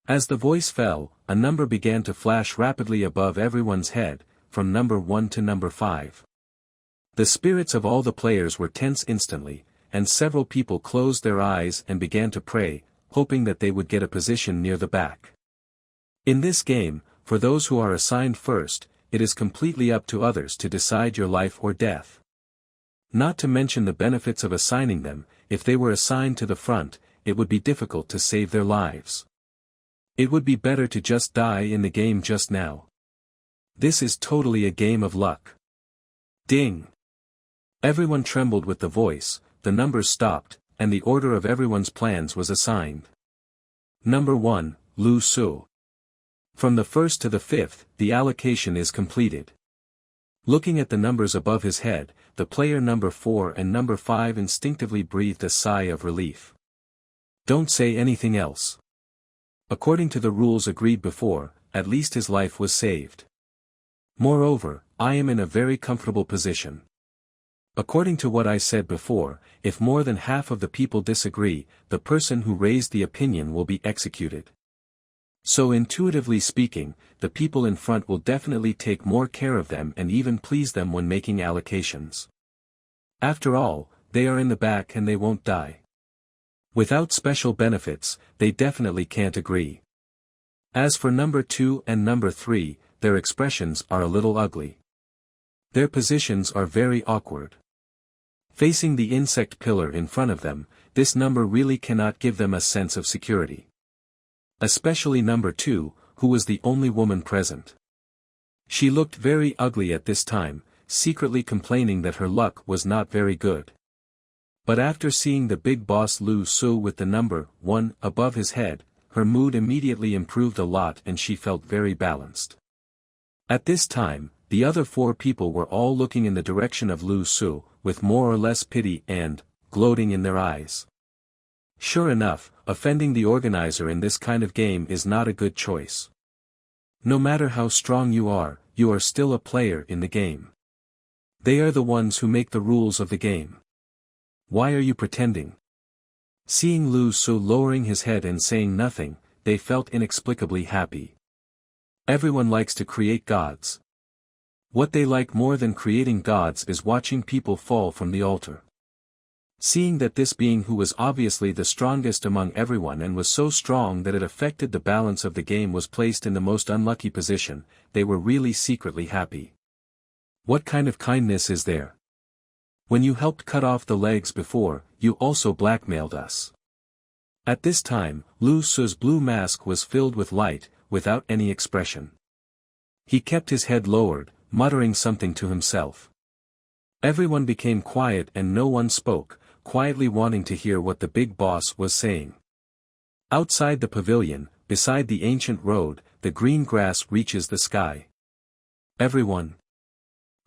As the voice fell, a number began to flash rapidly above everyone's head, from number 1 to number 5. The spirits of all the players were tense instantly, and several people closed their eyes and began to pray, hoping that they would get a position near the back. In this game, for those who are assigned first, it is completely up to others to decide your life or death. Not to mention the benefits of assigning them, if they were assigned to the front, it would be difficult to save their lives. It would be better to just die in the game just now. This is totally a game of luck. Ding! Everyone trembled with the voice, the numbers stopped, and the order of everyone's plans was assigned. Number 1, Lu Su. From the first to the fifth, the allocation is completed. Looking at the numbers above his head, the player number 4 and number 5 instinctively breathed a sigh of relief. Don't say anything else. According to the rules agreed before, at least his life was saved. Moreover, I am in a very comfortable position. According to what I said before, if more than half of the people disagree, the person who raised the opinion will be executed. So intuitively speaking, the people in front will definitely take more care of them and even please them when making allocations. After all, they are in the back and they won't die. Without special benefits, they definitely can't agree. As for number 2 and number 3, their expressions are a little ugly. Their positions are very awkward. Facing the insect pillar in front of them, this number really cannot give them a sense of security. Especially number 2, who was the only woman present. She looked very ugly at this time, secretly complaining that her luck was not very good. But after seeing the big boss Lu Su with the number 1 above his head, her mood immediately improved a lot and she felt very balanced. At this time, the other 4 people were all looking in the direction of Lu Su, with more or less pity and gloating in their eyes. Sure enough, offending the organizer in this kind of game is not a good choice. No matter how strong you are still a player in the game. They are the ones who make the rules of the game. Why are you pretending? Seeing Lu Su lowering his head and saying nothing, they felt inexplicably happy. Everyone likes to create gods. What they like more than creating gods is watching people fall from the altar. Seeing that this being who was obviously the strongest among everyone and was so strong that it affected the balance of the game was placed in the most unlucky position, they were really secretly happy. What kind of kindness is there? When you helped cut off the legs before, you also blackmailed us. At this time, Lu Su's blue mask was filled with light, without any expression. He kept his head lowered, muttering something to himself. Everyone became quiet and no one spoke, quietly wanting to hear what the big boss was saying. Outside the pavilion, beside the ancient road, the green grass reaches the sky. Everyone.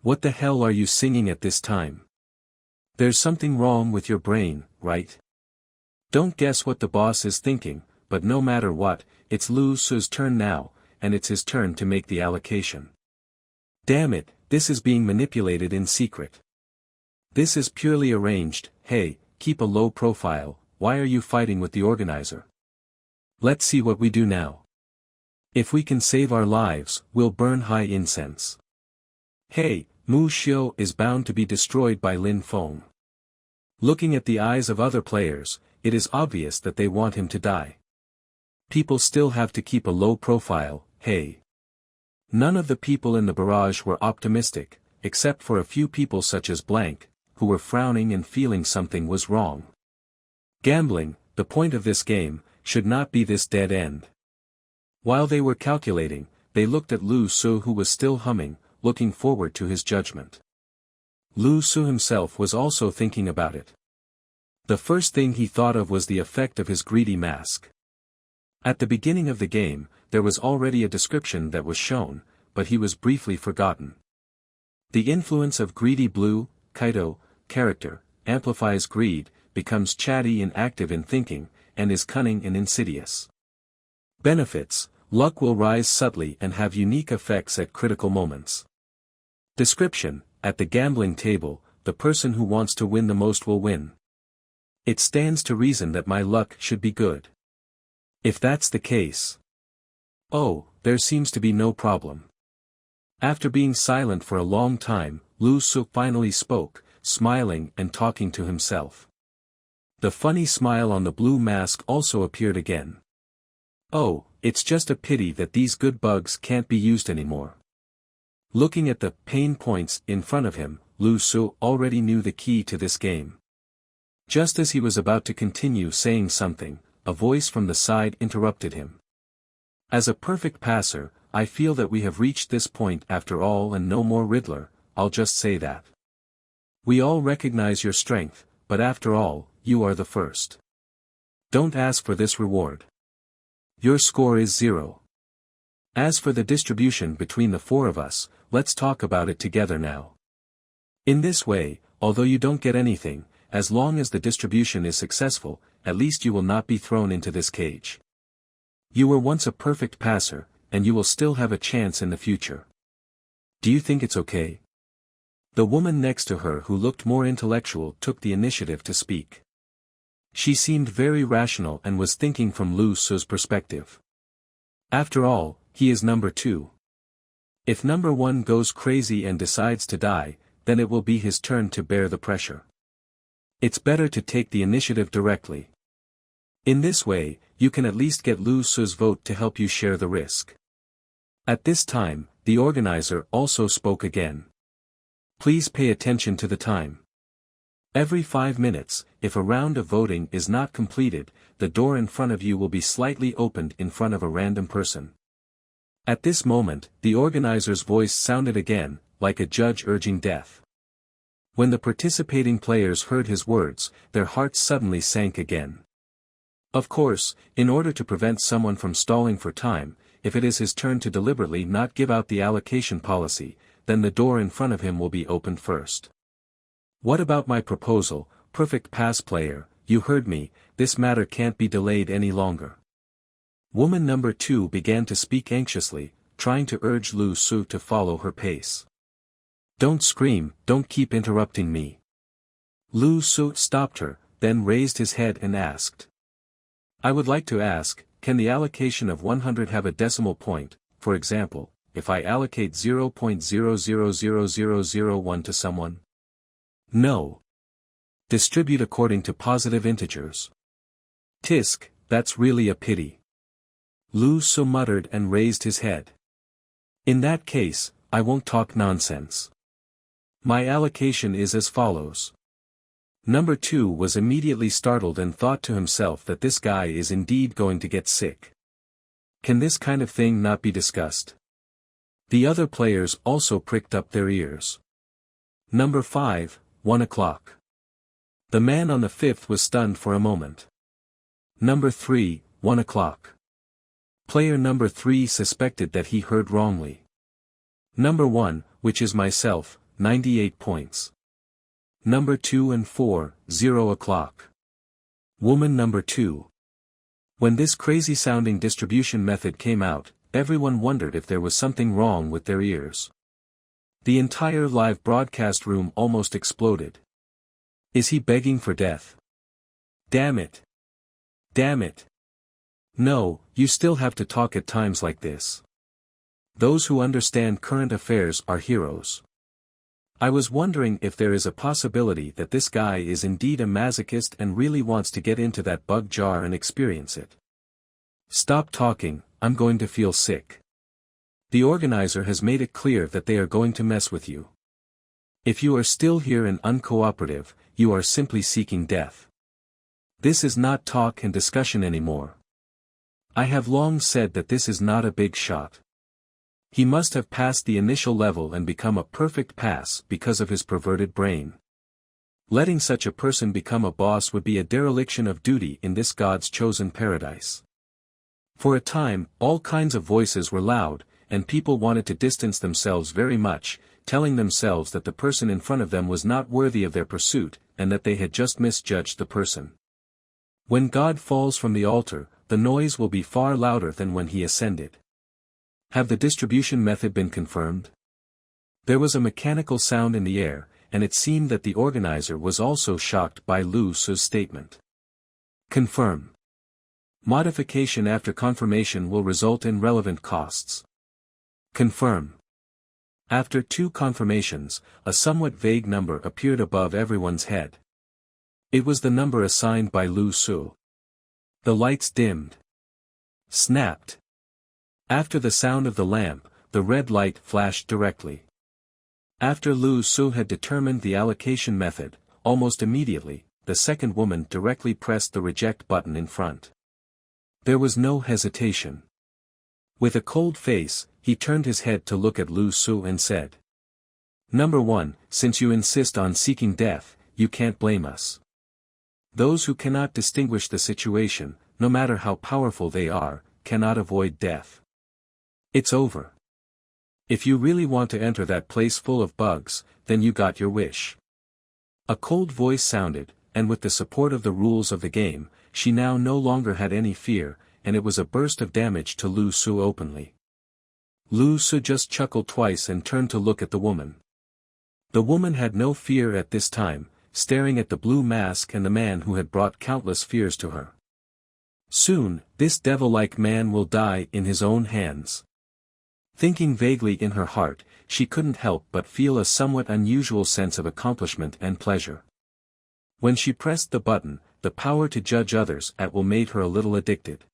What the hell are you singing at this time? There's something wrong with your brain, right? Don't guess what the boss is thinking, but no matter what, it's Lu Su's turn now, and it's his turn to make the allocation. Damn it, this is being manipulated in secret. This is purely arranged. Hey, keep a low profile, why are you fighting with the organizer? Let's see what we do now. If we can save our lives, we'll burn high incense. Hey, Mu Xiu is bound to be destroyed by Lin Feng. Looking at the eyes of other players, it is obvious that they want him to die. People still have to keep a low profile, hey. None of the people in the barrage were optimistic, except for a few people such as Blank, who were frowning and feeling something was wrong. Gambling, the point of this game, should not be this dead end. While they were calculating, they looked at Lu Su who was still humming, looking forward to his judgment. Lu Su himself was also thinking about it. The first thing he thought of was the effect of his greedy mask. At the beginning of the game, there was already a description that was shown, but he was briefly forgotten. The influence of greedy blue, Kaito, character, amplifies greed, becomes chatty and active in thinking, and is cunning and insidious. Benefits: luck will rise subtly and have unique effects at critical moments. Description: at the gambling table, the person who wants to win the most will win. It stands to reason that my luck should be good. If that's the case. Oh, there seems to be no problem. After being silent for a long time, Lu Su finally spoke, smiling and talking to himself. The funny smile on the blue mask also appeared again. Oh, it's just a pity that these good bugs can't be used anymore. Looking at the pain points in front of him, Lu Su already knew the key to this game. Just as he was about to continue saying something, a voice from the side interrupted him. As a perfect passer, I feel that we have reached this point after all, and no more Riddler, I'll just say that. We all recognize your strength, but after all, you are the first. Don't ask for this reward. Your score is 0. As for the distribution between the 4 of us, let's talk about it together now. In this way, although you don't get anything, as long as the distribution is successful, at least you will not be thrown into this cage. You were once a perfect passer, and you will still have a chance in the future. Do you think it's okay? The woman next to her, who looked more intellectual, took the initiative to speak. She seemed very rational and was thinking from Lu Su's perspective. After all, he is number 2. If number 1 goes crazy and decides to die, then it will be his turn to bear the pressure. It's better to take the initiative directly. In this way, you can at least get Lu Su's vote to help you share the risk. At this time, the organizer also spoke again. Please pay attention to the time. Every 5 minutes, if a round of voting is not completed, the door in front of you will be slightly opened in front of a random person. At this moment, the organizer's voice sounded again, like a judge urging death. When the participating players heard his words, their hearts suddenly sank again. Of course, in order to prevent someone from stalling for time, if it is his turn to deliberately not give out the allocation policy, then the door in front of him will be opened first. What about my proposal, perfect pass player? You heard me, this matter can't be delayed any longer. Woman number 2 began to speak anxiously, trying to urge Lu Su to follow her pace. Don't scream, don't keep interrupting me. Lu Su stopped her, then raised his head and asked. I would like to ask, can the allocation of 100 have a decimal point? For example, if I allocate 0.000001 to someone? No. Distribute according to positive integers. Tisk, that's really a pity. Lu Su muttered and raised his head. In that case, I won't talk nonsense. My allocation is as follows. Number 2 was immediately startled and thought to himself that this guy is indeed going to get sick. Can this kind of thing not be discussed? The other players also pricked up their ears. Number 5, 1 o'clock. The man on the 5th was stunned for a moment. Number 3, 1 o'clock. Player number 3 suspected that he heard wrongly. Number 1, which is myself, 98 points. Number 2 and 4, 0 o'clock. Woman number 2. When this crazy-sounding distribution method came out, everyone wondered if there was something wrong with their ears. The entire live broadcast room almost exploded. Is he begging for death? Damn it. Damn it. No, you still have to talk at times like this. Those who understand current affairs are heroes. I was wondering if there is a possibility that this guy is indeed a masochist and really wants to get into that bug jar and experience it. Stop talking, I'm going to feel sick. The organizer has made it clear that they are going to mess with you. If you are still here and uncooperative, you are simply seeking death. This is not talk and discussion anymore. I have long said that this is not a big shot. He must have passed the initial level and become a perfect pass because of his perverted brain. Letting such a person become a boss would be a dereliction of duty in this God's chosen paradise. For a time, all kinds of voices were loud, and people wanted to distance themselves very much, telling themselves that the person in front of them was not worthy of their pursuit, and that they had just misjudged the person. When God falls from the altar, the noise will be far louder than when he ascended. Have the distribution method been confirmed? There was a mechanical sound in the air, and it seemed that the organizer was also shocked by Lu Su's statement. Confirm. Modification after confirmation will result in relevant costs. Confirm. After 2 confirmations, a somewhat vague number appeared above everyone's head. It was the number assigned by Lu Su. The lights dimmed. Snapped. After the sound of the lamp, the red light flashed directly. After Lu Su had determined the allocation method, almost immediately, the second woman directly pressed the reject button in front. There was no hesitation. With a cold face, he turned his head to look at Lu Su and said, "Number 1, since you insist on seeking death, you can't blame us. Those who cannot distinguish the situation, no matter how powerful they are, cannot avoid death. It's over. If you really want to enter that place full of bugs, then you got your wish." A cold voice sounded, and with the support of the rules of the game, she now no longer had any fear, and it was a burst of damage to Lu Su openly. Lu Su just chuckled twice and turned to look at the woman. The woman had no fear at this time, staring at the blue mask and the man who had brought countless fears to her. Soon, this devil-like man will die in his own hands. Thinking vaguely in her heart, she couldn't help but feel a somewhat unusual sense of accomplishment and pleasure. When she pressed the button, the power to judge others at will made her a little addicted.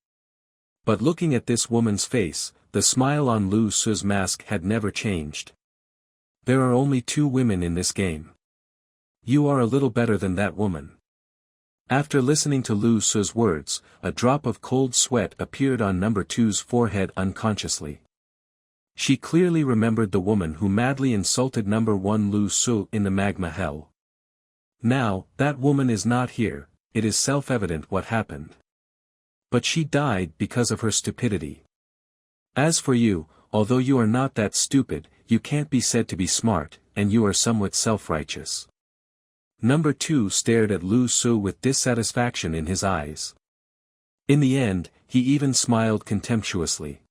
But looking at this woman's face, the smile on Lu Su's mask had never changed. There are only 2 women in this game. You are a little better than that woman. After listening to Lu Su's words, a drop of cold sweat appeared on number 2's forehead unconsciously. She clearly remembered the woman who madly insulted number 1 Lu Su in the magma hell. Now, that woman is not here, it is self-evident what happened. But she died because of her stupidity. As for you, although you are not that stupid, you can't be said to be smart, and you are somewhat self-righteous. Number 2 stared at Lu Su with dissatisfaction in his eyes. In the end, he even smiled contemptuously.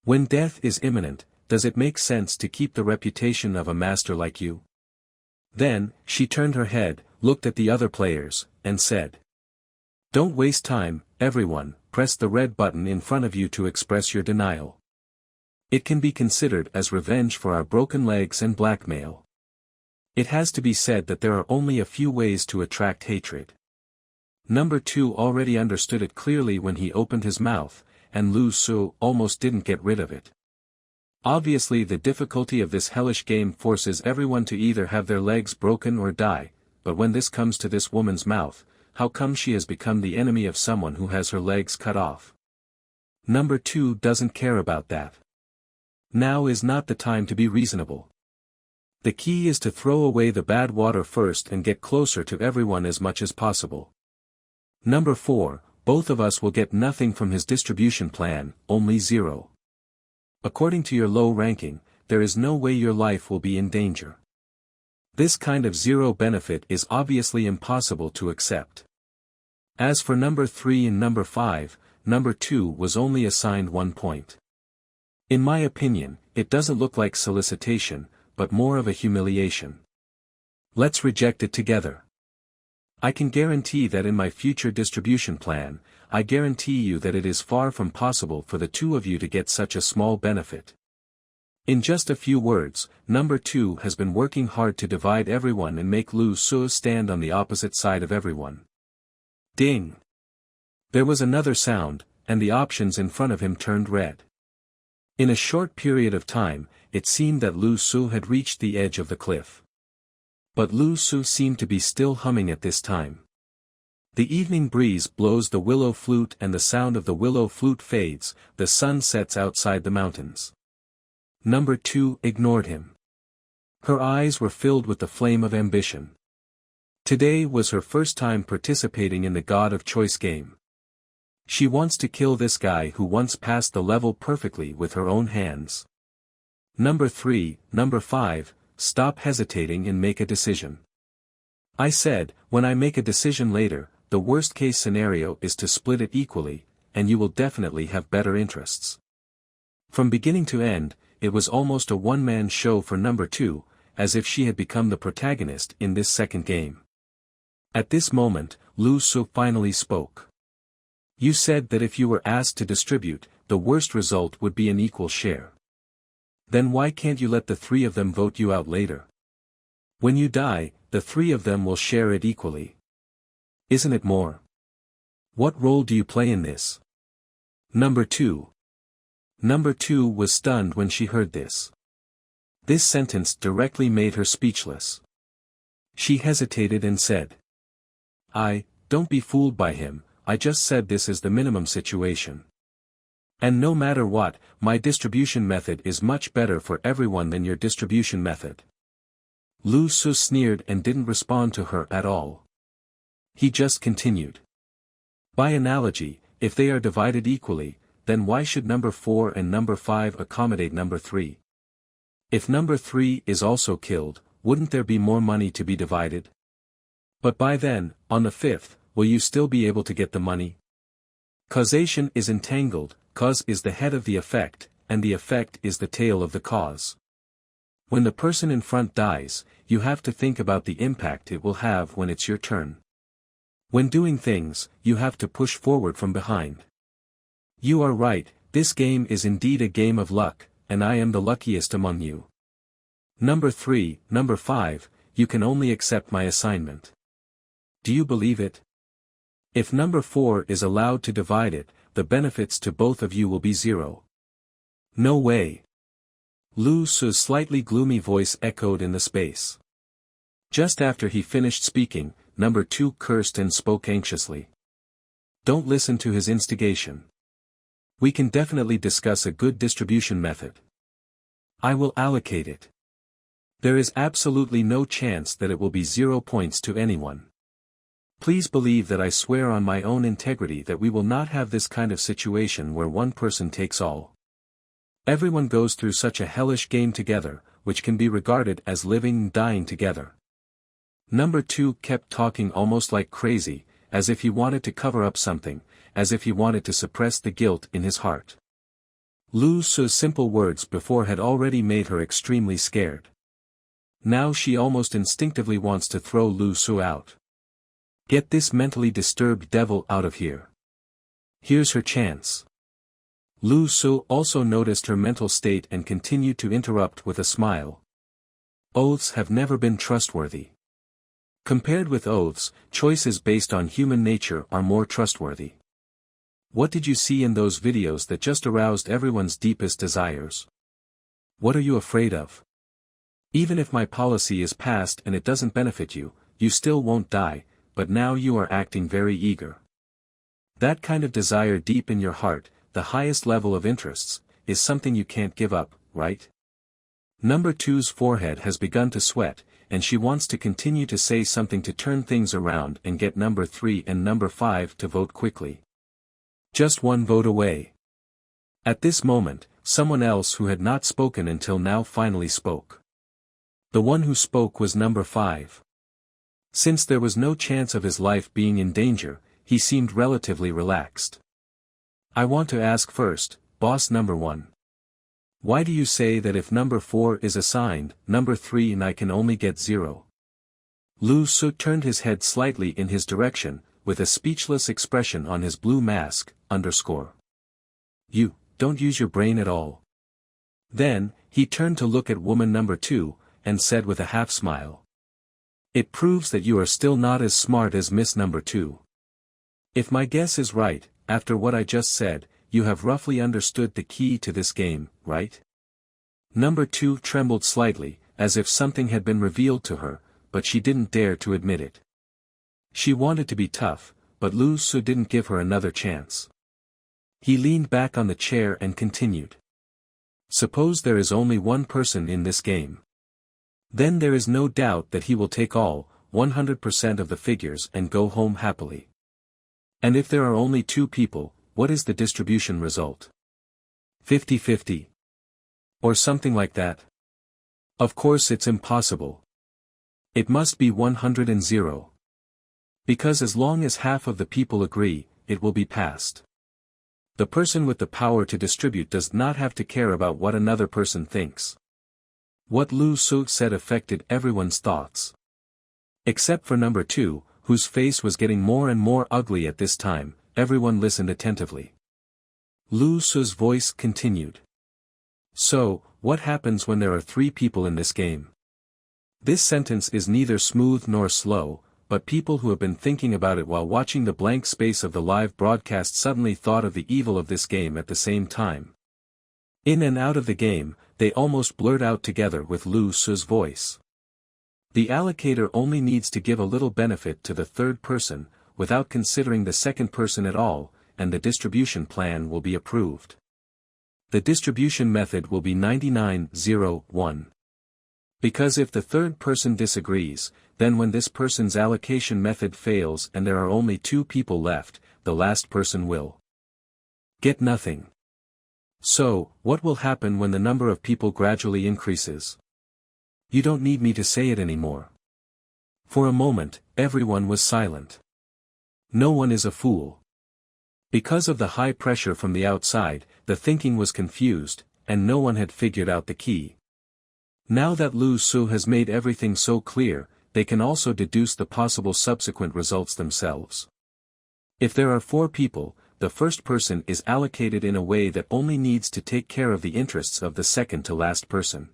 When death is imminent, does it make sense to keep the reputation of a master like you? Then, she turned her head, looked at the other players, and said, "Don't waste time, everyone, press the red button in front of you to express your denial. It can be considered as revenge for our broken legs and blackmail. It has to be said that there are only a few ways to attract hatred." Number 2 already understood it clearly when he opened his mouth, and Lu Su almost didn't get rid of it. Obviously the difficulty of this hellish game forces everyone to either have their legs broken or die, but when this comes to this woman's mouth, how come she has become the enemy of someone who has her legs cut off? Number 2 doesn't care about that. Now is not the time to be reasonable. The key is to throw away the bad water first and get closer to everyone as much as possible. Number 4, both of us will get nothing from his distribution plan, only 0. According to your low ranking, there is no way your life will be in danger. This kind of 0 benefit is obviously impossible to accept. As for number 3 and number 5, number 2 was only assigned 1 point. In my opinion, it doesn't look like solicitation, but more of a humiliation. Let's reject it together. I can guarantee that in my future distribution plan, I guarantee you that it is far from possible for the 2 of you to get such a small benefit. In just a few words, number 2 has been working hard to divide everyone and make Lu Su stand on the opposite side of everyone. Ding! There was another sound, and the options in front of him turned red. In a short period of time, it seemed that Lu Su had reached the edge of the cliff. But Lu Su seemed to be still humming at this time. The evening breeze blows the willow flute and the sound of the willow flute fades, the sun sets outside the mountains. Number 2 ignored him. Her eyes were filled with the flame of ambition. Today was her first time participating in the God of Choice game. She wants to kill this guy who once passed the level perfectly with her own hands. Number 3, number 5, stop hesitating and make a decision. I said, when I make a decision later, the worst case scenario is to split it equally, and you will definitely have better interests. From beginning to end, it was almost a one-man show for number 2, as if she had become the protagonist in this second game. At this moment, Lu Su finally spoke. You said that if you were asked to distribute, the worst result would be an equal share. Then why can't you let the 3 of them vote you out later? When you die, the 3 of them will share it equally. Isn't it more? What role do you play in this? Number 2. Number 2 was stunned when she heard this. This sentence directly made her speechless. She hesitated and said, Don't be fooled by him, I just said this is the minimum situation. And no matter what, my distribution method is much better for everyone than your distribution method. Lu Su sneered and didn't respond to her at all. He just continued. By analogy, if they are divided equally, then why should number 4 and number 5 accommodate number 3? If number 3 is also killed, wouldn't there be more money to be divided? But by then, on the 5th, will you still be able to get the money? Causation is entangled, cause is the head of the effect, and the effect is the tail of the cause. When the person in front dies, you have to think about the impact it will have when it's your turn. When doing things, you have to push forward from behind. You are right, this game is indeed a game of luck, and I am the luckiest among you. Number 3, number 5, you can only accept my assignment. Do you believe it? If number 4 is allowed to divide it, the benefits to both of you will be 0. No way. Lu Su's slightly gloomy voice echoed in the space. Just after he finished speaking, number 2 cursed and spoke anxiously. Don't listen to his instigation. We can definitely discuss a good distribution method. I will allocate it. There is absolutely no chance that it will be 0 points to anyone. Please believe that I swear on my own integrity that we will not have this kind of situation where one person takes all. Everyone goes through such a hellish game together, which can be regarded as living and dying together. Number 2 kept talking almost like crazy, as if he wanted to cover up something, as if he wanted to suppress the guilt in his heart. Lu Su's simple words before had already made her extremely scared. Now she almost instinctively wants to throw Lu Su out. Get this mentally disturbed devil out of here. Here's her chance. Lu Su also noticed her mental state and continued to interrupt with a smile. Oaths have never been trustworthy. Compared with oaths, choices based on human nature are more trustworthy. What did you see in those videos that just aroused everyone's deepest desires? What are you afraid of? Even if my policy is passed and it doesn't benefit you, you still won't die, but now you are acting very eager. That kind of desire deep in your heart, the highest level of interests, is something you can't give up, right? Number 2's forehead has begun to sweat, and she wants to continue to say something to turn things around and get number 3 and number 5 to vote quickly. Just one vote away. At this moment, someone else who had not spoken until now finally spoke. The one who spoke was number 5. Since there was no chance of his life being in danger, he seemed relatively relaxed. I want to ask first, boss number 1. Why do you say that if number 4 is assigned, number 3 and I can only get 0? Lu Su turned his head slightly in his direction, with a speechless expression on his blue mask, You don't use your brain at all. Then, he turned to look at woman number 2, and said with a half smile. It proves that you are still not as smart as Miss number 2. If my guess is right, after what I just said, you have roughly understood the key to this game, right? Number 2 trembled slightly, as if something had been revealed to her, but she didn't dare to admit it. She wanted to be tough, but Lu Su didn't give her another chance. He leaned back on the chair and continued. Suppose there is only one person in this game. Then there is no doubt that he will take all, 100% of the figures and go home happily. And if there are only 2 people, what is the distribution result? 50-50. Or something like that? Of course it's impossible. It must be 100-0. Because as long as half of the people agree, it will be passed. The person with the power to distribute does not have to care about what another person thinks. What Lu Su said affected everyone's thoughts. Except for number 2, whose face was getting more and more ugly at this time, everyone listened attentively. Lu Su's voice continued. So, what happens when there are 3 people in this game? This sentence is neither smooth nor slow, but people who have been thinking about it while watching the blank space of the live broadcast suddenly thought of the evil of this game at the same time. In and out of the game, they almost blurt out together with Lu Su's voice. The allocator only needs to give a little benefit to the third person, without considering the second person at all, and the distribution plan will be approved. The distribution method will be 99-0-1. Because if the third person disagrees, then when this person's allocation method fails and there are only 2 people left, the last person will get nothing. So, what will happen when the number of people gradually increases? You don't need me to say it anymore. For a moment, everyone was silent. No one is a fool. Because of the high pressure from the outside, the thinking was confused, and no one had figured out the key. Now that Lu Su has made everything so clear, they can also deduce the possible subsequent results themselves. If there are 4 people, the first person is allocated in a way that only needs to take care of the interests of the second to last person.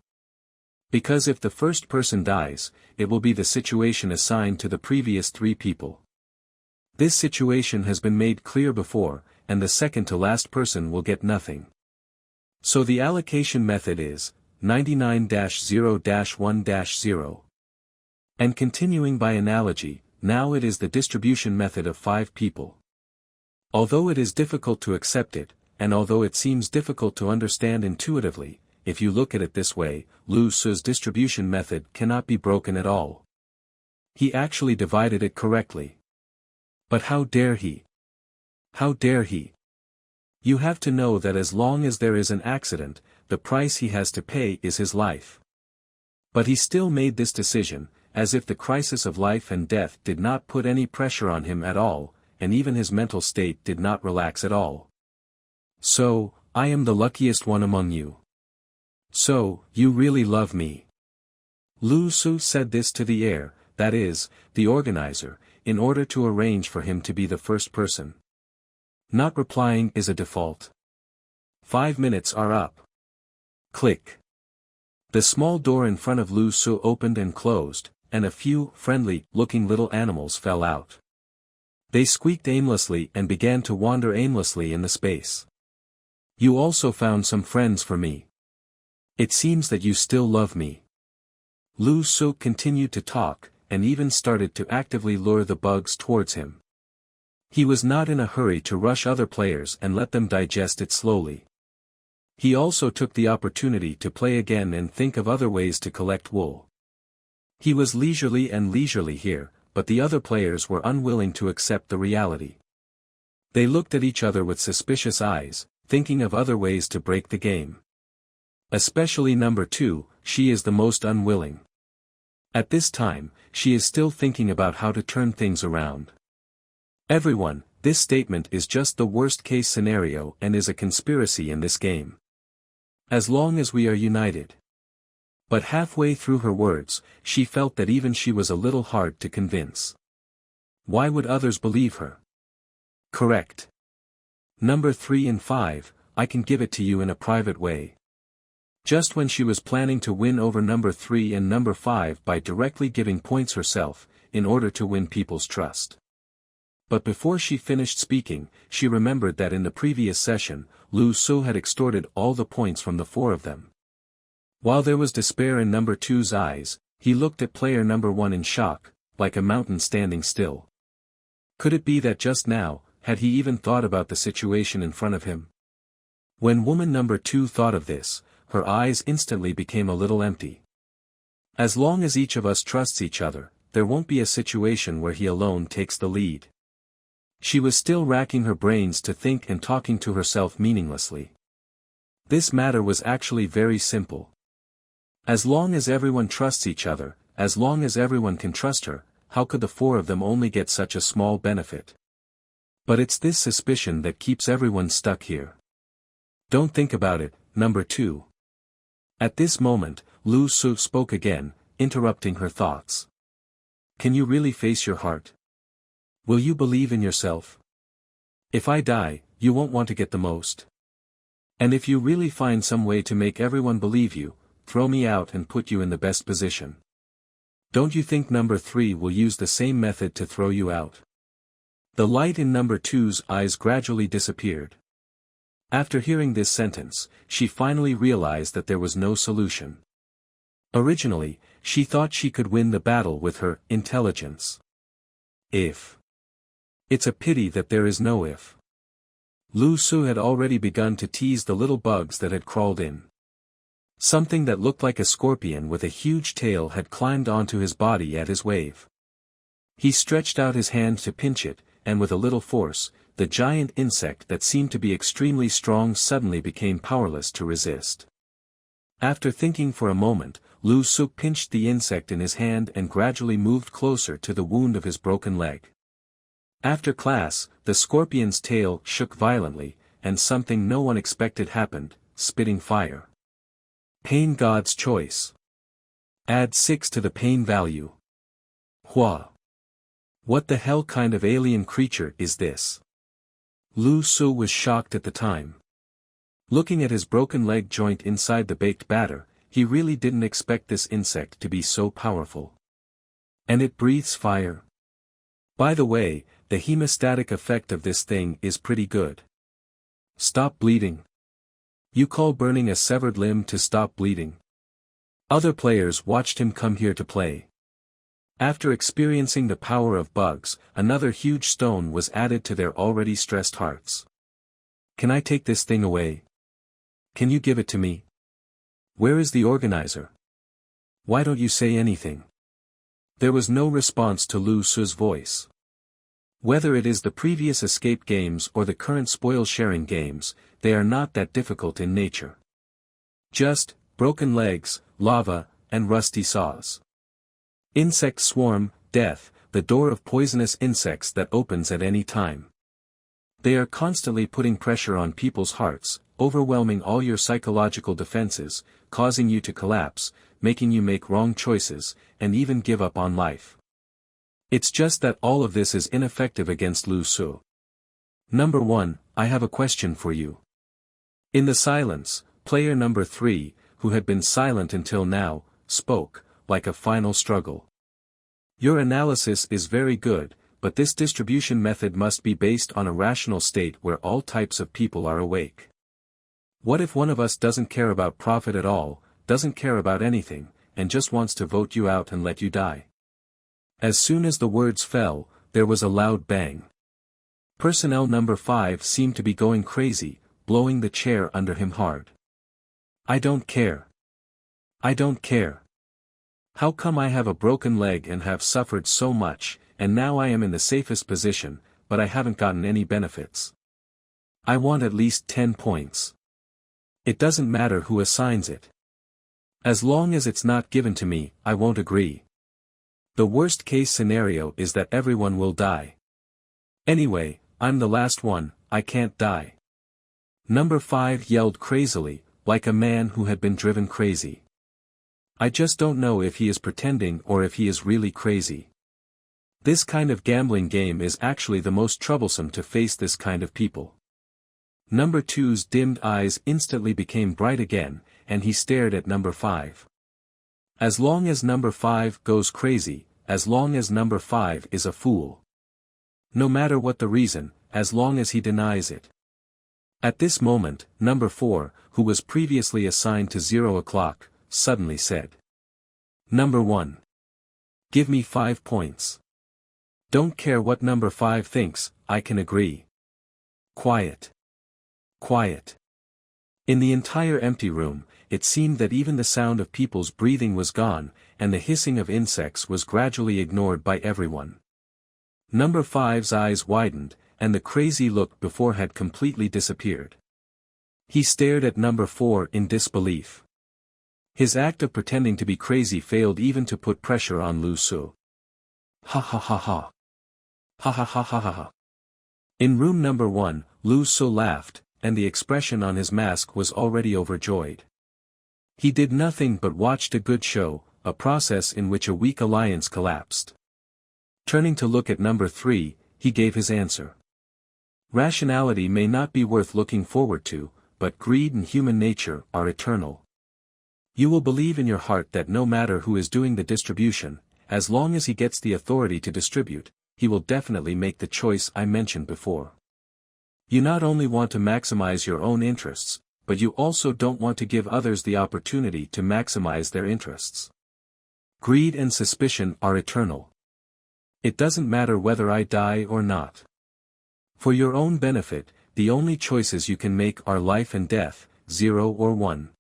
Because if the first person dies, it will be the situation assigned to the previous 3 people. This situation has been made clear before, and the second to last person will get nothing. So the allocation method is 99-0-1-0. And continuing by analogy, now it is the distribution method of 5 people. Although it is difficult to accept it, and although it seems difficult to understand intuitively, if you look at it this way, Lu Su's distribution method cannot be broken at all. He actually divided it correctly. But how dare he? How dare he? You have to know that as long as there is an accident, the price he has to pay is his life. But he still made this decision, as if the crisis of life and death did not put any pressure on him at all, and even his mental state did not relax at all. So, I am the luckiest one among you. So, you really love me. Lu Su said this to the heir, that is, the organizer, in order to arrange for him to be the first person. Not replying is a default. 5 minutes are up. Click. The small door in front of Lu Su opened and closed, and a few friendly-looking little animals fell out. They squeaked aimlessly and began to wander aimlessly in the space. You also found some friends for me. It seems that you still love me. Lu Su continued to talk, and even started to actively lure the bugs towards him. He was not in a hurry to rush other players and let them digest it slowly. He also took the opportunity to play again and think of other ways to collect wool. He was leisurely here, but the other players were unwilling to accept the reality. They looked at each other with suspicious eyes, thinking of other ways to break the game. Especially number 2, she is the most unwilling. At this time, she is still thinking about how to turn things around. Everyone, this statement is just the worst-case scenario and is a conspiracy in this game. As long as we are united. But halfway through her words, she felt that even she was a little hard to convince. Why would others believe her? Correct. Number 3 and 5, I can give it to you in a private way. Just when she was planning to win over number 3 and number 5 by directly giving points herself, in order to win people's trust. But before she finished speaking, she remembered that in the previous session, Lu Su had extorted all the points from the 4 of them. While there was despair in number 2's eyes, he looked at player number 1 in shock, like a mountain standing still. Could it be that just now, had he even thought about the situation in front of him? When woman number 2 thought of this, her eyes instantly became a little empty. As long as each of us trusts each other, there won't be a situation where he alone takes the lead. She was still racking her brains to think and talking to herself meaninglessly. This matter was actually very simple. As long as everyone trusts each other, as long as everyone can trust her, how could the 4 of them only get such a small benefit? But it's this suspicion that keeps everyone stuck here. Don't think about it, number 2. At this moment, Lu Su spoke again, interrupting her thoughts. Can you really face your heart? Will you believe in yourself? If I die, you won't want to get the most. And if you really find some way to make everyone believe you, throw me out and put you in the best position. Don't you think number 3 will use the same method to throw you out? The light in number 2's eyes gradually disappeared. After hearing this sentence, she finally realized that there was no solution. Originally, she thought she could win the battle with her intelligence. If. It's a pity that there is no if. Lu Su had already begun to tease the little bugs that had crawled in. Something that looked like a scorpion with a huge tail had climbed onto his body at his wave. He stretched out his hand to pinch it, and with a little force, the giant insect that seemed to be extremely strong suddenly became powerless to resist. After thinking for a moment, Lu Su pinched the insect in his hand and gradually moved closer to the wound of his broken leg. After class, the scorpion's tail shook violently, and something no one expected happened, spitting fire. Pain God's choice. Add 6 to the pain value. Hua. What the hell kind of alien creature is this? Lu Su was shocked at the time. Looking at his broken leg joint inside the baked batter, he really didn't expect this insect to be so powerful. And it breathes fire. By the way, the hemostatic effect of this thing is pretty good. Stop bleeding. You call burning a severed limb to stop bleeding? Other players watched him come here to play. After experiencing the power of bugs, another huge stone was added to their already stressed hearts. Can I take this thing away? Can you give it to me? Where is the organizer? Why don't you say anything? There was no response to Lu Su's voice. Whether it is the previous escape games or the current spoil-sharing games, they are not that difficult in nature. Just, broken legs, lava, and rusty saws. Insect swarm, death, the door of poisonous insects that opens at any time. They are constantly putting pressure on people's hearts, overwhelming all your psychological defenses, causing you to collapse, making you make wrong choices, and even give up on life. It's just that all of this is ineffective against Lu Su. Number 1, I have a question for you. In the silence, player number 3, who had been silent until now, spoke, like a final struggle. Your analysis is very good, but this distribution method must be based on a rational state where all types of people are awake. What if one of us doesn't care about profit at all, doesn't care about anything, and just wants to vote you out and let you die? As soon as the words fell, there was a loud bang. Personnel number 5 seemed to be going crazy, blowing the chair under him hard. I don't care. I don't care. How come I have a broken leg and have suffered so much, and now I am in the safest position, but I haven't gotten any benefits? I want at least 10 points. It doesn't matter who assigns it. As long as it's not given to me, I won't agree. The worst case scenario is that everyone will die. Anyway, I'm the last one, I can't die. Number 5 yelled crazily, like a man who had been driven crazy. I just don't know if he is pretending or if he is really crazy. This kind of gambling game is actually the most troublesome to face this kind of people. Number 2's dimmed eyes instantly became bright again, and he stared at number 5. As long as number 5 goes crazy, as long as number 5 is a fool. No matter what the reason, as long as he denies it. At this moment, number 4, who was previously assigned to 0 o'clock, suddenly said. Number 1. Give me 5 points. Don't care what number 5 thinks, I can agree. Quiet. Quiet. In the entire empty room, it seemed that even the sound of people's breathing was gone, and the hissing of insects was gradually ignored by everyone. Number 5's eyes widened, and the crazy look before had completely disappeared. He stared at number 4 in disbelief. His act of pretending to be crazy failed even to put pressure on Lu Su. Ha ha ha ha. Ha ha ha ha ha ha. In room number 1, Lu Su laughed, and the expression on his mask was already overjoyed. He did nothing but watched a good show, a process in which a weak alliance collapsed. Turning to look at number 3, he gave his answer. Rationality may not be worth looking forward to, but greed and human nature are eternal. You will believe in your heart that no matter who is doing the distribution, as long as he gets the authority to distribute, he will definitely make the choice I mentioned before. You not only want to maximize your own interests, but you also don't want to give others the opportunity to maximize their interests. Greed and suspicion are eternal. It doesn't matter whether I die or not. For your own benefit, the only choices you can make are life and death, 0 or 1.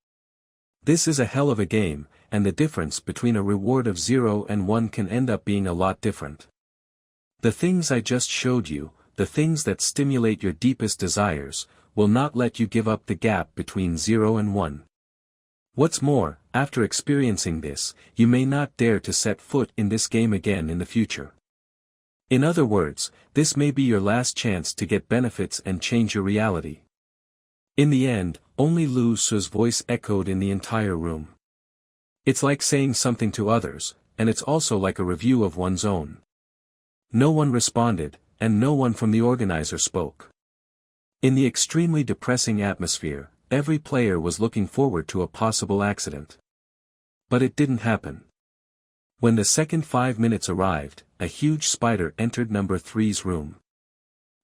This is a hell of a game, and the difference between a reward of 0 and 1 can end up being a lot different. The things I just showed you, the things that stimulate your deepest desires, will not let you give up the gap between 0 and 1. What's more, after experiencing this, you may not dare to set foot in this game again in the future. In other words, this may be your last chance to get benefits and change your reality. In the end, only Lu Su's voice echoed in the entire room. It's like saying something to others, and it's also like a review of one's own. No one responded, and no one from the organizer spoke. In the extremely depressing atmosphere, every player was looking forward to a possible accident. But it didn't happen. When the second 5 minutes arrived, a huge spider entered number 3's room.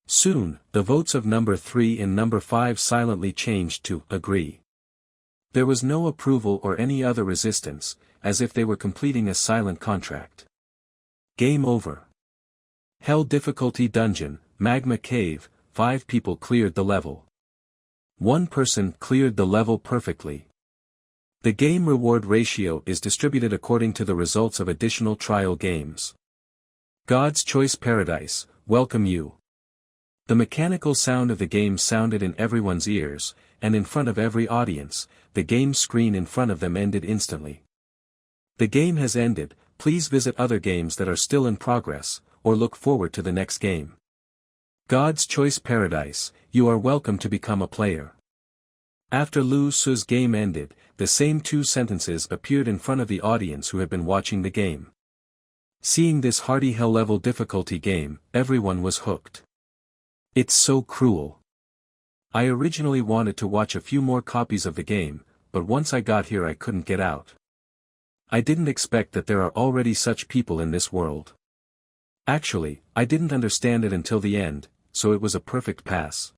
Soon, the votes of number 3 and number 5 silently changed to agree. There was no approval or any other resistance, as if they were completing a silent contract. Game over. Hell difficulty dungeon, magma cave, 5 people cleared the level. 1 person cleared the level perfectly. The game reward ratio is distributed according to the results of additional trial games. God's Choice Paradise, welcome you. The mechanical sound of the game sounded in everyone's ears, and in front of every audience, the game screen in front of them ended instantly. The game has ended, please visit other games that are still in progress, or look forward to the next game. God's Choice Paradise, you are welcome to become a player. After Lu Su's game ended, the same 2 sentences appeared in front of the audience who had been watching the game. Seeing this hardy hell-level difficulty game, everyone was hooked. It's so cruel. I originally wanted to watch a few more copies of the game, but once I got here I couldn't get out. I didn't expect that there are already such people in this world. Actually, I didn't understand it until the end, so it was a perfect pass.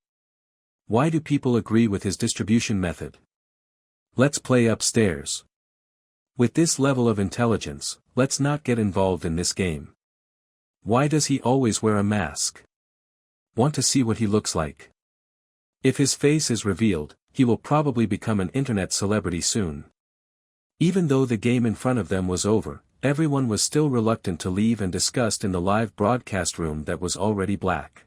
Why do people agree with his distribution method? Let's play upstairs. With this level of intelligence, let's not get involved in this game. Why does he always wear a mask? Want to see what he looks like? If his face is revealed, he will probably become an internet celebrity soon. Even though the game in front of them was over, everyone was still reluctant to leave and discussed in the live broadcast room that was already black.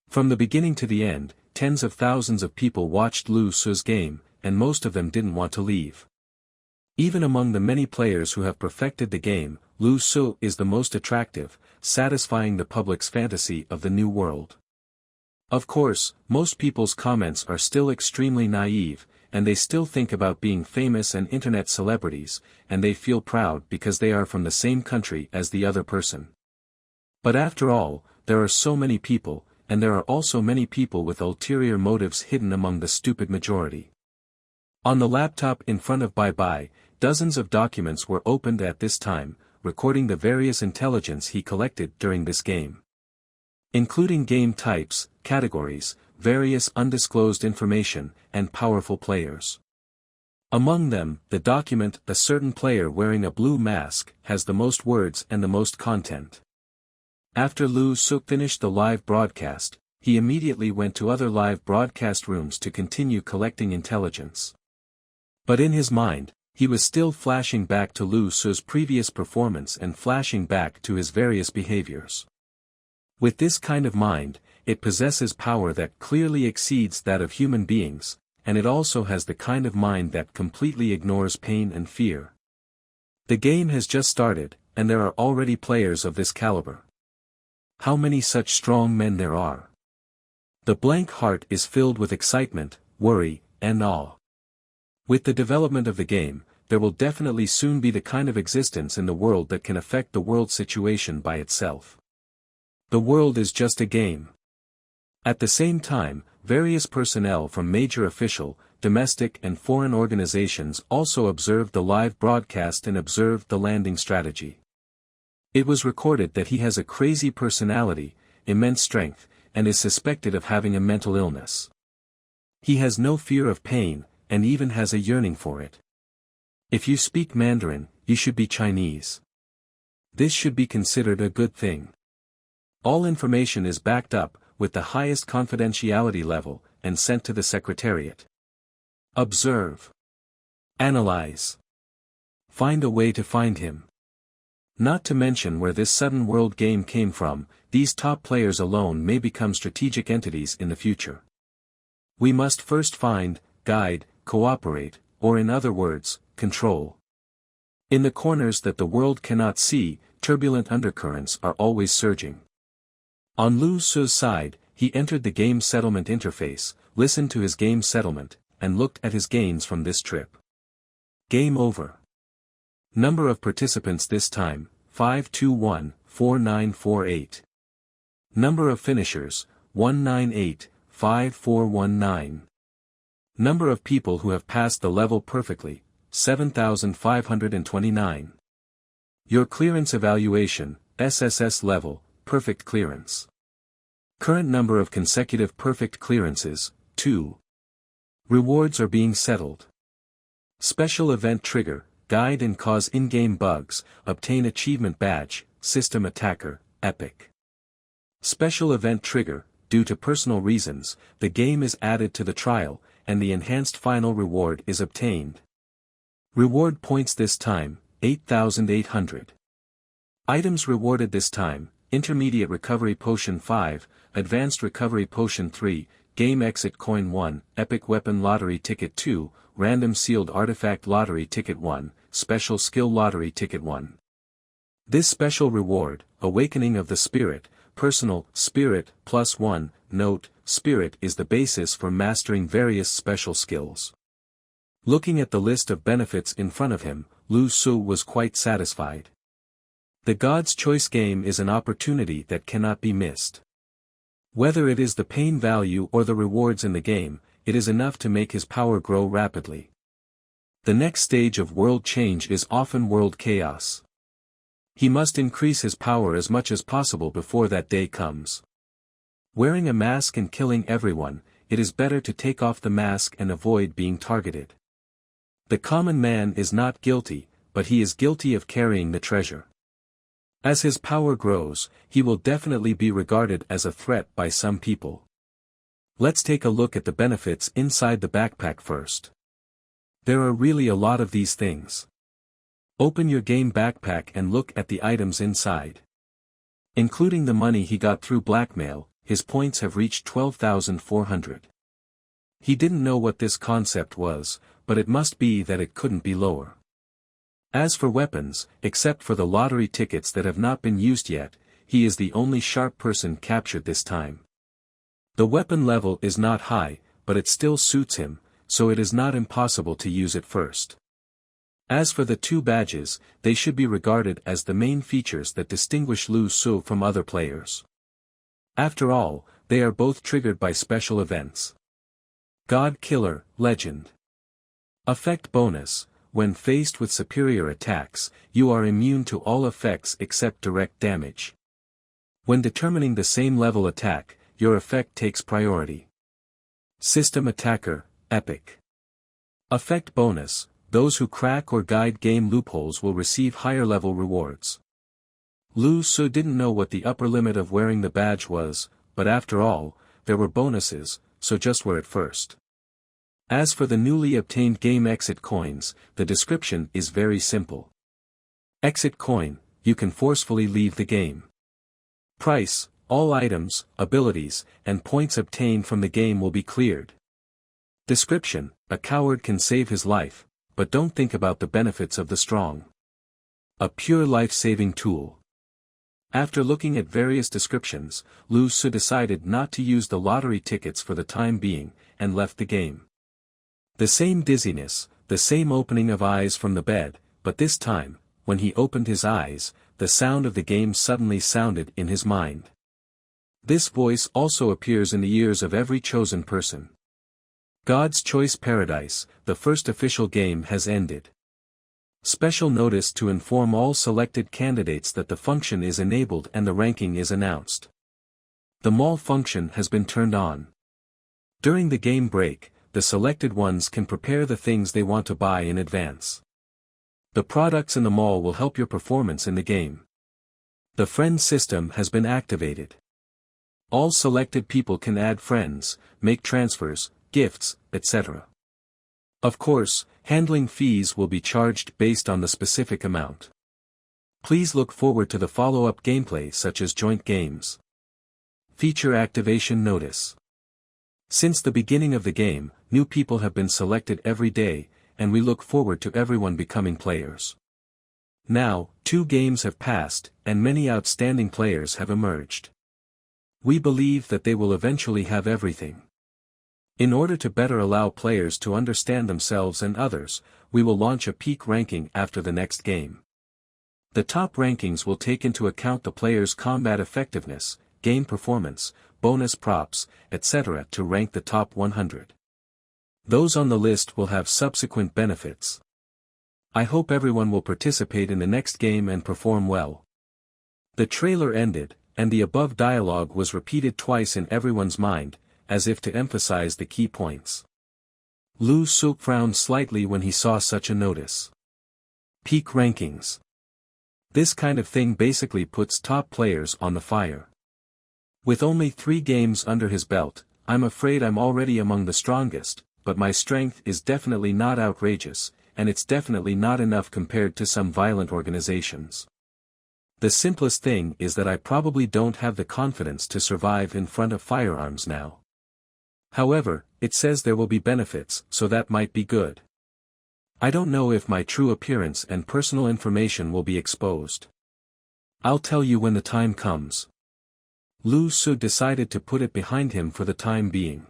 From the beginning to the end, tens of thousands of people watched Lu Su's game, and most of them didn't want to leave. Even among the many players who have perfected the game, Lu Su is the most attractive, satisfying the public's fantasy of the new world. Of course, most people's comments are still extremely naive, and they still think about being famous and internet celebrities, and they feel proud because they are from the same country as the other person. But after all, there are so many people, and there are also many people with ulterior motives hidden among the stupid majority. On the laptop in front of Bye Bye, dozens of documents were opened at this time, recording the various intelligence he collected during this game. Including game types, categories, various undisclosed information, and powerful players. Among them, the document "A certain player wearing a blue mask" has the most words and the most content. After Lu Su finished the live broadcast, he immediately went to other live broadcast rooms to continue collecting intelligence. But in his mind, he was still flashing back to Lu Su's previous performance and flashing back to his various behaviors. With this kind of mind, it possesses power that clearly exceeds that of human beings, and it also has the kind of mind that completely ignores pain and fear. The game has just started, and there are already players of this caliber. How many such strong men there are! The blank heart is filled with excitement, worry, and awe. With the development of the game, there will definitely soon be the kind of existence in the world that can affect the world situation by itself. The world is just a game. At the same time, various personnel from major official, domestic and foreign organizations also observed the live broadcast and observed the landing strategy. It was recorded that he has a crazy personality, immense strength, and is suspected of having a mental illness. He has no fear of pain, and even has a yearning for it. If you speak Mandarin, you should be Chinese. This should be considered a good thing. All information is backed up, with the highest confidentiality level, and sent to the Secretariat. Observe. Analyze. Find a way to find him. Not to mention where this sudden world game came from, these top players alone may become strategic entities in the future. We must first find, guide, cooperate, or in other words, control. In the corners that the world cannot see, turbulent undercurrents are always surging. On Lu Su's side, he entered the game settlement interface, listened to his game settlement, and looked at his gains from this trip. Game over. Number of participants this time, 521-4948. Number of finishers, 198-5419. Number of people who have passed the level perfectly, 7,529. Your clearance evaluation, SSS level, perfect clearance. Current number of consecutive perfect clearances, 2. Rewards are being settled. Special event trigger, guide and cause in-game bugs, obtain achievement badge, system attacker, epic. Special event trigger, due to personal reasons, the game is added to the trial, and the enhanced final reward is obtained. Reward points this time, 8,800. Items rewarded this time, Intermediate Recovery Potion 5, Advanced Recovery Potion 3, Game Exit Coin 1, Epic Weapon Lottery Ticket 2, Random Sealed Artifact Lottery Ticket 1, Special Skill Lottery Ticket 1. This special reward, Awakening of the Spirit, Personal, Spirit, +1, note, Spirit is the basis for mastering various special skills. Looking at the list of benefits in front of him, Lu Su was quite satisfied. The God's Choice game is an opportunity that cannot be missed. Whether it is the pain value or the rewards in the game, it is enough to make his power grow rapidly. The next stage of world change is often world chaos. He must increase his power as much as possible before that day comes. Wearing a mask and killing everyone, it is better to take off the mask and avoid being targeted. The common man is not guilty, but he is guilty of carrying the treasure. As his power grows, he will definitely be regarded as a threat by some people. Let's take a look at the benefits inside the backpack first. There are really a lot of these things. Open your game backpack and look at the items inside. Including the money he got through blackmail, his points have reached 12,400. He didn't know what this concept was, but it must be that it couldn't be lower. As for weapons, except for the lottery tickets that have not been used yet, he is the only sharp person captured this time. The weapon level is not high, but it still suits him, so it is not impossible to use it first. As for the two badges, they should be regarded as the main features that distinguish Lu Su from other players. After all, they are both triggered by special events. God Killer, Legend. Effect bonus, when faced with superior attacks, you are immune to all effects except direct damage. When determining the same level attack, your effect takes priority. System Attacker, Epic. Effect bonus, those who crack or guide game loopholes will receive higher level rewards. Lu Su didn't know what the upper limit of wearing the badge was, but after all, there were bonuses, so just wear it first. As for the newly obtained game exit coins, the description is very simple. Exit coin, you can forcefully leave the game. Price, all items, abilities, and points obtained from the game will be cleared. Description, a coward can save his life, but don't think about the benefits of the strong. A pure life-saving tool. After looking at various descriptions, Lu Su decided not to use the lottery tickets for the time being, and left the game. The same dizziness, the same opening of eyes from the bed, but this time, when he opened his eyes, the sound of the game suddenly sounded in his mind. This voice also appears in the ears of every chosen person. God's Choice Paradise, the first official game has ended. Special notice to inform all selected candidates that the function is enabled and the ranking is announced. The mall function has been turned on. During the game break, the selected ones can prepare the things they want to buy in advance. The products in the mall will help your performance in the game. The friend system has been activated. All selected people can add friends, make transfers, gifts, etc. Of course, handling fees will be charged based on the specific amount. Please look forward to the follow-up gameplay such as joint games. Feature activation notice. Since the beginning of the game, new people have been selected every day, and we look forward to everyone becoming players. Now, 2 games have passed, and many outstanding players have emerged. We believe that they will eventually have everything. In order to better allow players to understand themselves and others, we will launch a peak ranking after the next game. The top rankings will take into account the player's combat effectiveness, game performance, bonus props, etc. to rank the top 100. Those on the list will have subsequent benefits. I hope everyone will participate in the next game and perform well. The trailer ended, and the above dialogue was repeated twice in everyone's mind, as if to emphasize the key points. Lu Su frowned slightly when he saw such a notice. Peak rankings. This kind of thing basically puts top players on the fire. With only 3 games under his belt, I'm afraid I'm already among the strongest, but my strength is definitely not outrageous, and it's definitely not enough compared to some violent organizations. The simplest thing is that I probably don't have the confidence to survive in front of firearms now. However, it says there will be benefits, so that might be good. I don't know if my true appearance and personal information will be exposed. I'll tell you when the time comes. Lu Su decided to put it behind him for the time being.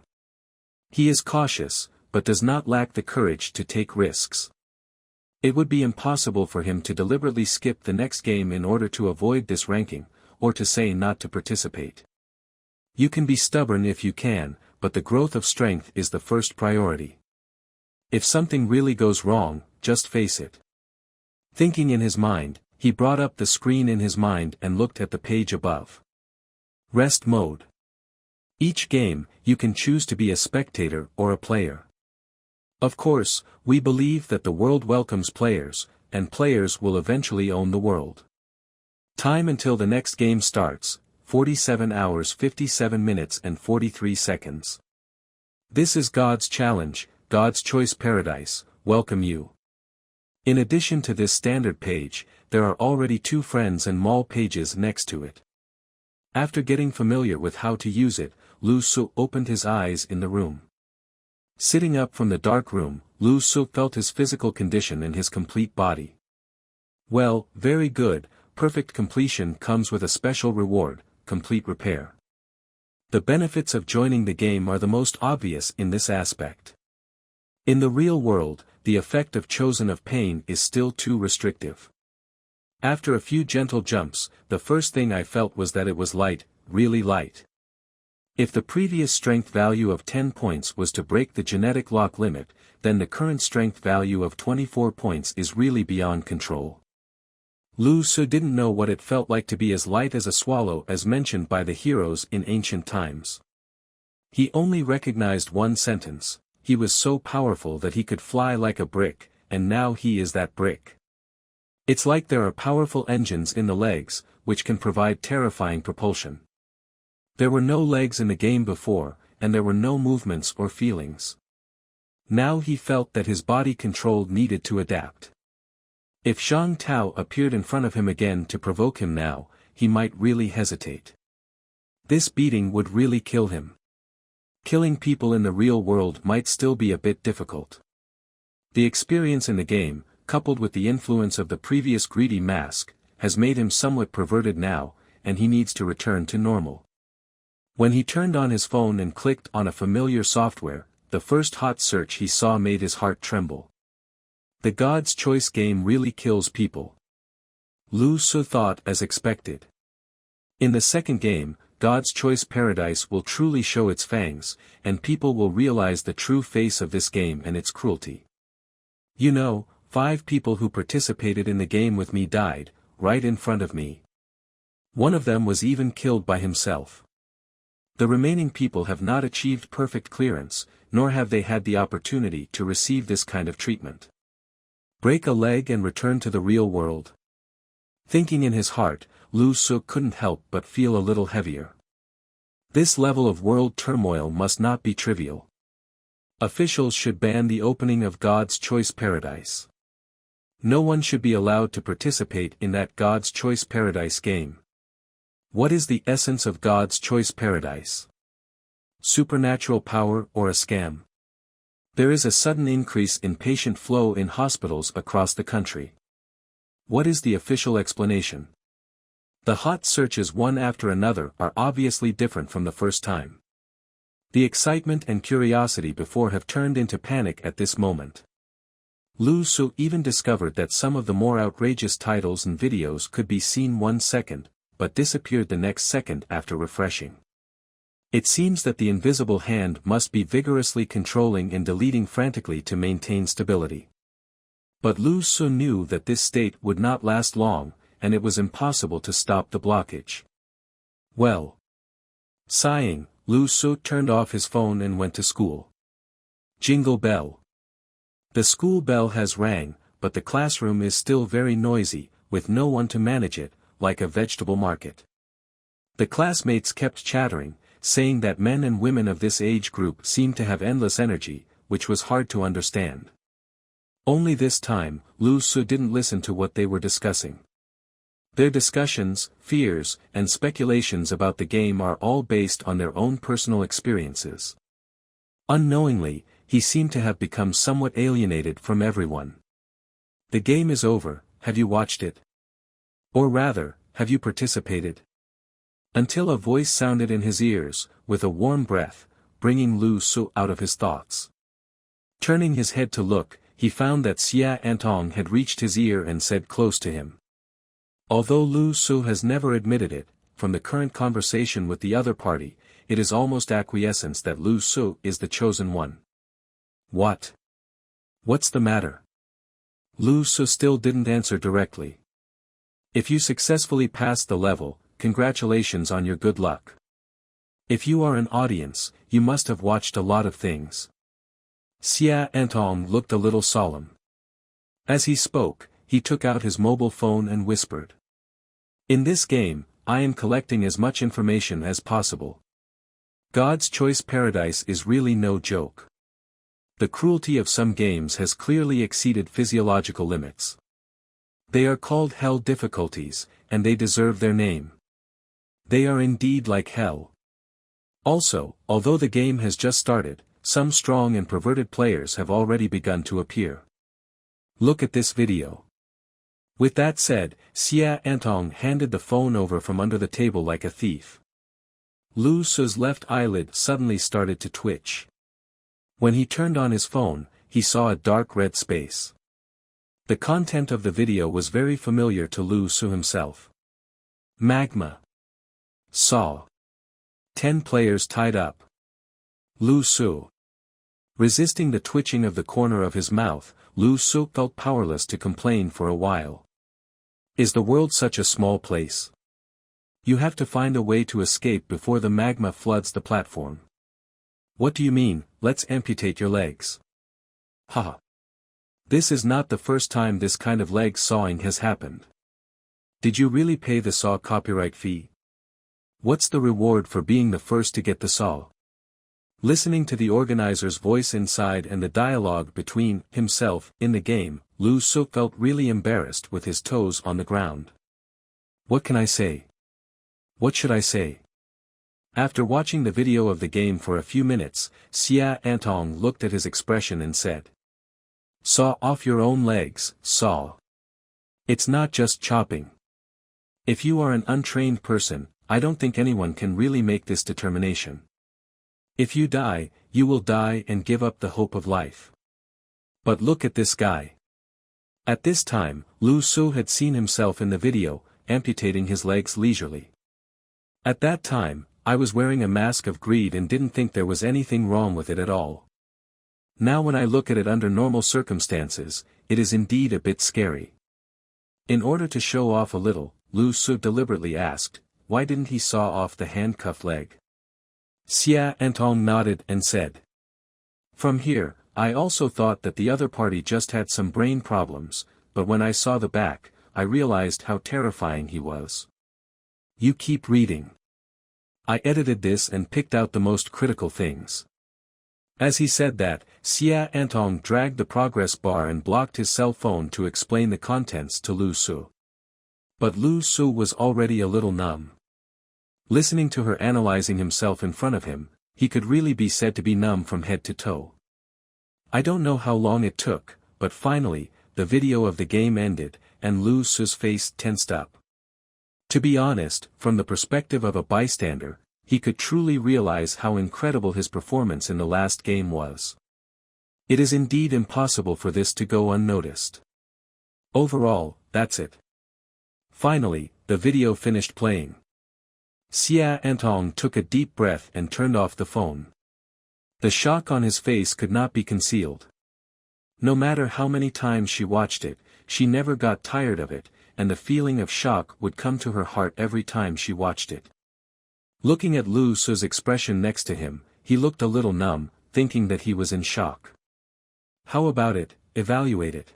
He is cautious, but does not lack the courage to take risks. It would be impossible for him to deliberately skip the next game in order to avoid this ranking, or to say not to participate. You can be stubborn if you can, but the growth of strength is the first priority. If something really goes wrong, just face it. Thinking in his mind, he brought up the screen in his mind and looked at the page above. Rest mode. Each game, you can choose to be a spectator or a player. Of course, we believe that the world welcomes players, and players will eventually own the world. Time until the next game starts, 47 hours 57 minutes and 43 seconds. This is God's challenge, God's choice paradise, welcome you. In addition to this standard page, there are already 2 friends and mall pages next to it. After getting familiar with how to use it, Lu Su opened his eyes in the room. Sitting up from the dark room, Lu Su felt his physical condition in his complete body. Well, very good, perfect completion comes with a special reward, complete repair. The benefits of joining the game are the most obvious in this aspect. In the real world, the effect of chosen of pain is still too restrictive. After a few gentle jumps, the first thing I felt was that it was light, really light. If the previous strength value of 10 points was to break the genetic lock limit, then the current strength value of 24 points is really beyond control. Lu Su didn't know what it felt like to be as light as a swallow as mentioned by the heroes in ancient times. He only recognized one sentence: he was so powerful that he could fly like a brick, and now he is that brick. It's like there are powerful engines in the legs, which can provide terrifying propulsion. There were no legs in the game before, and there were no movements or feelings. Now he felt that his body control needed to adapt. If Zhang Tao appeared in front of him again to provoke him now, he might really hesitate. This beating would really kill him. Killing people in the real world might still be a bit difficult. The experience in the game, coupled with the influence of the previous greedy mask, has made him somewhat perverted now, and he needs to return to normal. When he turned on his phone and clicked on a familiar software, the first hot search he saw made his heart tremble. The God's Choice game really kills people. Lu Su thought as expected. In the second game, God's Choice Paradise will truly show its fangs, and people will realize the true face of this game and its cruelty. You know, 5 people who participated in the game with me died, right in front of me. One of them was even killed by himself. The remaining people have not achieved perfect clearance, nor have they had the opportunity to receive this kind of treatment. Break a leg and return to the real world. Thinking in his heart, Lu Su couldn't help but feel a little heavier. This level of world turmoil must not be trivial. Officials should ban the opening of God's Choice Paradise. No one should be allowed to participate in that God's Choice Paradise game. What is the essence of God's Choice Paradise? Supernatural power or a scam? There is a sudden increase in patient flow in hospitals across the country. What is the official explanation? The hot searches one after another are obviously different from the first time. The excitement and curiosity before have turned into panic at this moment. Lu Su even discovered that some of the more outrageous titles and videos could be seen 1 second, but disappeared the next second after refreshing. It seems that the invisible hand must be vigorously controlling and deleting frantically to maintain stability. But Lu Su knew that this state would not last long, and it was impossible to stop the blockage. Well. Sighing, Lu Su turned off his phone and went to school. Jingle bell. The school bell has rang, but the classroom is still very noisy, with no one to manage it, like a vegetable market. The classmates kept chattering, saying that men and women of this age group seemed to have endless energy, which was hard to understand. Only this time, Lu Su didn't listen to what they were discussing. Their discussions, fears, and speculations about the game are all based on their own personal experiences. Unknowingly, he seemed to have become somewhat alienated from everyone. The game is over, have you watched it? Or rather, have you participated? Until a voice sounded in his ears, with a warm breath, bringing Lu Su out of his thoughts. Turning his head to look, he found that Xia Antong had reached his ear and said close to him. Although Lu Su has never admitted it, from the current conversation with the other party, it is almost acquiescence that Lu Su is the chosen one. What? What's the matter? Lu Su still didn't answer directly. If you successfully passed the level, congratulations on your good luck. If you are an audience, you must have watched a lot of things. Xia Antong looked a little solemn. As he spoke, he took out his mobile phone and whispered. In this game, I am collecting as much information as possible. God's Choice Paradise is really no joke. The cruelty of some games has clearly exceeded physiological limits. They are called hell difficulties, and they deserve their name. They are indeed like hell. Also, although the game has just started, some strong and perverted players have already begun to appear. Look at this video. With that said, Xia Antong handed the phone over from under the table like a thief. Lu Su's left eyelid suddenly started to twitch. When he turned on his phone, he saw a dark red space. The content of the video was very familiar to Lu Su himself. Magma. Saw. 10 players tied up. Lu Su. Resisting the twitching of the corner of his mouth, Lu Su felt powerless to complain for a while. Is the world such a small place? You have to find a way to escape before the magma floods the platform. What do you mean, let's amputate your legs? Haha. This is not the first time this kind of leg sawing has happened. Did you really pay the saw copyright fee? What's the reward for being the first to get the saw? Listening to the organizer's voice inside and the dialogue between himself in the game, Lu Su felt really embarrassed with his toes on the ground. What can I say? What should I say? After watching the video of the game for a few minutes, Xia Antong looked at his expression and said. Saw off your own legs, saw. It's not just chopping. If you are an untrained person, I don't think anyone can really make this determination. If you die, you will die and give up the hope of life. But look at this guy. At this time, Lu Su had seen himself in the video, amputating his legs leisurely. At that time, I was wearing a mask of greed and didn't think there was anything wrong with it at all. Now when I look at it under normal circumstances, it is indeed a bit scary. In order to show off a little, Lu Su deliberately asked, why didn't he saw off the handcuffed leg? Xia Antong nodded and said. From here, I also thought that the other party just had some brain problems, but when I saw the back, I realized how terrifying he was. You keep reading. I edited this and picked out the most critical things. As he said that, Xia Antong dragged the progress bar and blocked his cell phone to explain the contents to Lu Su. But Lu Su was already a little numb. Listening to her analyzing himself in front of him, he could really be said to be numb from head to toe. I don't know how long it took, but finally, the video of the game ended, and Lu Su's face tensed up. To be honest, from the perspective of a bystander, he could truly realize how incredible his performance in the last game was. It is indeed impossible for this to go unnoticed. Overall, that's it. Finally, the video finished playing. Xia Antong took a deep breath and turned off the phone. The shock on his face could not be concealed. No matter how many times she watched it, she never got tired of it, and the feeling of shock would come to her heart every time she watched it. Looking at Lu Su's expression next to him, he looked a little numb, thinking that he was in shock. How about it, evaluate it.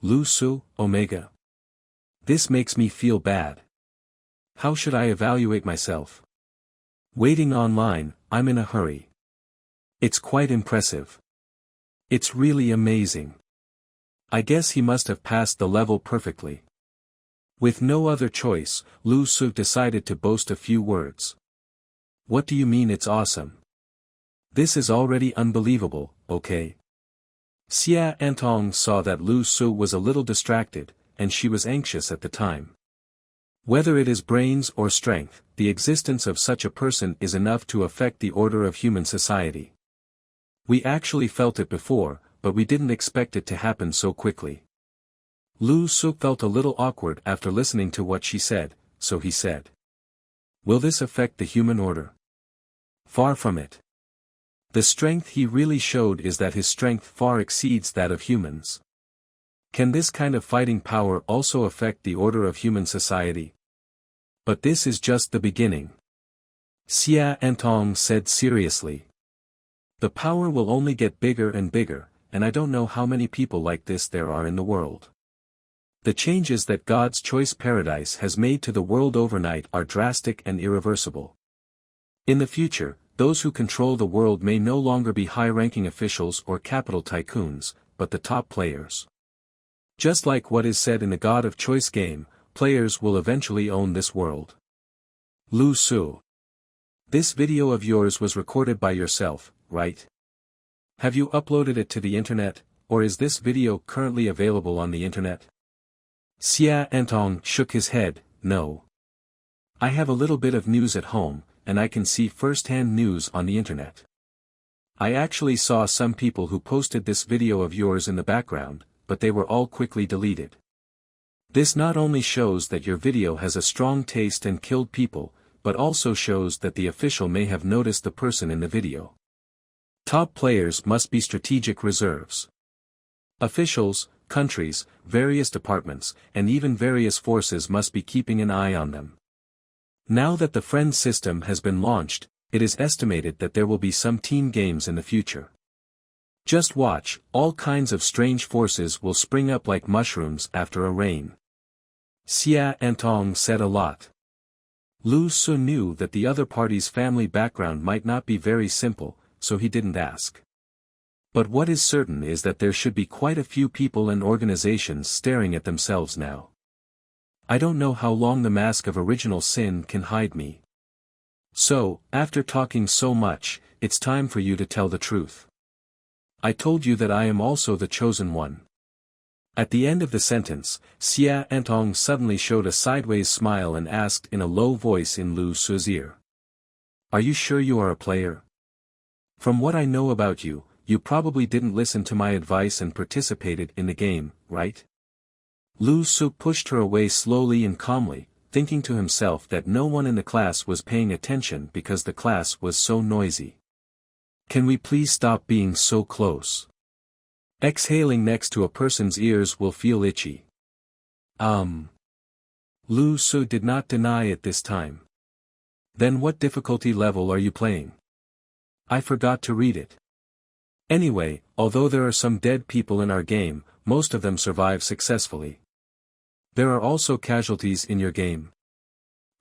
Lu Su, Omega. This makes me feel bad. How should I evaluate myself? Waiting online, I'm in a hurry. It's quite impressive. It's really amazing. I guess he must have passed the level perfectly. With no other choice, Lu Su decided to boast a few words. What do you mean it's awesome? This is already unbelievable, okay? Xia Antong saw that Lu Su was a little distracted, and she was anxious at the time. Whether it is brains or strength, the existence of such a person is enough to affect the order of human society. We actually felt it before, but we didn't expect it to happen so quickly. Lu Su felt a little awkward after listening to what she said, so he said. Will this affect the human order? Far from it. The strength he really showed is that his strength far exceeds that of humans. Can this kind of fighting power also affect the order of human society? But this is just the beginning. Xia Antong said seriously. The power will only get bigger and bigger, and I don't know how many people like this there are in the world. The changes that God's choice paradise has made to the world overnight are drastic and irreversible. In the future, those who control the world may no longer be high-ranking officials or capital tycoons, but the top players. Just like what is said in the God of Choice game, players will eventually own this world. Lu Su. This video of yours was recorded by yourself, right? Have you uploaded it to the internet, or is this video currently available on the internet? Xia Antong shook his head, no. I have a little bit of news at home, and I can see first-hand news on the internet. I actually saw some people who posted this video of yours in the background, but they were all quickly deleted. This not only shows that your video has a strong taste and killed people, but also shows that the official may have noticed the person in the video. Top players must be strategic reserves. Officials, countries, various departments, and even various forces must be keeping an eye on them. Now that the friend system has been launched, it is estimated that there will be some team games in the future. Just watch, all kinds of strange forces will spring up like mushrooms after a rain. Xia Antong said a lot. Lu Su knew that the other party's family background might not be very simple, so he didn't ask. But what is certain is that there should be quite a few people and organizations staring at themselves now. I don't know how long the mask of original sin can hide me. So, after talking so much, it's time for you to tell the truth. I told you that I am also the chosen one. At the end of the sentence, Xia Antong suddenly showed a sideways smile and asked in a low voice in Lu Su's ear. Are you sure you are a player? From what I know about you, you probably didn't listen to my advice and participated in the game, right? Lu Su pushed her away slowly and calmly, thinking to himself that no one in the class was paying attention because the class was so noisy. Can we please stop being so close? Exhaling next to a person's ears will feel itchy. Lu Su did not deny it this time. Then what difficulty level are you playing? I forgot to read it. Anyway, although there are some dead people in our game, most of them survive successfully. There are also casualties in your game.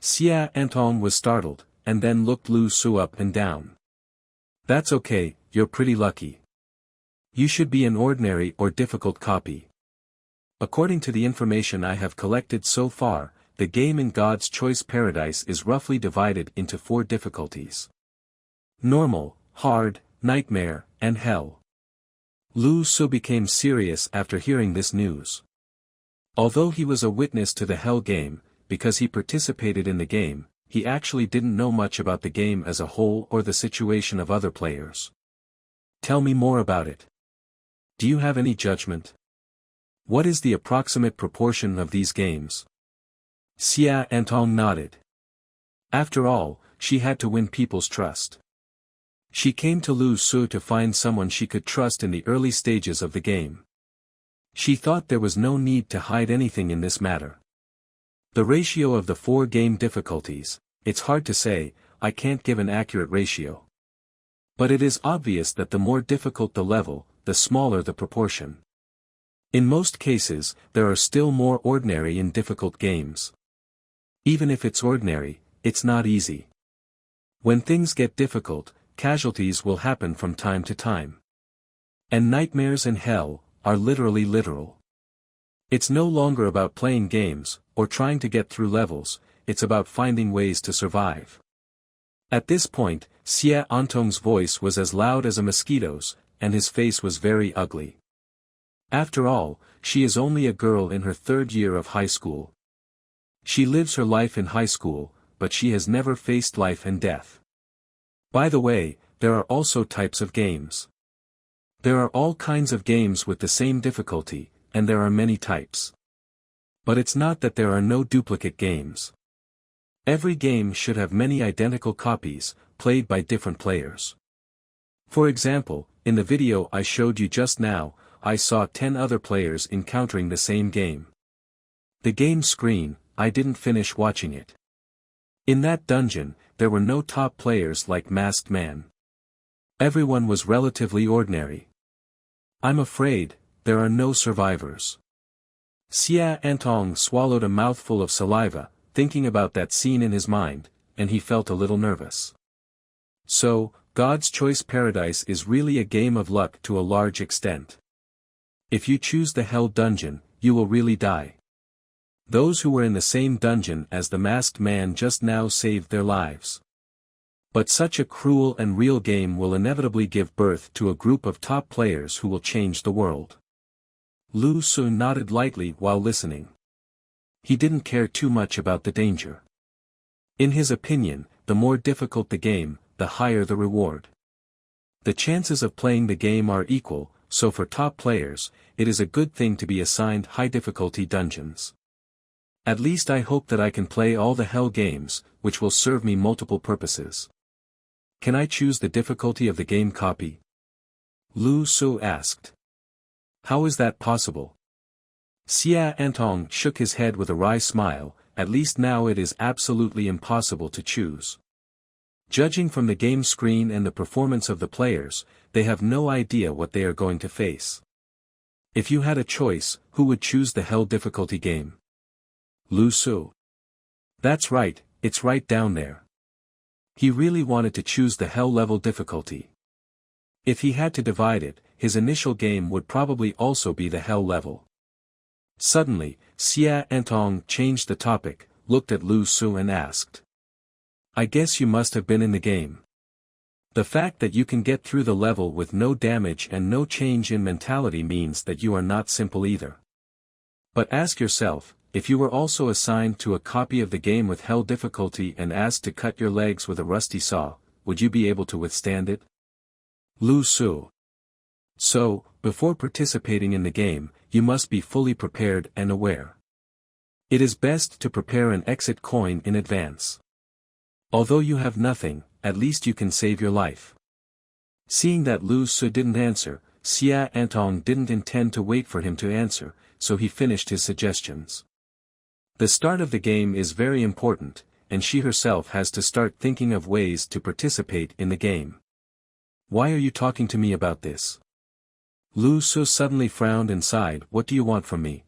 Xia Antong was startled, and then looked Lu Su up and down. That's okay, you're pretty lucky. You should be an ordinary or difficult copy. According to the information I have collected so far, the game in God's Choice Paradise is roughly divided into 4 difficulties. Normal, hard, nightmare, and hell. Lu Su became serious after hearing this news. Although he was a witness to the hell game, because he participated in the game, he actually didn't know much about the game as a whole or the situation of other players. Tell me more about it. Do you have any judgment? What is the approximate proportion of these games? Xia Antong nodded. After all, she had to win people's trust. She came to Lu Su to find someone she could trust in the early stages of the game. She thought there was no need to hide anything in this matter. The ratio of the 4 game difficulties, it's hard to say, I can't give an accurate ratio. But it is obvious that the more difficult the level, the smaller the proportion. In most cases, there are still more ordinary and difficult games. Even if it's ordinary, it's not easy. When things get difficult, casualties will happen from time to time. And nightmares and hell are literally literal. It's no longer about playing games, or trying to get through levels, it's about finding ways to survive. At this point, Xia Antong's voice was as loud as a mosquito's, and his face was very ugly. After all, she is only a girl in her 3rd year of high school. She lives her life in high school, but she has never faced life and death. By the way, there are also types of games. There are all kinds of games with the same difficulty, and there are many types. But it's not that there are no duplicate games. Every game should have many identical copies, played by different players. For example, in the video I showed you just now, I saw 10 other players encountering the same game. The game screen, I didn't finish watching it. In that dungeon, there were no top players like Masked Man. Everyone was relatively ordinary. I'm afraid, there are no survivors. Xia Antong swallowed a mouthful of saliva, thinking about that scene in his mind, and he felt a little nervous. So, God's Choice Paradise is really a game of luck to a large extent. If you choose the Hell Dungeon, you will really die. Those who were in the same dungeon as the Masked Man just now saved their lives. But such a cruel and real game will inevitably give birth to a group of top players who will change the world. Lu Su nodded lightly while listening. He didn't care too much about the danger. In his opinion, the more difficult the game, the higher the reward. The chances of playing the game are equal, so for top players, it is a good thing to be assigned high-difficulty dungeons. At least I hope that I can play all the hell games, which will serve me multiple purposes. Can I choose the difficulty of the game copy? Lu Su asked. How is that possible? Xia Antong shook his head with a wry smile, at least now it is absolutely impossible to choose. Judging from the game screen and the performance of the players, they have no idea what they are going to face. If you had a choice, who would choose the hell difficulty game? Lu Su. That's right, it's right down there. He really wanted to choose the hell level difficulty. If he had to divide it, his initial game would probably also be the hell level. Suddenly, Xia Antong changed the topic, looked at Lu Su and asked. I guess you must have been in the game. The fact that you can get through the level with no damage and no change in mentality means that you are not simple either. But ask yourself, if you were also assigned to a copy of the game with hell difficulty and asked to cut your legs with a rusty saw, would you be able to withstand it? Lu Su. So, before participating in the game, you must be fully prepared and aware. It is best to prepare an exit coin in advance. Although you have nothing, at least you can save your life. Seeing that Lu Su didn't answer, Xia Antong didn't intend to wait for him to answer, so he finished his suggestions. The start of the game is very important, and she herself has to start thinking of ways to participate in the game. Why are you talking to me about this? Lu Su suddenly frowned and sighed. What do you want from me?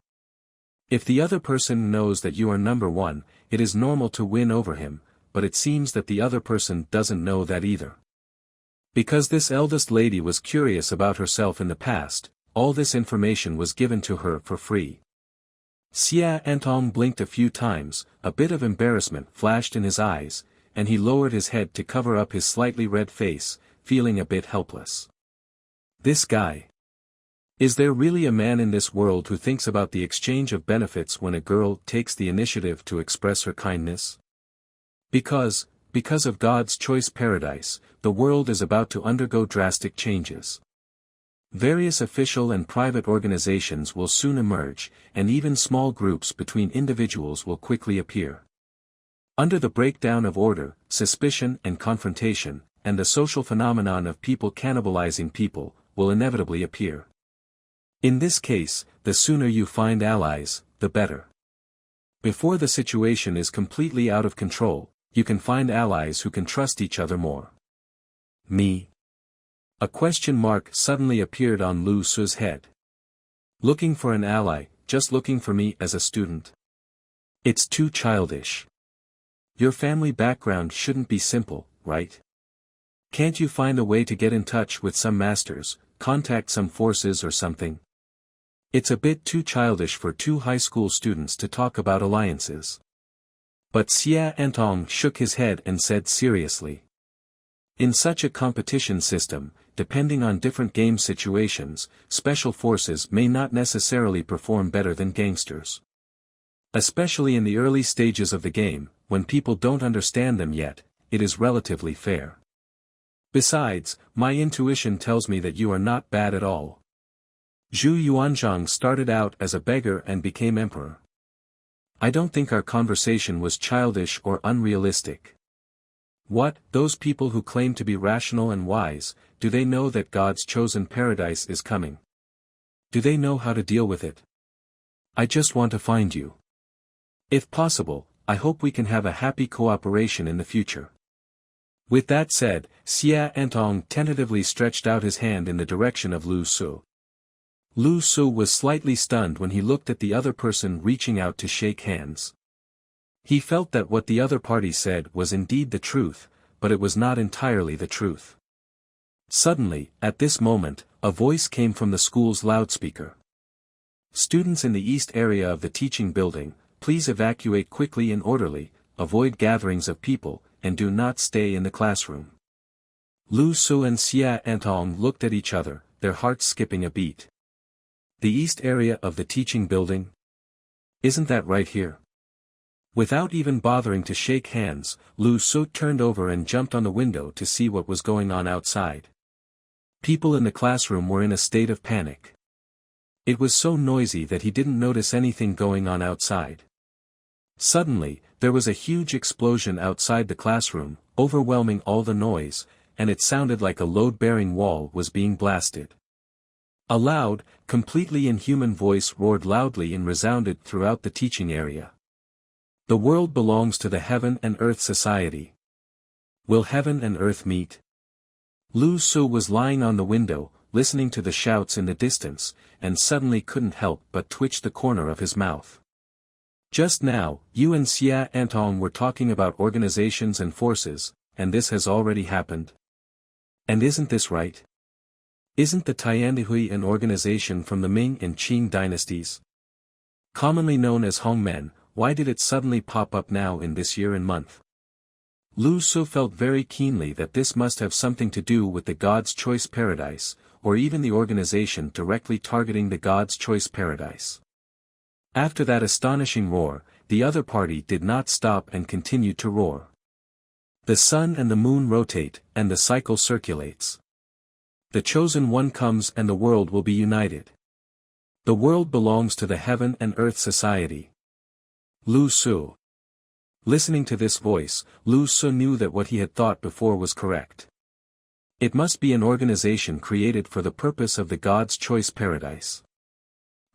If the other person knows that you are number one, it is normal to win over him, but it seems that the other person doesn't know that either. Because this eldest lady was curious about herself in the past, all this information was given to her for free. Xia Antong blinked a few times, a bit of embarrassment flashed in his eyes, and he lowered his head to cover up his slightly red face, feeling a bit helpless. This guy. Is there really a man in this world who thinks about the exchange of benefits when a girl takes the initiative to express her kindness? Because of God's choice paradise, the world is about to undergo drastic changes. Various official and private organizations will soon emerge, and even small groups between individuals will quickly appear. Under the breakdown of order, suspicion and confrontation, and the social phenomenon of people cannibalizing people, will inevitably appear. In this case, the sooner you find allies, the better. Before the situation is completely out of control, you can find allies who can trust each other more. Me? A question mark suddenly appeared on Lu Su's head. Looking for an ally, just looking for me as a student? It's too childish. Your family background shouldn't be simple, right? Can't you find a way to get in touch with some masters, contact some forces or something? It's a bit too childish for two high school students to talk about alliances. But Xia Antong shook his head and said seriously. In such a competition system, depending on different game situations, special forces may not necessarily perform better than gangsters. Especially in the early stages of the game, when people don't understand them yet, it is relatively fair. Besides, my intuition tells me that you are not bad at all. Zhu Yuanzhang started out as a beggar and became emperor. I don't think our conversation was childish or unrealistic. What, those people who claim to be rational and wise, do they know that God's chosen paradise is coming? Do they know how to deal with it? I just want to find you. If possible, I hope we can have a happy cooperation in the future. With that said, Xia Antong tentatively stretched out his hand in the direction of Lu Su. Lu Su was slightly stunned when he looked at the other person reaching out to shake hands. He felt that what the other party said was indeed the truth, but it was not entirely the truth. Suddenly, at this moment, a voice came from the school's loudspeaker. Students in the east area of the teaching building, please evacuate quickly and orderly, avoid gatherings of people, and do not stay in the classroom. Lu Su and Xia Antong looked at each other, their hearts skipping a beat. The east area of the teaching building? Isn't that right here? Without even bothering to shake hands, Lu Su turned over and jumped on the window to see what was going on outside. People in the classroom were in a state of panic. It was so noisy that he didn't notice anything going on outside. Suddenly, there was a huge explosion outside the classroom, overwhelming all the noise, and it sounded like a load-bearing wall was being blasted. A loud, completely inhuman voice roared loudly and resounded throughout the teaching area. The world belongs to the Heaven and Earth Society. Will heaven and earth meet? Lu Su was lying on the window, listening to the shouts in the distance, and suddenly couldn't help but twitch the corner of his mouth. Just now, you and Xia Antong were talking about organizations and forces, and this has already happened. And isn't this right? Isn't the Tiandihui an organization from the Ming and Qing dynasties? Commonly known as Hongmen, why did it suddenly pop up now in this year and month? Lu Su felt very keenly that this must have something to do with the God's Choice Paradise, or even the organization directly targeting the God's Choice Paradise. After that astonishing roar, the other party did not stop and continued to roar. The sun and the moon rotate, and the cycle circulates. The chosen one comes and the world will be united. The world belongs to the Heaven and Earth Society. Lu Su. Listening to this voice, Lu Su knew that what he had thought before was correct. It must be an organization created for the purpose of the God's Choice Paradise.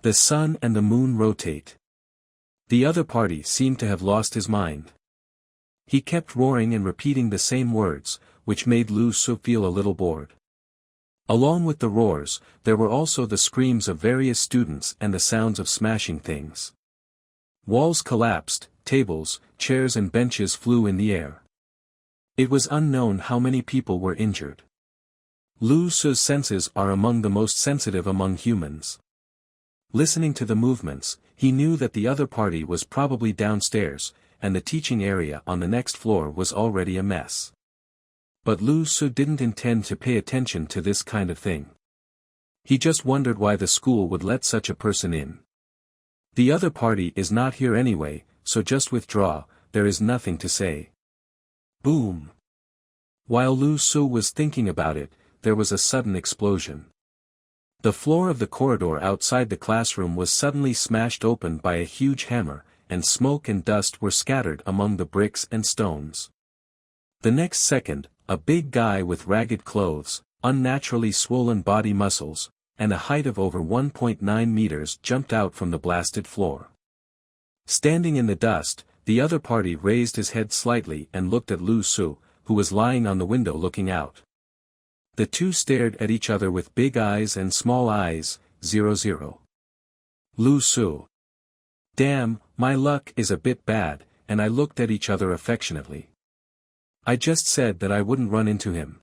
The sun and the moon rotate. The other party seemed to have lost his mind. He kept roaring and repeating the same words, which made Lu Su feel a little bored. Along with the roars, there were also the screams of various students and the sounds of smashing things. Walls collapsed, tables, chairs and benches flew in the air. It was unknown how many people were injured. Lu Su's senses are among the most sensitive among humans. Listening to the movements, he knew that the other party was probably downstairs, and the teaching area on the next floor was already a mess. But Lu Su didn't intend to pay attention to this kind of thing. He just wondered why the school would let such a person in. The other party is not here anyway, so just withdraw, there is nothing to say. Boom! While Lu Su was thinking about it, there was a sudden explosion. The floor of the corridor outside the classroom was suddenly smashed open by a huge hammer, and smoke and dust were scattered among the bricks and stones. The next second, a big guy with ragged clothes, unnaturally swollen body muscles, and a height of over 1.9 meters jumped out from the blasted floor. Standing in the dust, the other party raised his head slightly and looked at Lu Su, who was lying on the window looking out. The two stared at each other with big eyes and small eyes. 00. Lu Su. Damn, my luck is a bit bad, and I looked at each other affectionately. I just said that I wouldn't run into him.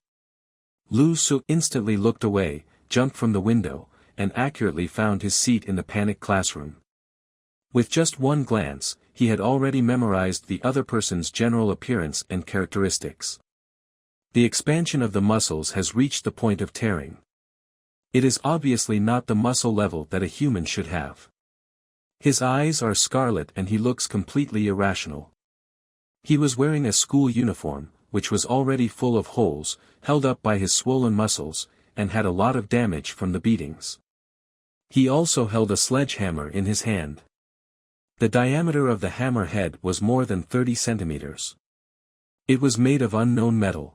Lu Su instantly looked away, jumped from the window, and accurately found his seat in the panicked classroom. With just one glance, he had already memorized the other person's general appearance and characteristics. The expansion of the muscles has reached the point of tearing. It is obviously not the muscle level that a human should have. His eyes are scarlet and he looks completely irrational. He was wearing a school uniform, which was already full of holes, held up by his swollen muscles, and had a lot of damage from the beatings. He also held a sledgehammer in his hand. The diameter of the hammer head was more than 30 centimeters. It was made of unknown metal.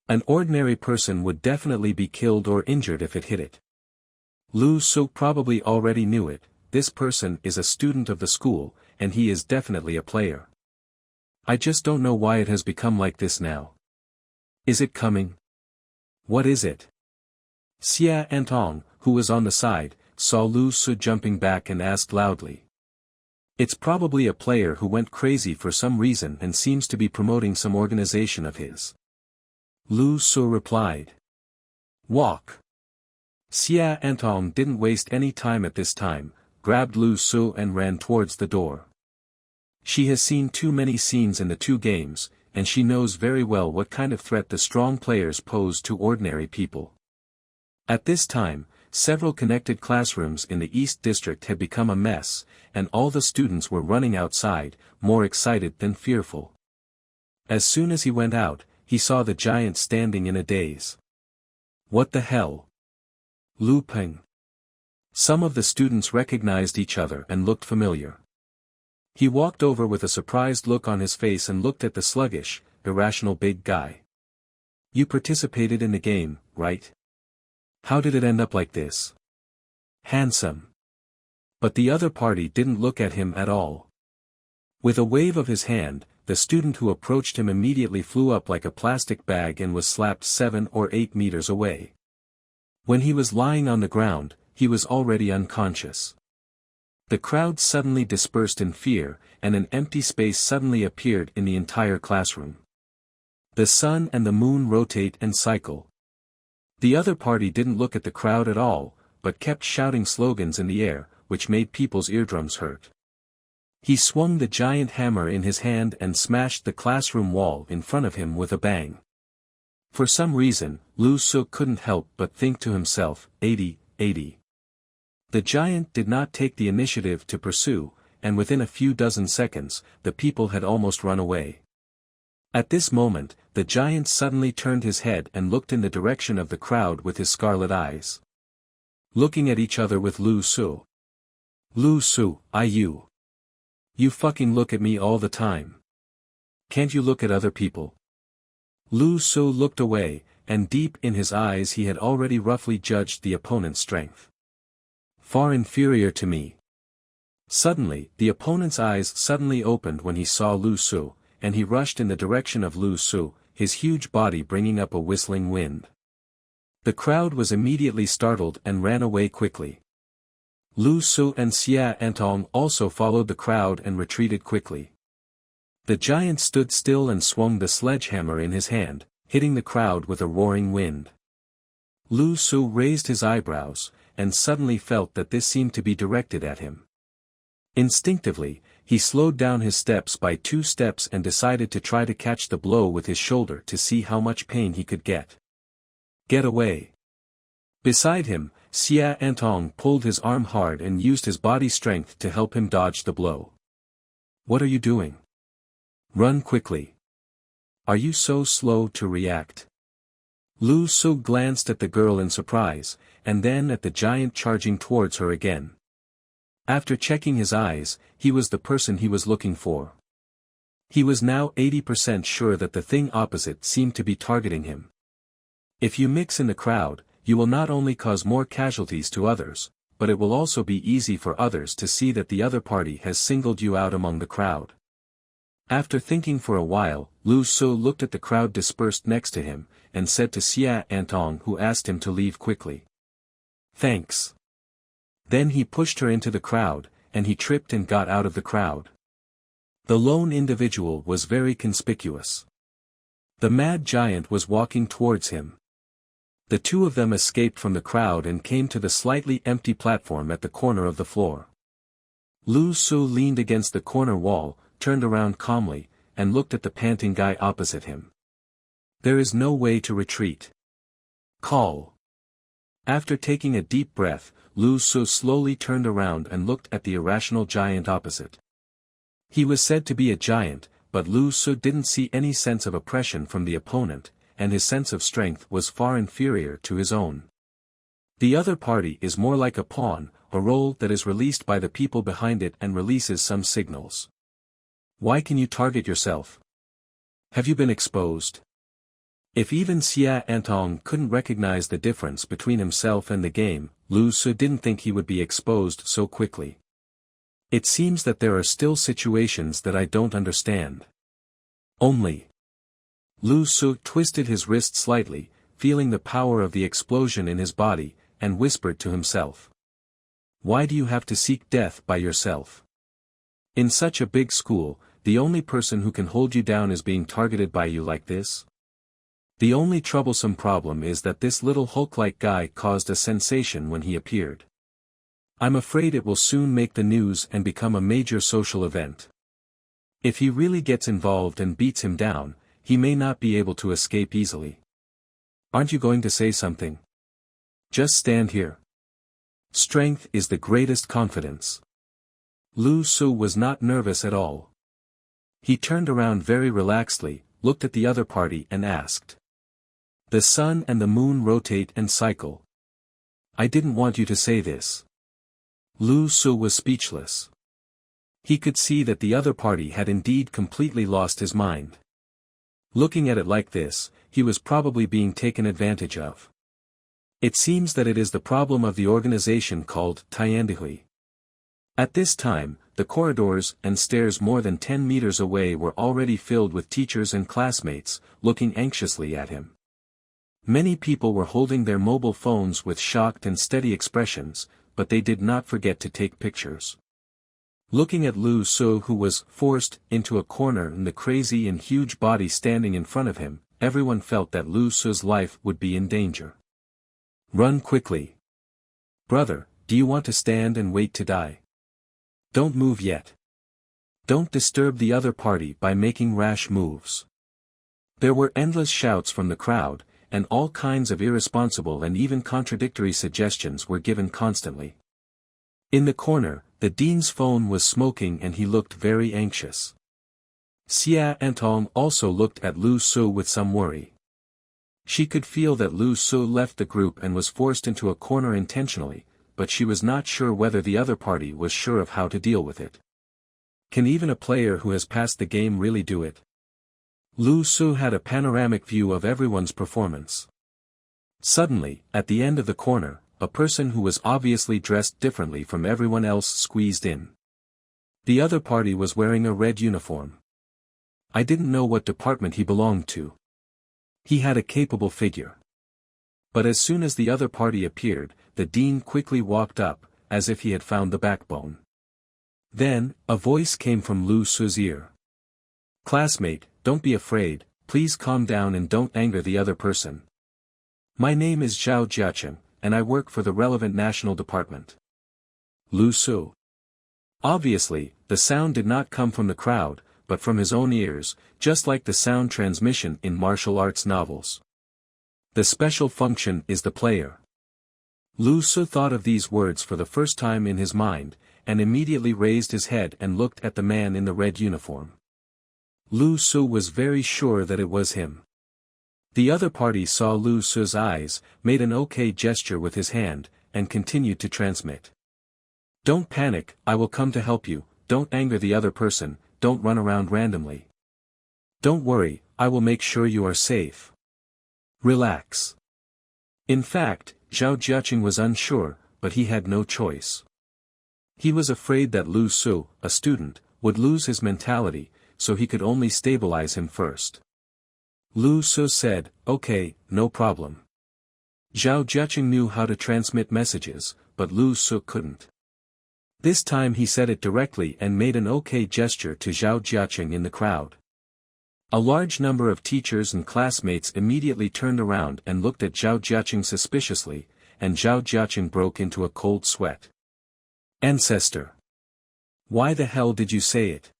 An ordinary person would definitely be killed or injured if it hit it. Lu Su probably already knew it. This person is a student of the school, and he is definitely a player. I just don't know why it has become like this now. Is it coming? What is it? Xia Antong, who was on the side, saw Lu Su jumping back and asked loudly. It's probably a player who went crazy for some reason and seems to be promoting some organization of his. Lu Su replied. Walk. Xia Antong didn't waste any time at this time, grabbed Lu Su and ran towards the door. She has seen too many scenes in the two games, and she knows very well what kind of threat the strong players pose to ordinary people. At this time, several connected classrooms in the East District had become a mess, and all the students were running outside, more excited than fearful. As soon as he went out, he saw the giant standing in a daze. What the hell? Lu Peng. Some of the students recognized each other and looked familiar. He walked over with a surprised look on his face and looked at the sluggish, irrational big guy. You participated in the game, right? How did it end up like this? Handsome. But the other party didn't look at him at all. With a wave of his hand, the student who approached him immediately flew up like a plastic bag and was slapped 7 or 8 meters away. When he was lying on the ground, he was already unconscious. The crowd suddenly dispersed in fear, and an empty space suddenly appeared in the entire classroom. The sun and the moon rotate and cycle. The other party didn't look at the crowd at all, but kept shouting slogans in the air, which made people's eardrums hurt. He swung the giant hammer in his hand and smashed the classroom wall in front of him with a bang. For some reason, Lu Su couldn't help but think to himself, 80, 80. The giant did not take the initiative to pursue, and within a few dozen seconds, the people had almost run away. At this moment, the giant suddenly turned his head and looked in the direction of the crowd with his scarlet eyes. Looking at each other with Lu Su. Lu Su, you. You fucking look at me all the time. Can't you look at other people? Lu Su looked away, and deep in his eyes he had already roughly judged the opponent's strength. Far inferior to me. Suddenly, the opponent's eyes suddenly opened when he saw Lu Su, and he rushed in the direction of Lu Su, his huge body bringing up a whistling wind. The crowd was immediately startled and ran away quickly. Lu Su and Xia Antong also followed the crowd and retreated quickly. The giant stood still and swung the sledgehammer in his hand, hitting the crowd with a roaring wind. Lu Su raised his eyebrows, and suddenly felt that this seemed to be directed at him. Instinctively, he slowed down his steps by 2 steps and decided to try to catch the blow with his shoulder to see how much pain he could get. Get away. Beside him, Xia Antong pulled his arm hard and used his body strength to help him dodge the blow. What are you doing? Run quickly. Are you so slow to react? Lu Su glanced at the girl in surprise, and then at the giant charging towards her again. After checking his eyes, he was the person he was looking for. He was now 80% sure that the thing opposite seemed to be targeting him. If you mix in the crowd, you will not only cause more casualties to others, but it will also be easy for others to see that the other party has singled you out among the crowd. After thinking for a while, Lu Su looked at the crowd dispersed next to him, and said to Xia Antong, who asked him to leave quickly. Thanks. Then he pushed her into the crowd, and he tripped and got out of the crowd. The lone individual was very conspicuous. The mad giant was walking towards him. The 2 of them escaped from the crowd and came to the slightly empty platform at the corner of the floor. Lu Su leaned against the corner wall, turned around calmly, and looked at the panting guy opposite him. There is no way to retreat. Call. After taking a deep breath, Lu Su slowly turned around and looked at the irrational giant opposite. He was said to be a giant, but Lu Su didn't see any sense of oppression from the opponent, and his sense of strength was far inferior to his own. The other party is more like a pawn, a role that is released by the people behind it and releases some signals. Why can you target yourself? Have you been exposed? If even Xia Antong couldn't recognize the difference between himself and the game, Lu Su didn't think he would be exposed so quickly. It seems that there are still situations that I don't understand. Only. Lu Su twisted his wrist slightly, feeling the power of the explosion in his body, and whispered to himself. Why do you have to seek death by yourself? In such a big school, the only person who can hold you down is being targeted by you like this? The only troublesome problem is that this little Hulk-like guy caused a sensation when he appeared. I'm afraid it will soon make the news and become a major social event. If he really gets involved and beats him down, he may not be able to escape easily. Aren't you going to say something? Just stand here. Strength is the greatest confidence. Lu Su was not nervous at all. He turned around very relaxedly, looked at the other party and asked. The sun and the moon rotate and cycle. I didn't want you to say this. Lu Su was speechless. He could see that the other party had indeed completely lost his mind. Looking at it like this, he was probably being taken advantage of. It seems that it is the problem of the organization called Tiandihui. At this time, the corridors and stairs more than 10 meters away were already filled with teachers and classmates, looking anxiously at him. Many people were holding their mobile phones with shocked and steady expressions, but they did not forget to take pictures. Looking at Lu Su, who was forced into a corner and the crazy and huge body standing in front of him, everyone felt that Lu Su's life would be in danger. Run quickly. Brother, do you want to stand and wait to die? Don't move yet. Don't disturb the other party by making rash moves. There were endless shouts from the crowd, and all kinds of irresponsible and even contradictory suggestions were given constantly. In the corner, the dean's phone was smoking and he looked very anxious. Xia Antong also looked at Lu Su with some worry. She could feel that Lu Su left the group and was forced into a corner intentionally, but she was not sure whether the other party was sure of how to deal with it. Can even a player who has passed the game really do it? Lu Su had a panoramic view of everyone's performance. Suddenly, at the end of the corner, a person who was obviously dressed differently from everyone else squeezed in. The other party was wearing a red uniform. I didn't know what department he belonged to. He had a capable figure. But as soon as the other party appeared, the dean quickly walked up, as if he had found the backbone. Then, a voice came from Lu Su's ear. "Classmate, don't be afraid, please calm down and don't anger the other person. My name is Zhao Jiaqing, and I work for the relevant national department." Lu Su. Obviously, the sound did not come from the crowd, but from his own ears, just like the sound transmission in martial arts novels. The special function is the player. Lu Su thought of these words for the first time in his mind, and immediately raised his head and looked at the man in the red uniform. Lu Su was very sure that it was him. The other party saw Lu Su's eyes, made an OK gesture with his hand, and continued to transmit. "Don't panic, I will come to help you, don't anger the other person, don't run around randomly. Don't worry, I will make sure you are safe. Relax." In fact, Zhao Jiaqing was unsure, but he had no choice. He was afraid that Lu Su, a student, would lose his mentality, so he could only stabilize him first. Lu Su said, "Okay, no problem." Zhao Jiaqing knew how to transmit messages, but Lu Su couldn't. This time he said it directly and made an OK gesture to Zhao Jiaqing in the crowd. A large number of teachers and classmates immediately turned around and looked at Zhao Jiaqing suspiciously, and Zhao Jiaqing broke into a cold sweat. "Ancestor! Why the hell did you say it?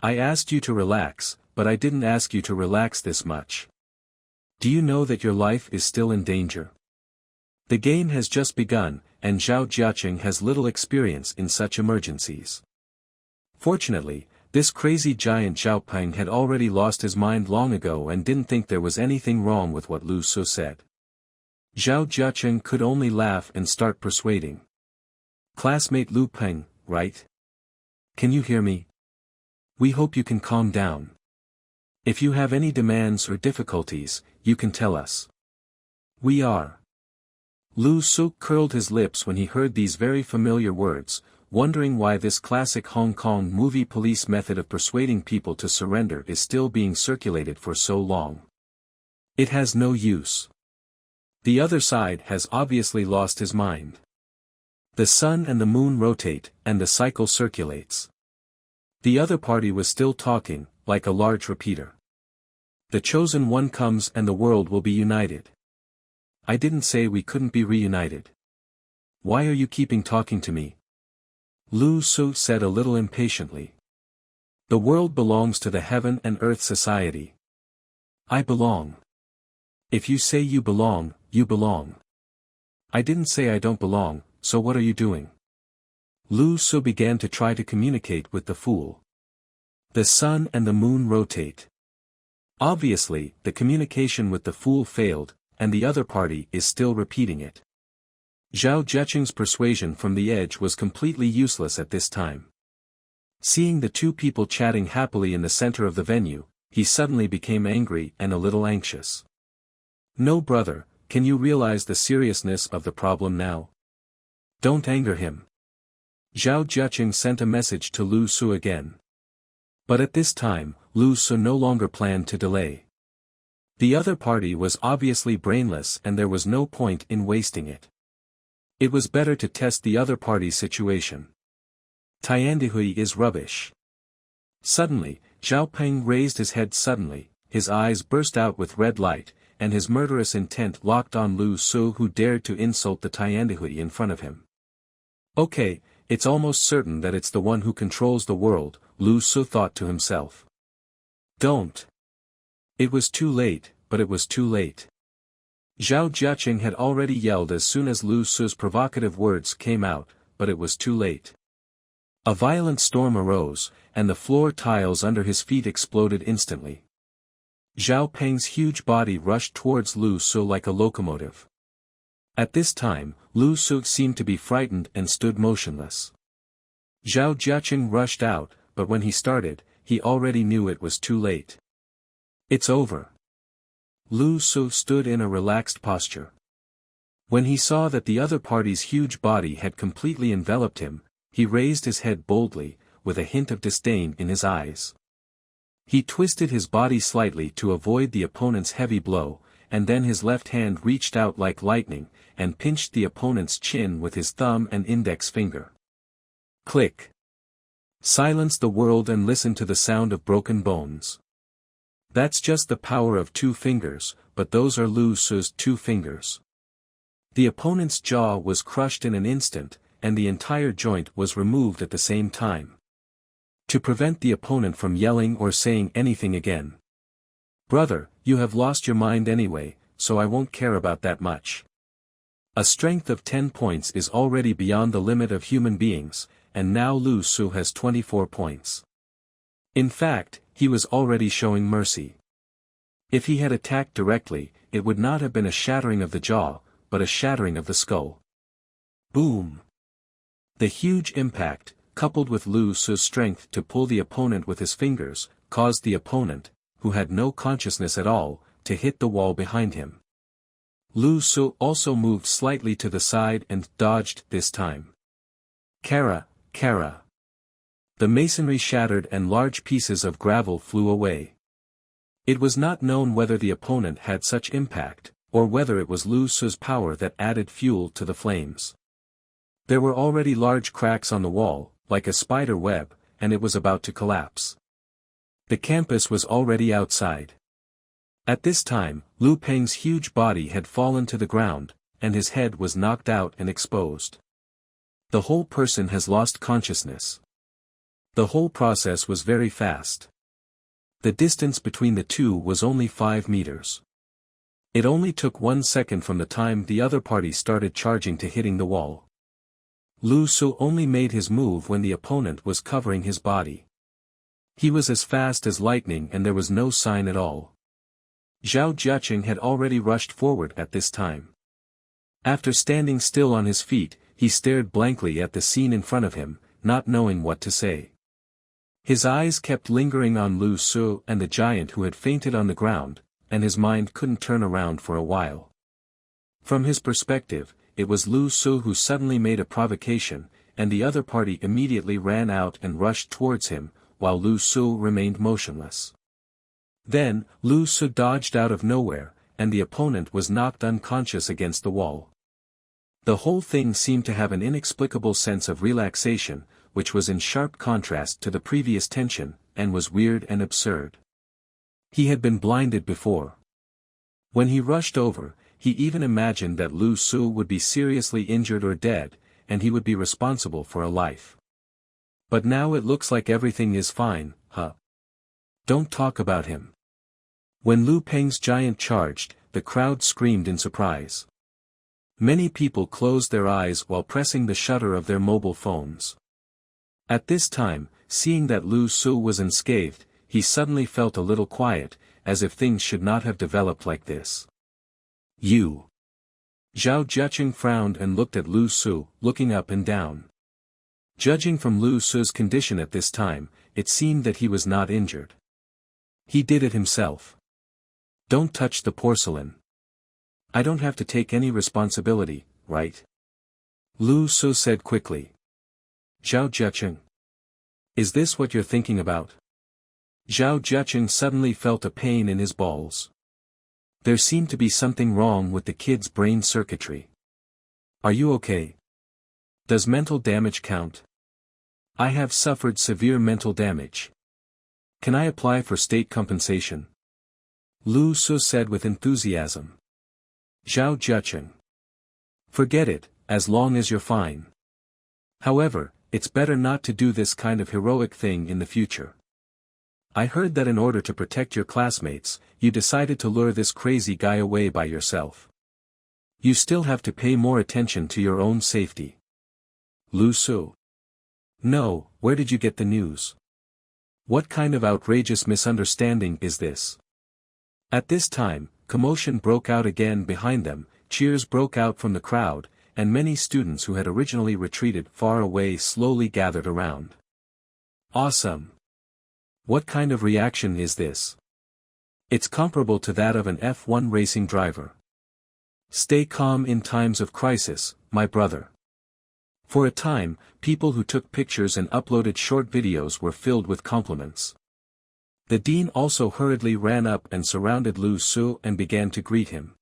I asked you to relax, but I didn't ask you to relax this much. Do you know that your life is still in danger? The game has just begun, and Zhao Jiaqing has little experience in such emergencies." Fortunately, this crazy giant Zhao Peng had already lost his mind long ago and didn't think there was anything wrong with what Lu Su said. Zhao Jiaqing could only laugh and start persuading. "Classmate Lu Peng, right? Can you hear me? We hope you can calm down. If you have any demands or difficulties, you can tell us. We are." Lu Su curled his lips when he heard these very familiar words, wondering why this classic Hong Kong movie police method of persuading people to surrender is still being circulated for so long. It has no use. The other side has obviously lost his mind. The sun and the moon rotate, and the cycle circulates. The other party was still talking, like a large repeater. "The chosen one comes and the world will be united. I didn't say we couldn't be reunited. Why are you keeping talking to me?" Lu Su said a little impatiently. "The world belongs to the Heaven and Earth Society. I belong. If you say you belong, you belong. I didn't say I don't belong, so what are you doing?" Lu Su began to try to communicate with the fool. The sun and the moon rotate. Obviously, the communication with the fool failed, and the other party is still repeating it. Zhao Jiaqing's persuasion from the edge was completely useless at this time. Seeing the two people chatting happily in the center of the venue, he suddenly became angry and a little anxious. "No, brother, can you realize the seriousness of the problem now? Don't anger him." Zhao Jiaqing sent a message to Lu Su again. But at this time, Lu Su no longer planned to delay. The other party was obviously brainless and there was no point in wasting it. It was better to test the other party's situation. Tiandihui is rubbish. Suddenly, Zhao Peng raised his head suddenly, his eyes burst out with red light, and his murderous intent locked on Lu Su, who dared to insult the Tiandihui in front of him. "Okay, it's almost certain that it's the one who controls the world," Lu Su thought to himself. "Don't." It was too late, but it was too late. Zhao Jiaqing had already yelled as soon as Lu Su's provocative words came out, but it was too late. A violent storm arose, and the floor tiles under his feet exploded instantly. Zhao Peng's huge body rushed towards Lu Su like a locomotive. At this time, Lu Su seemed to be frightened and stood motionless. Zhao Jiaqing rushed out, but when he started, he already knew it was too late. "It's over." Lu Su stood in a relaxed posture. When he saw that the other party's huge body had completely enveloped him, he raised his head boldly, with a hint of disdain in his eyes. He twisted his body slightly to avoid the opponent's heavy blow, and then his left hand reached out like lightning, and pinched the opponent's chin with his thumb and index finger. Click. Silence the world and listen to the sound of broken bones. That's just the power of 2 fingers, but those are Lu Su's 2 fingers. The opponent's jaw was crushed in an instant, and the entire joint was removed at the same time. To prevent the opponent from yelling or saying anything again. Brother, you have lost your mind anyway, so I won't care about that much. A strength of 10 points is already beyond the limit of human beings, and now Lu Su has 24 points. In fact, he was already showing mercy. If he had attacked directly, it would not have been a shattering of the jaw, but a shattering of the skull. Boom! The huge impact, coupled with Lu Su's strength to pull the opponent with his fingers, caused the opponent, who had no consciousness at all, to hit the wall behind him. Lu Su also moved slightly to the side and dodged this time. Kara. The masonry shattered and large pieces of gravel flew away. It was not known whether the opponent had such impact, or whether it was Lu Su's power that added fuel to the flames. There were already large cracks on the wall, like a spider web, and it was about to collapse. The campus was already outside. At this time, Lu Peng's huge body had fallen to the ground, and his head was knocked out and exposed. The whole person has lost consciousness. The whole process was very fast. The distance between the two was only 5 meters. It only took 1 second from the time the other party started charging to hitting the wall. Lu Su only made his move when the opponent was covering his body. He was as fast as lightning and there was no sign at all. Zhao Jiaqing had already rushed forward at this time. After standing still on his feet, he stared blankly at the scene in front of him, not knowing what to say. His eyes kept lingering on Lu Su and the giant who had fainted on the ground, and his mind couldn't turn around for a while. From his perspective, it was Lu Su who suddenly made a provocation, and the other party immediately ran out and rushed towards him, while Lu Su remained motionless. Then, Lu Su dodged out of nowhere, and the opponent was knocked unconscious against the wall. The whole thing seemed to have an inexplicable sense of relaxation, which was in sharp contrast to the previous tension, and was weird and absurd. He had been blinded before. When he rushed over, he even imagined that Lu Su would be seriously injured or dead, and he would be responsible for a life. But now it looks like everything is fine, huh? Don't talk about him. When Lu Peng's giant charged, the crowd screamed in surprise. Many people closed their eyes while pressing the shutter of their mobile phones. At this time, seeing that Lu Su was unscathed, he suddenly felt a little quiet, as if things should not have developed like this. You. Zhao Jiaqing frowned and looked at Lu Su, looking up and down. Judging from Lu Su's condition at this time, it seemed that he was not injured. He did it himself. Don't touch the porcelain. I don't have to take any responsibility, right? Lu Su said quickly. Zhao Jiaqing. Is this what you're thinking about? Zhao Jiaqing suddenly felt a pain in his balls. There seemed to be something wrong with the kid's brain circuitry. Are you okay? Does mental damage count? I have suffered severe mental damage. Can I apply for state compensation? Lu Su said with enthusiasm. Zhao Jiaqing. Forget it, as long as you're fine. However, it's better not to do this kind of heroic thing in the future. I heard that in order to protect your classmates, you decided to lure this crazy guy away by yourself. You still have to pay more attention to your own safety. Lu Su. No, where did you get the news? What kind of outrageous misunderstanding is this? At this time, commotion broke out again behind them, cheers broke out from the crowd, and many students who had originally retreated far away slowly gathered around. Awesome! What kind of reaction is this? It's comparable to that of an F1 racing driver. Stay calm in times of crisis, my brother. For a time, people who took pictures and uploaded short videos were filled with compliments. The dean also hurriedly ran up and surrounded Lu Su and began to greet him.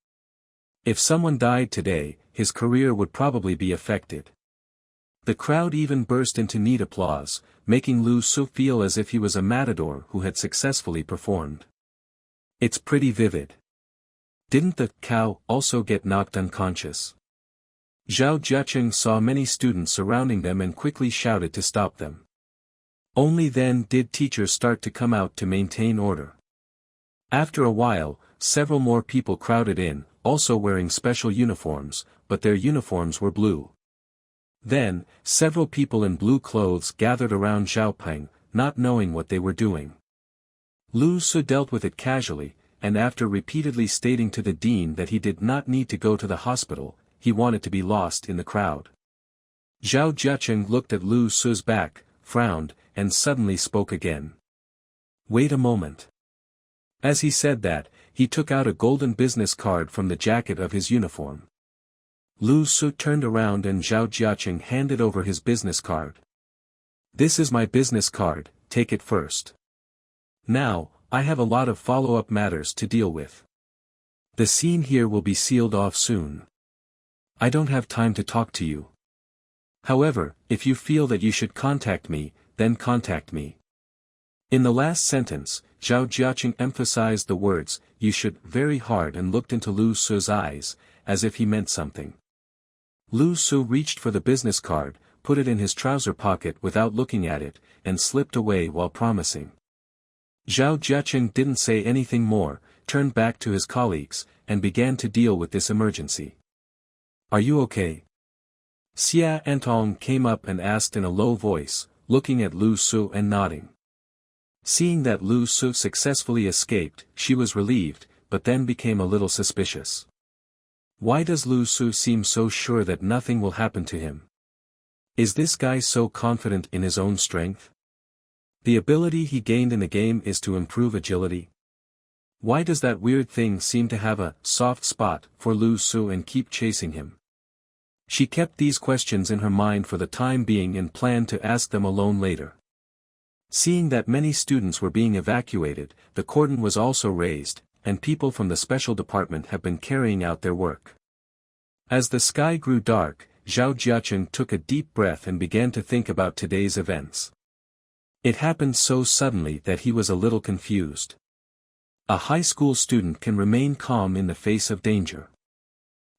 If someone died today, his career would probably be affected. The crowd even burst into neat applause, making Lu Su feel as if he was a matador who had successfully performed. It's pretty vivid. Didn't the cow also get knocked unconscious? Zhao Jiaqing saw many students surrounding them and quickly shouted to stop them. Only then did teachers start to come out to maintain order. After a while, several more people crowded in, also wearing special uniforms, but their uniforms were blue. Then, several people in blue clothes gathered around Zhao Peng, not knowing what they were doing. Lu Su dealt with it casually, and after repeatedly stating to the dean that he did not need to go to the hospital, he wanted to be lost in the crowd. Zhao Jiaqing looked at Lu Su's back, frowned, and suddenly spoke again. Wait a moment. As he said that, he took out a golden business card from the jacket of his uniform. Lu Su turned around and Zhao Jiaqing handed over his business card. This is my business card, take it first. Now, I have a lot of follow-up matters to deal with. The scene here will be sealed off soon. I don't have time to talk to you. However, if you feel that you should contact me, then contact me. In the last sentence, Zhao Jiaqing emphasized the words, you should, very hard and looked into Lu Su's eyes, as if he meant something. Lu Su reached for the business card, put it in his trouser pocket without looking at it, and slipped away while promising. Zhao Jiaqing didn't say anything more, turned back to his colleagues, and began to deal with this emergency. Are you okay? Xia Antong came up and asked in a low voice, looking at Lu Su and nodding. Seeing that Lu Su successfully escaped, she was relieved, but then became a little suspicious. Why does Lu Su seem so sure that nothing will happen to him? Is this guy so confident in his own strength? The ability he gained in the game is to improve agility. Why does that weird thing seem to have a soft spot for Lu Su and keep chasing him? She kept these questions in her mind for the time being and planned to ask them alone later. Seeing that many students were being evacuated, the cordon was also raised, and people from the special department have been carrying out their work. As the sky grew dark, Zhao Jiaqing took a deep breath and began to think about today's events. It happened so suddenly that he was a little confused. A high school student can remain calm in the face of danger.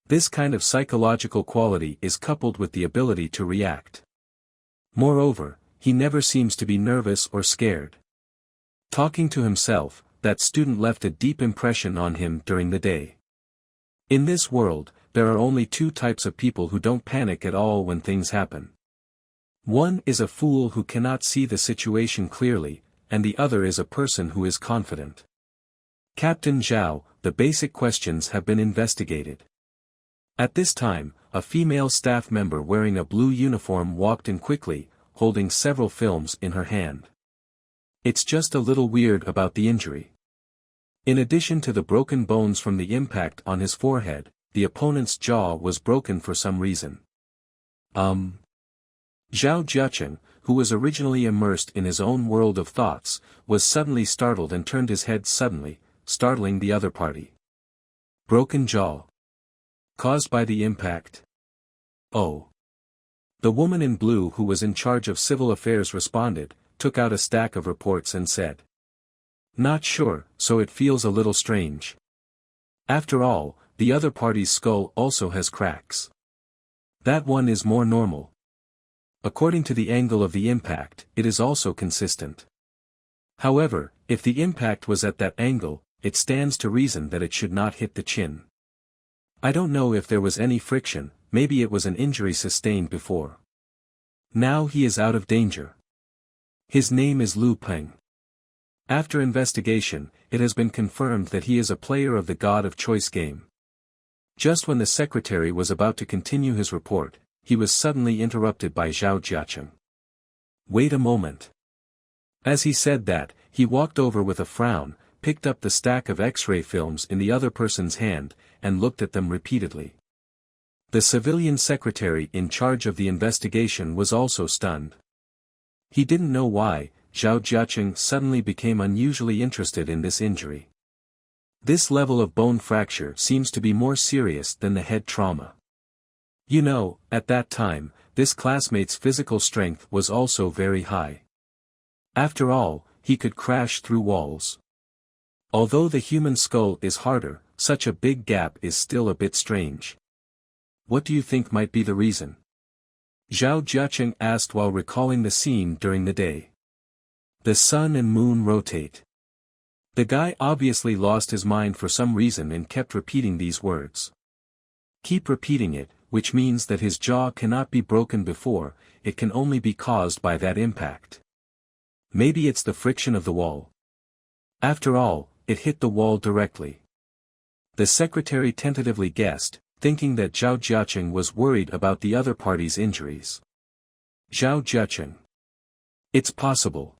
This kind of psychological quality is coupled with the ability to react. Moreover, he never seems to be nervous or scared. Talking to himself, that student left a deep impression on him during the day. In this world, there are only two types of people who don't panic at all when things happen. One is a fool who cannot see the situation clearly, and the other is a person who is confident. Captain Zhao, the basic questions have been investigated. At this time, a female staff member wearing a blue uniform walked in quickly, holding several films in her hand. It's just a little weird about the injury. In addition to the broken bones from the impact on his forehead, the opponent's jaw was broken for some reason. Zhao Jiaqing, who was originally immersed in his own world of thoughts, was suddenly startled and turned his head suddenly, startling the other party. Broken jaw. Caused by the impact? Oh. The woman in blue who was in charge of civil affairs responded, took out a stack of reports and said. Not sure, so it feels a little strange. After all, the other party's skull also has cracks. That one is more normal. According to the angle of the impact, it is also consistent. However, if the impact was at that angle, it stands to reason that it should not hit the chin. I don't know if there was any friction, maybe it was an injury sustained before. Now he is out of danger. His name is Lu Peng. After investigation, it has been confirmed that he is a player of the God of Choice game. Just when the secretary was about to continue his report, he was suddenly interrupted by Zhao Jiaqing. Wait a moment. As he said that, he walked over with a frown, picked up the stack of X-ray films in the other person's hand, and looked at them repeatedly. The civilian secretary in charge of the investigation was also stunned. He didn't know why, Zhao Jiaqing suddenly became unusually interested in this injury. This level of bone fracture seems to be more serious than the head trauma. You know, at that time, this classmate's physical strength was also very high. After all, he could crash through walls. Although the human skull is harder, such a big gap is still a bit strange. What do you think might be the reason? Zhao Jiaqing asked while recalling the scene during the day. The sun and moon rotate. The guy obviously lost his mind for some reason and kept repeating these words. Keep repeating it, which means that his jaw cannot be broken before, it can only be caused by that impact. Maybe it's the friction of the wall. After all, it hit the wall directly. The secretary tentatively guessed, thinking that Zhao Jiaqing was worried about the other party's injuries. Zhao Jiaqing. It's possible.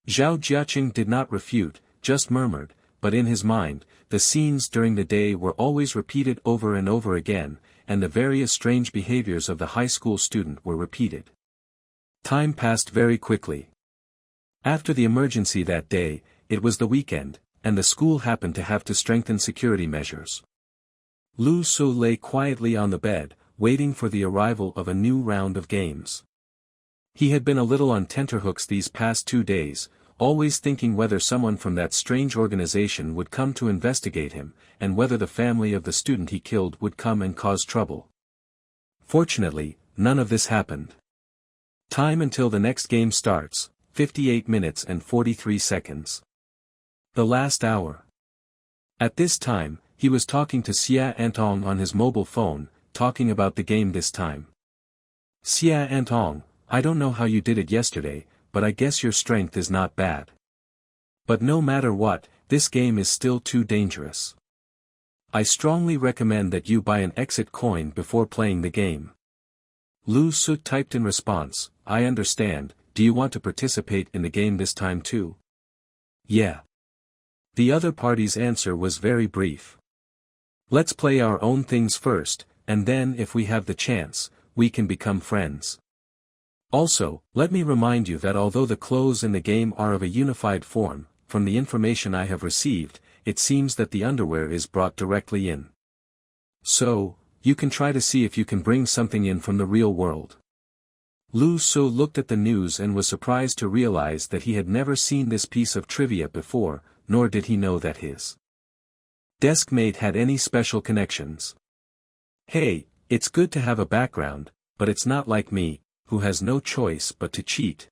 Zhao Jiaqing did not refute, just murmured, but in his mind, the scenes during the day were always repeated over and over again, and the various strange behaviors of the high school student were repeated. Time passed very quickly. After the emergency that day, it was the weekend, and the school happened to have to strengthen security measures. Lu Su lay quietly on the bed, waiting for the arrival of a new round of games. He had been a little on tenterhooks these past 2 days, always thinking whether someone from that strange organization would come to investigate him, and whether the family of the student he killed would come and cause trouble. Fortunately, none of this happened. Time until the next game starts, 58 minutes and 43 seconds. The last hour. At this time, he was talking to Xia Antong on his mobile phone, talking about the game this time. Xia Antong, I don't know how you did it yesterday, but I guess your strength is not bad. But no matter what, this game is still too dangerous. I strongly recommend that you buy an exit coin before playing the game. Lu Su typed in response, I understand, do you want to participate in the game this time too? Yeah. The other party's answer was very brief. Let's play our own things first, and then if we have the chance, we can become friends. Also, let me remind you that although the clothes in the game are of a unified form, from the information I have received, it seems that the underwear is brought directly in. So, you can try to see if you can bring something in from the real world. Lu Su looked at the news and was surprised to realize that he had never seen this piece of trivia before, nor did he know that his deskmate had any special connections. Hey, it's good to have a background, but it's not like me, who has no choice but to cheat.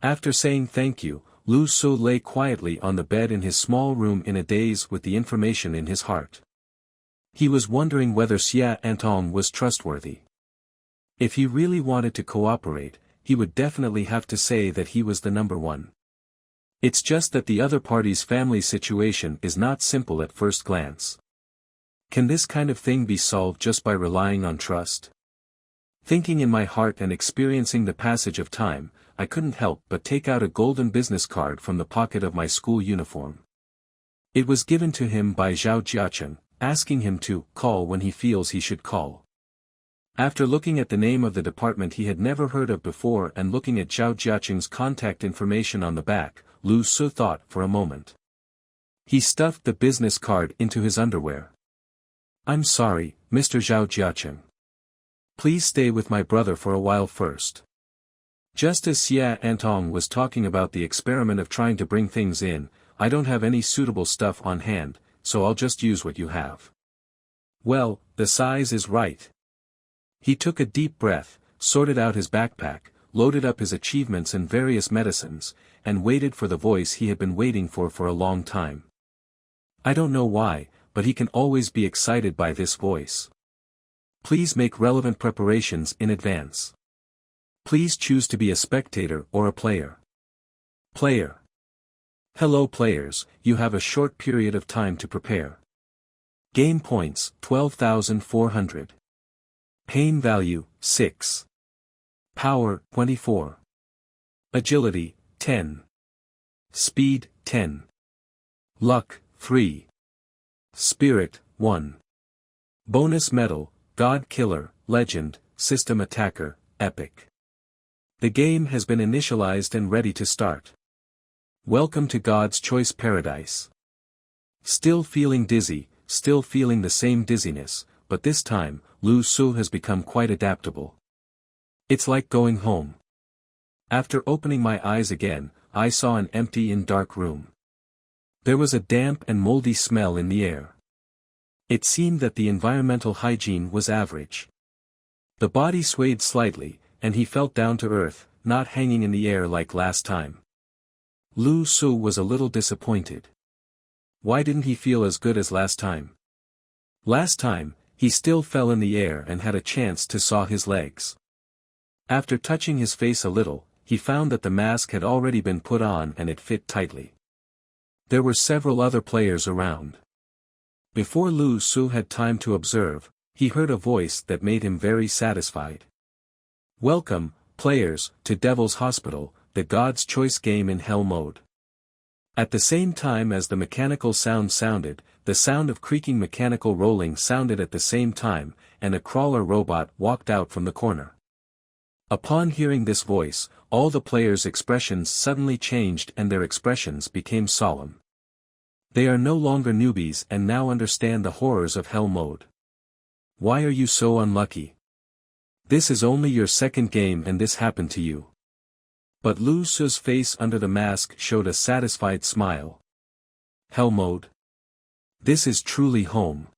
After saying thank you, Lu Su lay quietly on the bed in his small room in a daze with the information in his heart. He was wondering whether Xia Antong was trustworthy. If he really wanted to cooperate, he would definitely have to say that he was the number one. It's just that the other party's family situation is not simple at first glance. Can this kind of thing be solved just by relying on trust? Thinking in my heart and experiencing the passage of time, I couldn't help but take out a golden business card from the pocket of my school uniform. It was given to him by Zhao Jiaqing, asking him to call when he feels he should call. After looking at the name of the department he had never heard of before and looking at Zhao Jiaqing's contact information on the back, Lu Su thought for a moment. He stuffed the business card into his underwear. I'm sorry, Mr. Zhao Jiaqing. Please stay with my brother for a while first. Just as Xia Antong was talking about the experiment of trying to bring things in, I don't have any suitable stuff on hand, so I'll just use what you have. Well, the size is right. He took a deep breath, sorted out his backpack, loaded up his achievements and various medicines, and waited for the voice he had been waiting for a long time. I don't know why, but he can always be excited by this voice. Please make relevant preparations in advance. Please choose to be a spectator or a player. Player. Hello players, you have a short period of time to prepare. Game points, 12,400. Pain value, 6. Power, 24. Agility, 10. Speed, 10. Luck, 3. Spirit, 1. Bonus medal, God Killer, Legend, System Attacker, Epic. The game has been initialized and ready to start. Welcome to God's Choice Paradise. Still feeling dizzy, still feeling the same dizziness, but this time, Lu Su has become quite adaptable. It's like going home. After opening my eyes again, I saw an empty and dark room. There was a damp and moldy smell in the air. It seemed that the environmental hygiene was average. The body swayed slightly, and he felt down to earth, not hanging in the air like last time. Lu Su was a little disappointed. Why didn't he feel as good as last time? Last time, he still fell in the air and had a chance to saw his legs. After touching his face a little, he found that the mask had already been put on and it fit tightly. There were several other players around. Before Lu Su had time to observe, he heard a voice that made him very satisfied. Welcome, players, to Devil's Hospital, the God's Choice game in Hell mode. At the same time as the mechanical sound sounded, the sound of creaking mechanical rolling sounded at the same time, and a crawler robot walked out from the corner. Upon hearing this voice, all the players' expressions suddenly changed and their expressions became solemn. They are no longer newbies and now understand the horrors of Hell mode. Why are you so unlucky? This is only your second game and this happened to you. But Lu Su's face under the mask showed a satisfied smile. Hell mode? This is truly home.